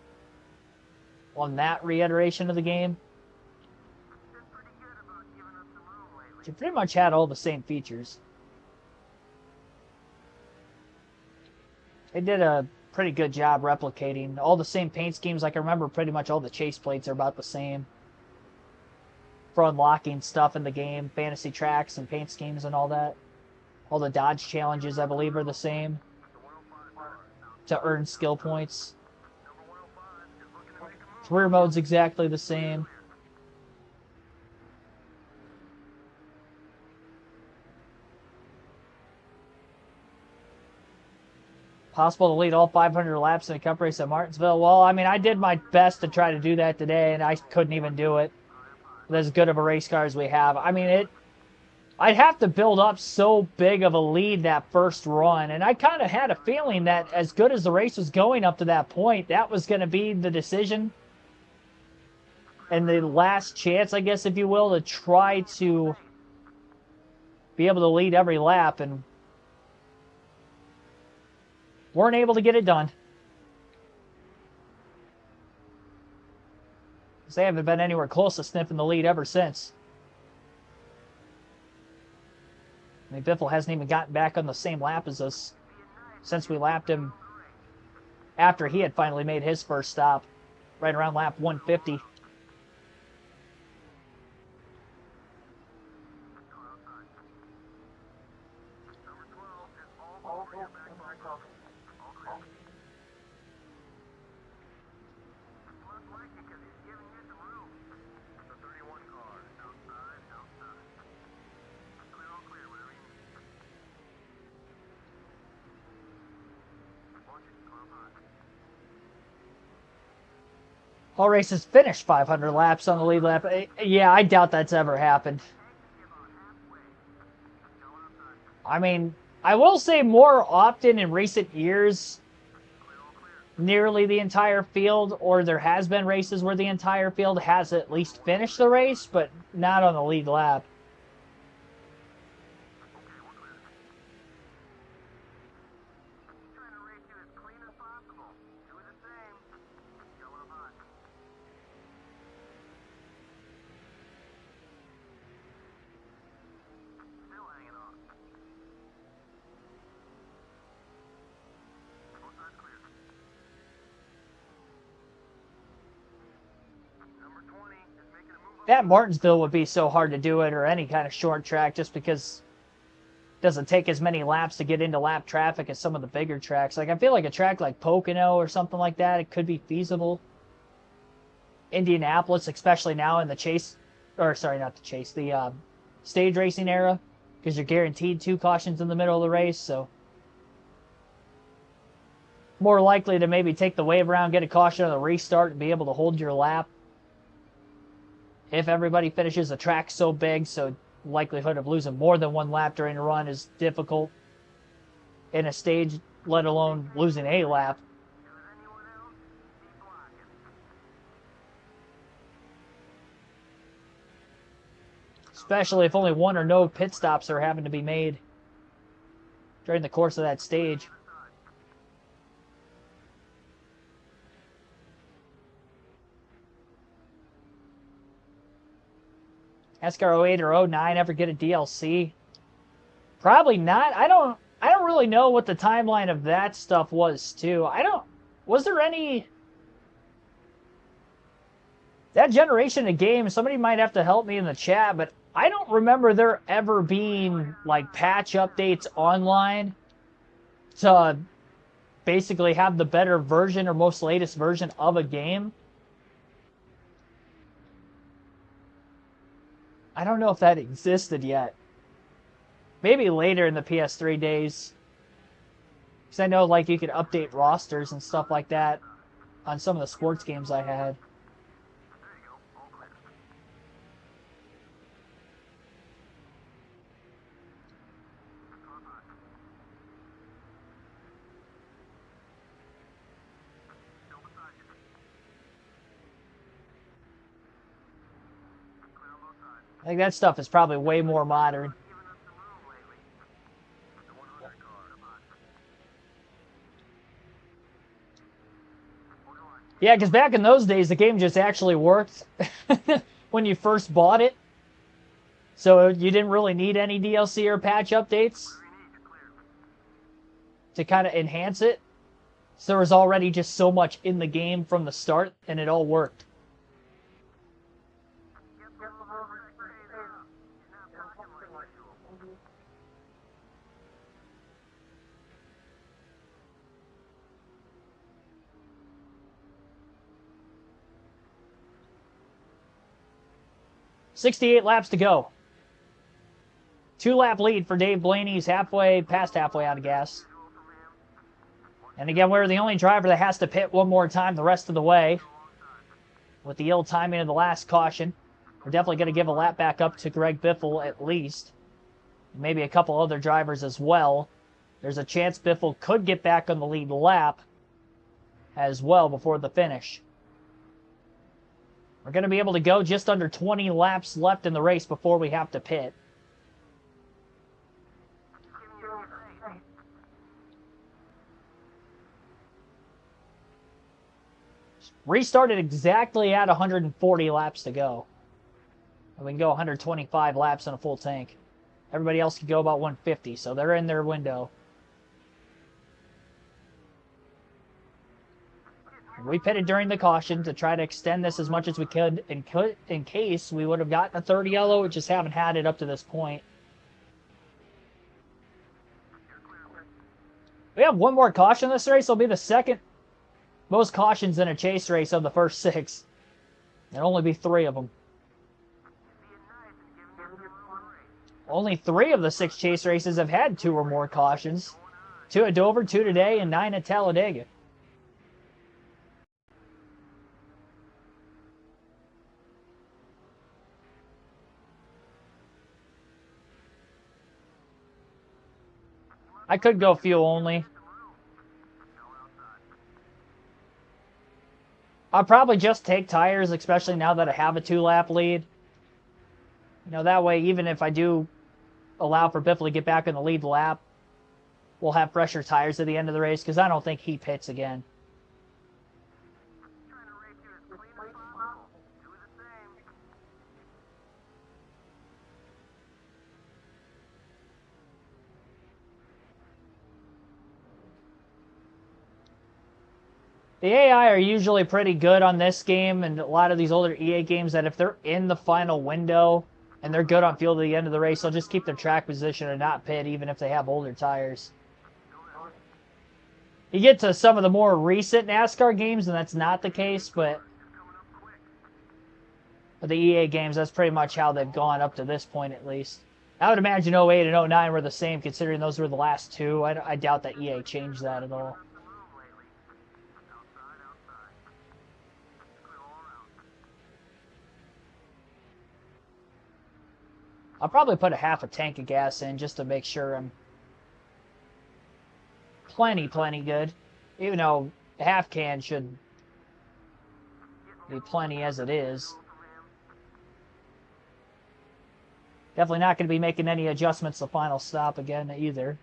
S1: on that reiteration of the game. It pretty much had all the same features. They did a pretty good job replicating all the same paint schemes. I can remember pretty much all the chase plates are about the same for unlocking stuff in the game, fantasy tracks and paint schemes and all that. All the dodge challenges, I believe, are the same to earn skill points. Career mode's exactly the same. Possible to lead all 500 laps in a cup race at Martinsville. Well, I mean, I did my best to try to do that today, and I couldn't even do it with as good of a race car as we have. I mean, I'd have to build up so big of a lead that first run, and I kind of had a feeling that as good as the race was going up to that point, that was going to be the decision and the last chance, I guess, if you will, to try to be able to lead every lap, and weren't able to get it done. They haven't been anywhere close to sniffing the lead ever since. I mean, Biffle hasn't even gotten back on the same lap as us since we lapped him after he had finally made his first stop, right around lap 150. All races finished 500 laps on the lead lap. Yeah, I doubt that's ever happened. I mean, I will say more often in recent years, nearly the entire field, or there has been races where the entire field has at least finished the race, but not on the lead lap. That Martinsville would be so hard to do it, or any kind of short track, just because it doesn't take as many laps to get into lap traffic as some of the bigger tracks. Like, I feel like a track like Pocono or something like that, it could be feasible. Indianapolis, especially now in the chase, or sorry, not the chase, the stage racing era, because you're guaranteed 2 cautions in the middle of the race, so more likely to maybe take the wave around, get a caution on the restart, and be able to hold your lap. If everybody finishes, the track's so big, so likelihood of losing more than 1 lap during a run is difficult in a stage, let alone losing a lap. Especially if only 1 or no pit stops are having to be made during the course of that stage. NASCAR 08 or 09 ever get a DLC? Probably not. I don't really know what the timeline of that stuff was too. Was there any that generation of games? Somebody might have to help me in the chat, but I don't remember there ever being like patch updates online to basically have the better version or most latest version of a game. I don't know if that existed yet. Maybe later in the PS3 days. Because I know like you could update rosters and stuff like that on some of the sports games I had. I think that stuff is probably way more modern. Yeah, because back in those days, the game just actually worked when you first bought it. So you didn't really need any DLC or patch updates to kind of enhance it. So there was already just so much in the game from the start, and it all worked. .68 laps to go. 2-lap lead for Dave Blaney. He's past halfway out of gas. And again, we're the only driver that has to pit one more time the rest of the way. With the ill timing of the last caution, we're definitely going to give a lap back up to Greg Biffle at least. Maybe a couple other drivers as well. There's a chance Biffle could get back on the lead lap as well before the finish. We're going to be able to go just under 20 laps left in the race before we have to pit. Restarted exactly at 140 laps to go. We can go 125 laps in a full tank. Everybody else can go about 150, so they're in their window. We pitted during the caution to try to extend this as much as we could in case we would have gotten a 30 yellow. We just haven't had it up to this point. We have 1 more caution this race. It'll be the second most cautions in a chase race of the first 6. There'll only be 3 of them. Only 3 of the 6 chase races have had 2 or more cautions. 2 at Dover, 2 today, and 9 at Talladega. I could go fuel only. I'll probably just take tires, especially now that I have a 2-lap lead. You know, that way, even if I do allow for Biffle to get back in the lead lap, we'll have fresher tires at the end of the race, because I don't think he pits again. The AI are usually pretty good on this game and a lot of these older EA games, that if they're in the final window and they're good on field at the end of the race, they'll just keep their track position and not pit even if they have older tires. You get to some of the more recent NASCAR games and that's not the case, but for the EA games, that's pretty much how they've gone up to this point at least. I would imagine 08 and 09 were the same, considering those were the last two. I doubt that EA changed that at all. I'll probably put a half a tank of gas in just to make sure I'm plenty good. Even though a half can should be plenty as it is. Definitely not going to be making any adjustments to final stop again either.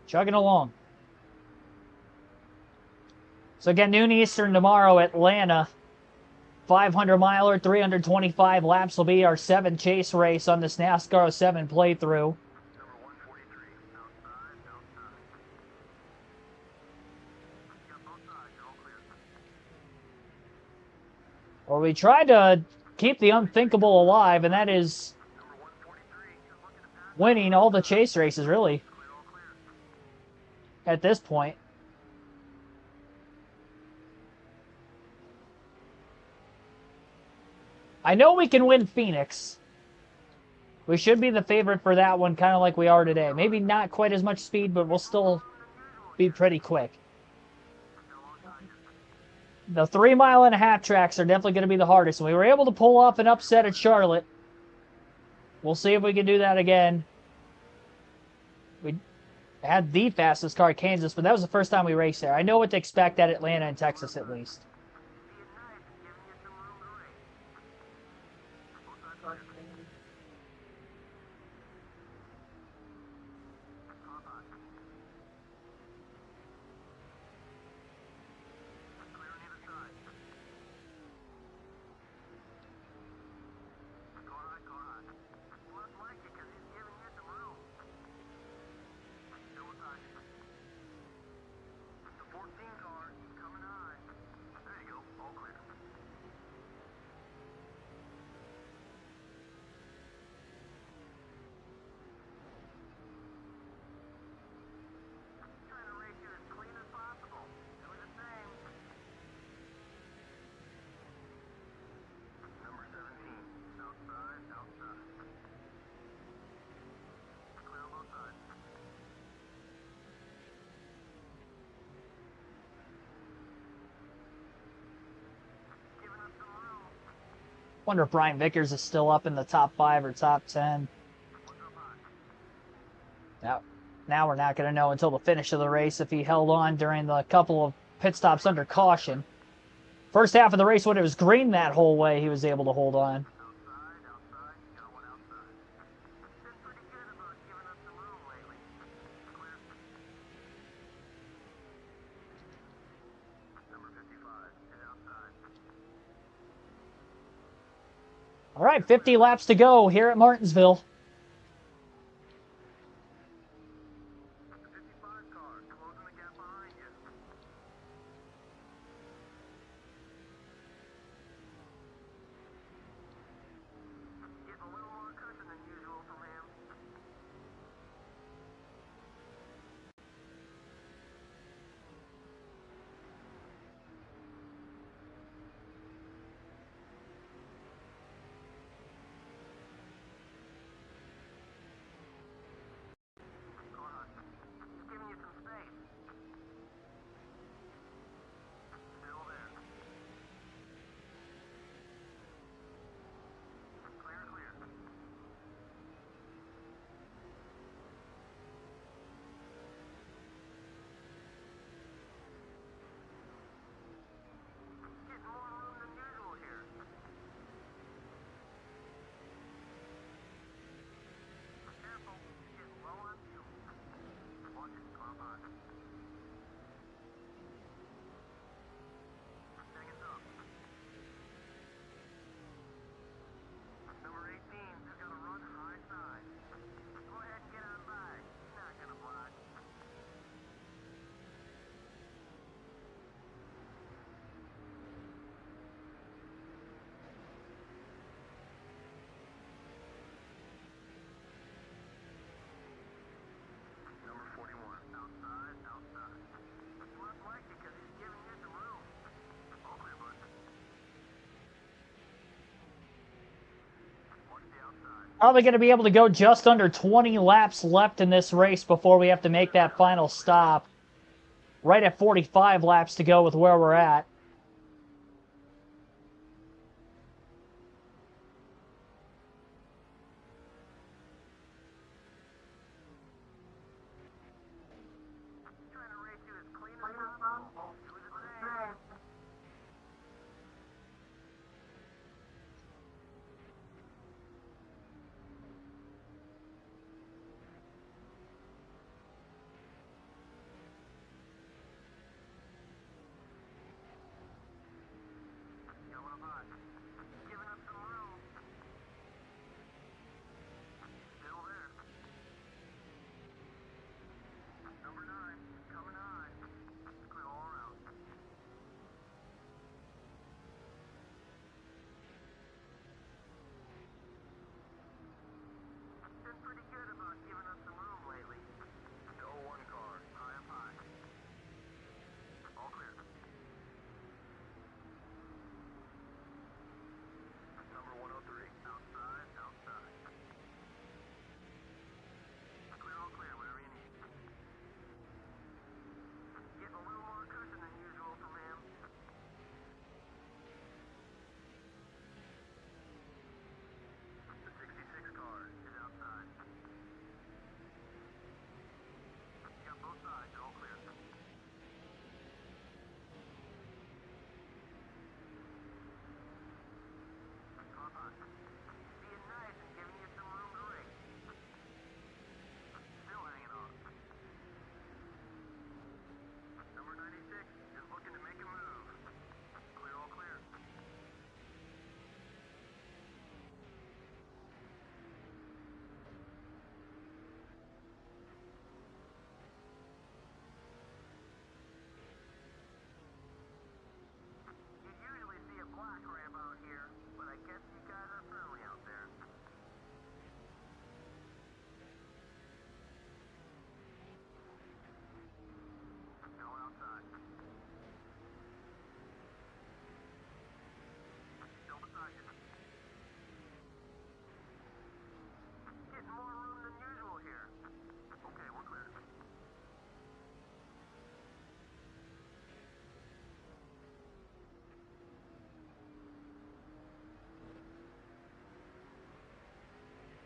S1: Chugging along. So again, noon Eastern tomorrow, Atlanta. 500 miler, 325 laps will be our 7th chase race on this NASCAR 7 playthrough. Well, we tried to keep the unthinkable alive, and that is winning all the chase races, really, at this point. I know we can win Phoenix. We should be the favorite for that one, kind of like we are today. Maybe not quite as much speed, but we'll still be pretty quick. The 3.5-mile tracks are definitely going to be the hardest. We were able to pull off an upset at Charlotte. We'll see if we can do that again. We had the fastest car at Kansas, but that was the first time we raced there. I know what to expect at Atlanta and Texas, at least. Wonder if Brian Vickers is still up in the top 5 or top 10. Now we're not going to know until the finish of the race if he held on during the couple of pit stops under caution. First half of the race, when it was green that whole way, he was able to hold on. All right, 50 laps to go here at Martinsville. Probably going to be able to go just under 20 laps left in this race before we have to make that final stop. Right at 45 laps to go with where we're at.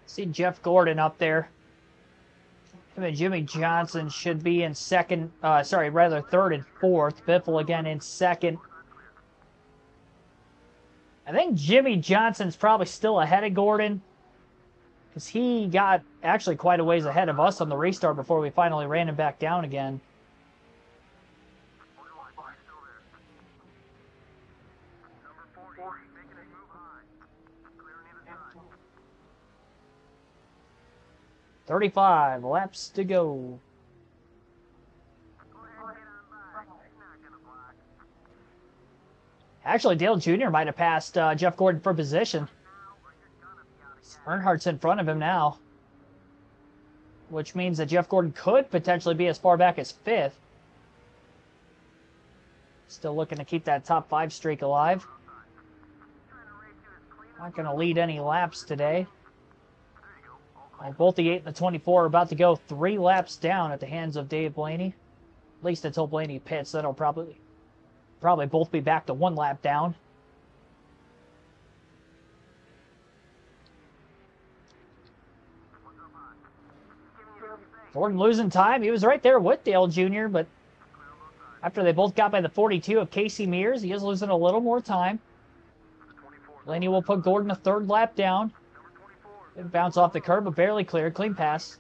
S1: See Jeff Gordon up there. Him and Jimmy Johnson should be in second, third and fourth. Biffle again in second. I think Jimmy Johnson's probably still ahead of Gordon, because he got actually quite a ways ahead of us on the restart before we finally ran him back down again. "35 laps to go." Actually, Dale Jr. might have passed Jeff Gordon for position. Earnhardt's in front of him now, which means that Jeff Gordon could potentially be as far back as fifth. Still looking to keep that top 5 streak alive. Not going to lead any laps today. Both the 8 and the 24 are about to go 3 laps down at the hands of Dave Blaney. At least until Blaney pits. That'll probably both be back to 1 lap down. Gordon losing time. He was right there with Dale Jr., but after they both got by the 42 of Casey Mears, he is losing a little more time. Blaney will put Gordon a 3rd lap down. Bounce off the curb, but barely cleared. Clean pass.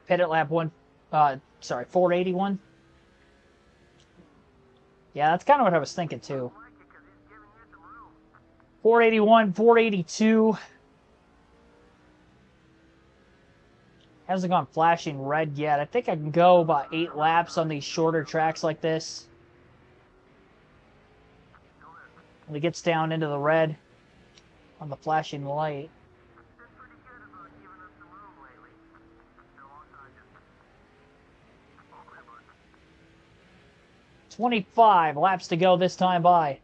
S1: Pit at lap 481. Yeah, that's kind of what I was thinking too. 481, 482. Hasn't gone flashing red yet. I think I can go about 8 laps on these shorter tracks like this. When it gets down into the red on the flashing light. 25 laps to go this time by.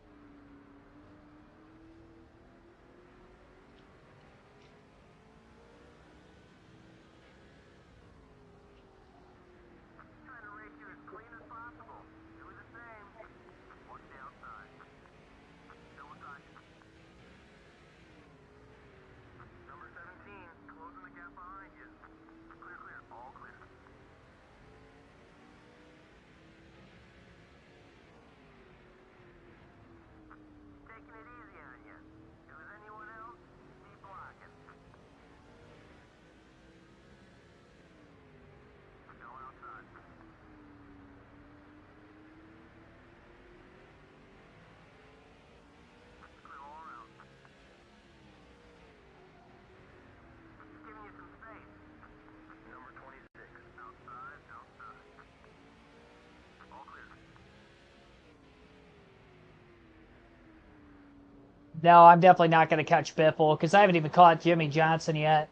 S1: No, I'm definitely not going to catch Biffle because I haven't even caught Jimmy Johnson yet.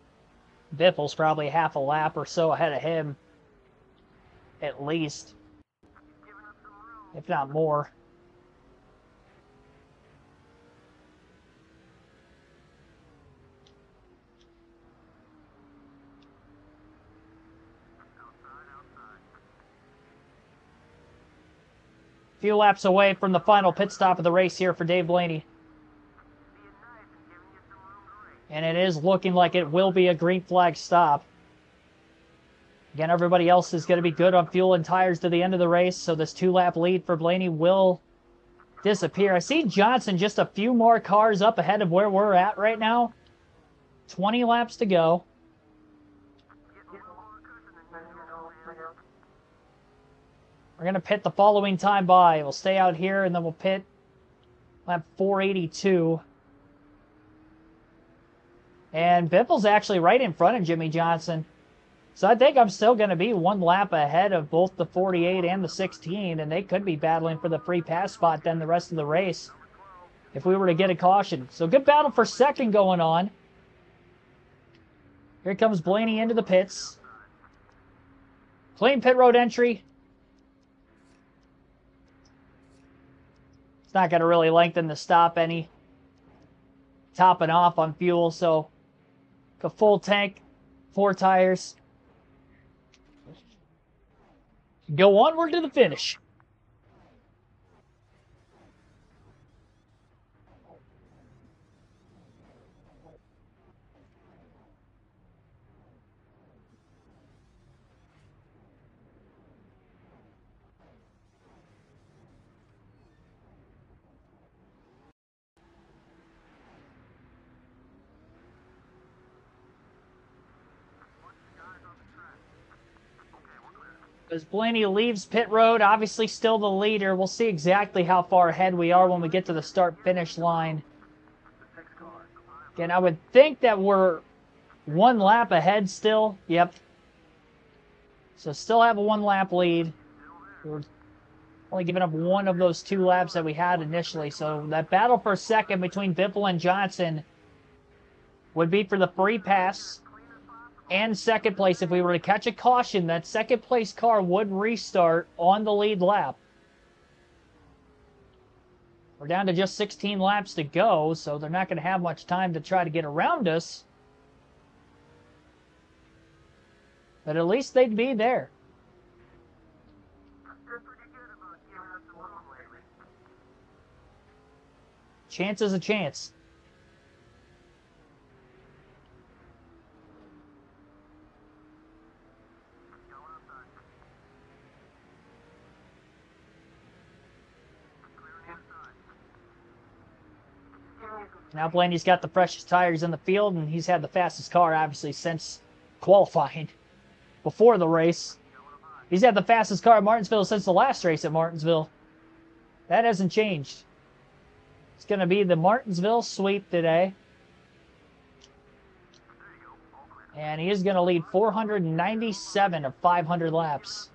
S1: Biffle's probably half a lap or so ahead of him. At least. If not more. A few laps away from the final pit stop of the race here for Dave Blaney. And it is looking like it will be a green flag stop. Again, everybody else is going to be good on fuel and tires to the end of the race, so this 2-lap lead for Blaney will disappear. I see Johnson just a few more cars up ahead of where we're at right now. 20 laps to go. We're going to pit the following time by. We'll stay out here, and then we'll pit lap 482. And Biffle's actually right in front of Jimmy Johnson. So I think I'm still going to be 1 lap ahead of both the 48 and the 16, and they could be battling for the free pass spot then the rest of the race if we were to get a caution. So good battle for second going on. Here comes Blaney into the pits. Clean pit road entry. It's not going to really lengthen the stop any. Topping off on fuel, so a full tank, 4 tires. Go onward to the finish. As Blaney leaves pit road, obviously still the leader. We'll see exactly how far ahead we are when we get to the start-finish line. Again, I would think that we're 1 lap ahead still. Yep. So still have a 1-lap lead. We're only giving up 1 of those 2 laps that we had initially. So that battle for second between Biffle and Johnson would be for the free pass. And second place, if we were to catch a caution, that second place car would restart on the lead lap. We're down to just 16 laps to go, so they're not going to have much time to try to get around us. But at least they'd be there. Chance is a chance. Now Blaney's got the freshest tires in the field, and he's had the fastest car, obviously, since qualifying. before the race. He's had the fastest car at Martinsville since the last race at Martinsville. That hasn't changed. It's going to be the Martinsville sweep today. And he is going to lead 497 of 500 laps.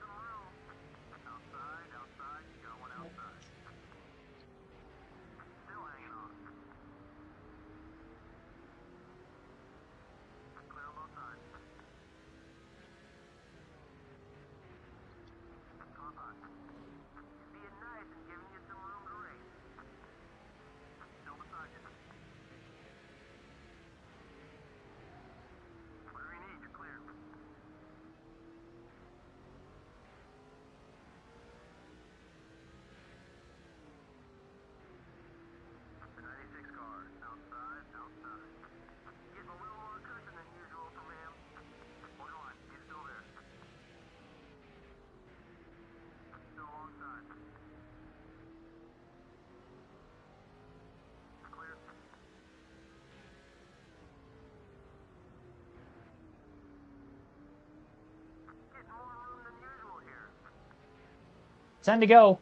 S1: Time to go.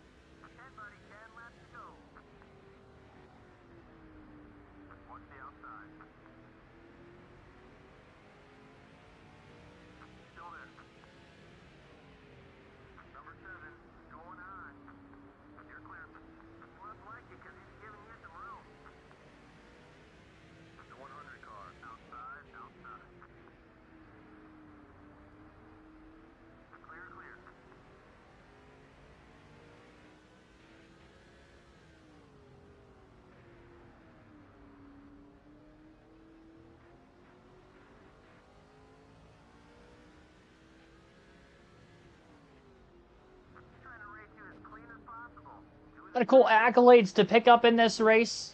S1: A lot of cool accolades to pick up in this race.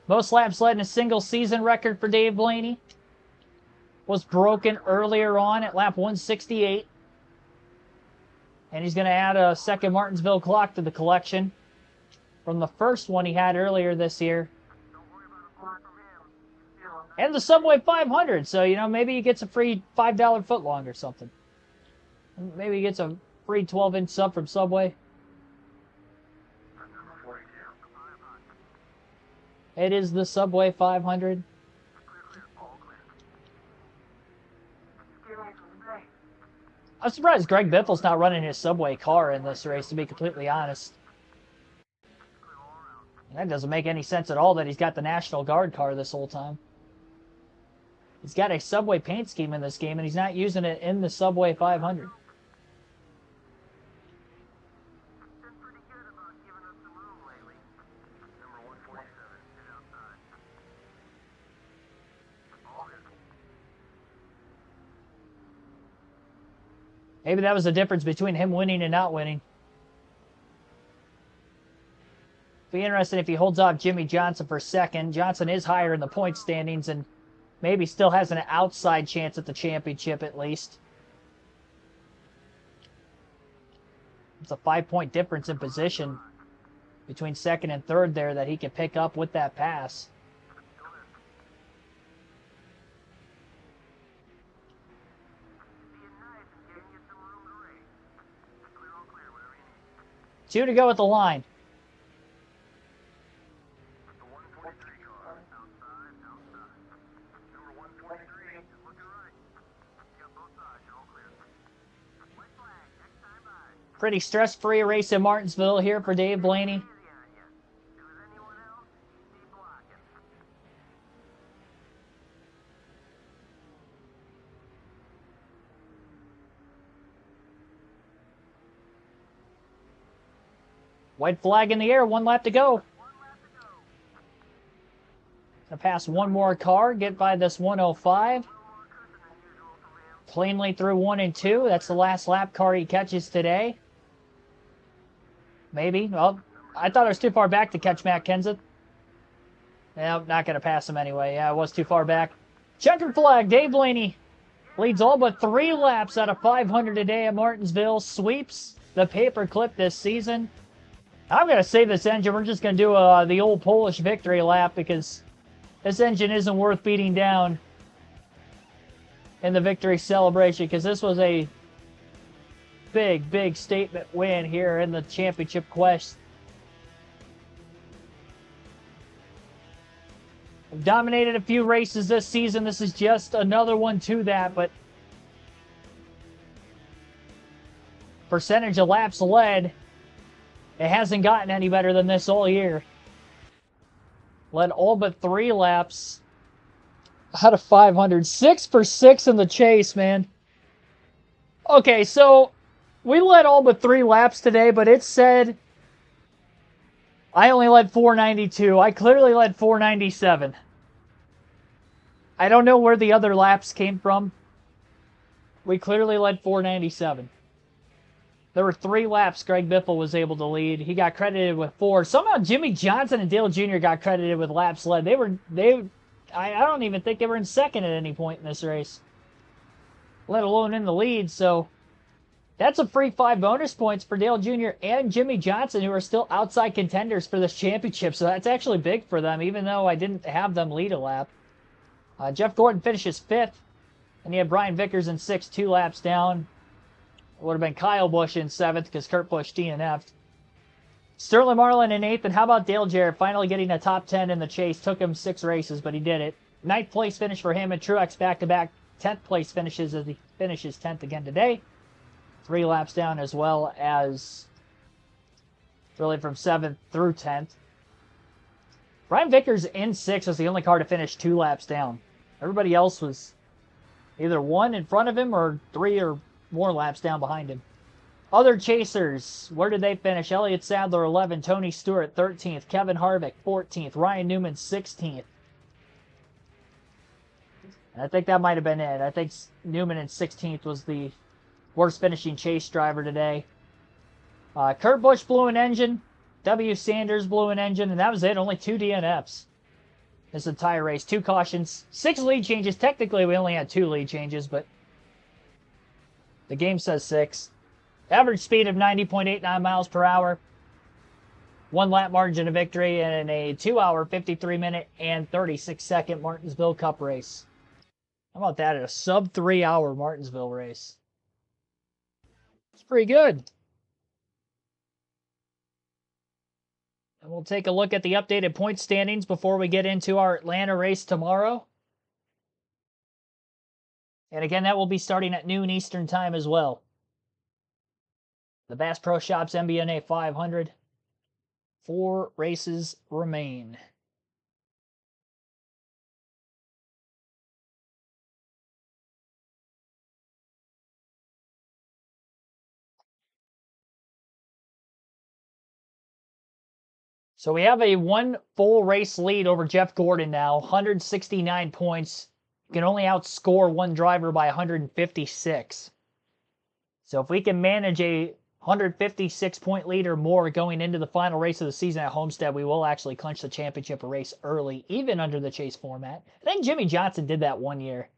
S1: Most laps led in a single season record for Dave Blaney. Was broken earlier on at lap 168. And he's going to add a second Martinsville clock to the collection from the first one he had earlier this year. And the Subway 500. So, you know, maybe he gets a free $5 footlong or something. Maybe he gets a free 12-inch sub from Subway. It is the Subway 500. I'm surprised Greg Biffle's not running his Subway car in this race, to be completely honest. That doesn't make any sense at all that he's got the National Guard car this whole time. He's got a Subway paint scheme in this game, and he's not using it in the Subway 500. Maybe that was the difference between him winning and not winning. Be interesting if he holds off Jimmy Johnson for second. Johnson is higher in the point standings and maybe still has an outside chance at the championship at least. It's a 5-point difference in position between second and third there that he can pick up with that pass. Two to go at the line. Pretty stress-free race in Martinsville here for Dave Blaney. White flag in the air, 1 lap to go. Gonna pass one more car, get by this 105. Cleanly through 1 and 2. That's the last lap car he catches today. Maybe. Well, I thought it was too far back to catch Matt Kenseth. Yeah, not going to pass him anyway. Yeah, it was too far back. Checkered flag. Dave Blaney leads all but 3 laps out of 500 today at Martinsville. Sweeps the paperclip this season. I'm going to save this engine. We're just going to do the old Polish victory lap because this engine isn't worth beating down. in the victory celebration, because this was a big statement win here in the championship quest. I've dominated a few races this season. This is just another one to that, but percentage of laps led, it hasn't gotten any better than this all year. Led all but 3 laps out of 500. 6 for 6 in the chase, man. Okay, so we led all but 3 laps today, but it said I only led 492. I clearly led 497. I don't know where the other laps came from. We clearly led 497. There were 3 laps Greg Biffle was able to lead. He got credited with 4. Somehow Jimmy Johnson and Dale Jr. got credited with laps led. I don't even think they were in second at any point in this race, let alone in the lead. So that's a free 5 bonus points for Dale Jr. and Jimmy Johnson, who are still outside contenders for this championship. So that's actually big for them, even though I didn't have them lead a lap. Jeff Gordon finishes 5th, and you have Brian Vickers in 6th, 2 laps down. It would have been Kyle Busch in 7th because Kurt Busch DNF'd. Sterling Marlin in 8th, and how about Dale Jarrett finally getting a top 10 in the chase? Took him 6 races, but he did it. 9th place finish for him, and Truex back-to-back 10th place finishes as he finishes 10th again today. 3 laps down, as well as really from 7th through 10th. Brian Vickers in 6th was the only car to finish 2 laps down. Everybody else was either 1 in front of him or 3 or more laps down behind him. Other chasers, where did they finish? Elliott Sadler 11th, Tony Stewart 13th, Kevin Harvick 14th, Ryan Newman 16th. And I think that might have been it. I think Newman in 16th was the worst finishing chase driver today. Kurt Busch blew an engine. W. Sanders blew an engine, and that was it. Only 2 DNFs this entire race. 2 cautions, 6 lead changes. Technically, we only had 2 lead changes, but the game says 6. Average speed of 90.89 miles per hour. 1 lap margin of victory in a 2-hour, 53-minute, and 36-second Martinsville Cup race. How about that? A sub-3-hour Martinsville race. It's pretty good. And we'll take a look at the updated point standings before we get into our Atlanta race tomorrow. And again, that will be starting at noon Eastern time as well. The Bass Pro Shops MBNA 500. 4 races remain. So we have a 1 full race lead over Jeff Gordon now, 169 points. You can only outscore 1 driver by 156. So if we can manage a 156-point lead or more going into the final race of the season at Homestead, we will actually clinch the championship race early, even under the chase format. I think Jimmy Johnson did that 1 year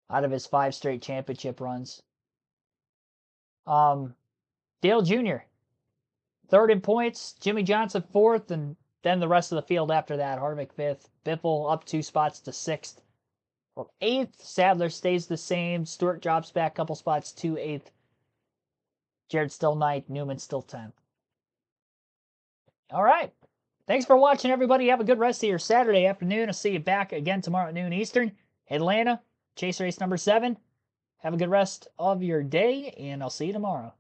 S1: out of his 5 straight championship runs. Dale Jr., 3rd in points, Jimmy Johnson 4th, and then the rest of the field after that. Harvick 5th, Biffle up 2 spots to 6th. From 8th, Sadler stays the same. Stewart drops back a couple spots to 8th. Jarrett still 9th, Newman still 10th. All right. Thanks for watching, everybody. Have a good rest of your Saturday afternoon. I'll see you back again tomorrow at noon Eastern. Atlanta, chase race number 7. Have a good rest of your day, and I'll see you tomorrow.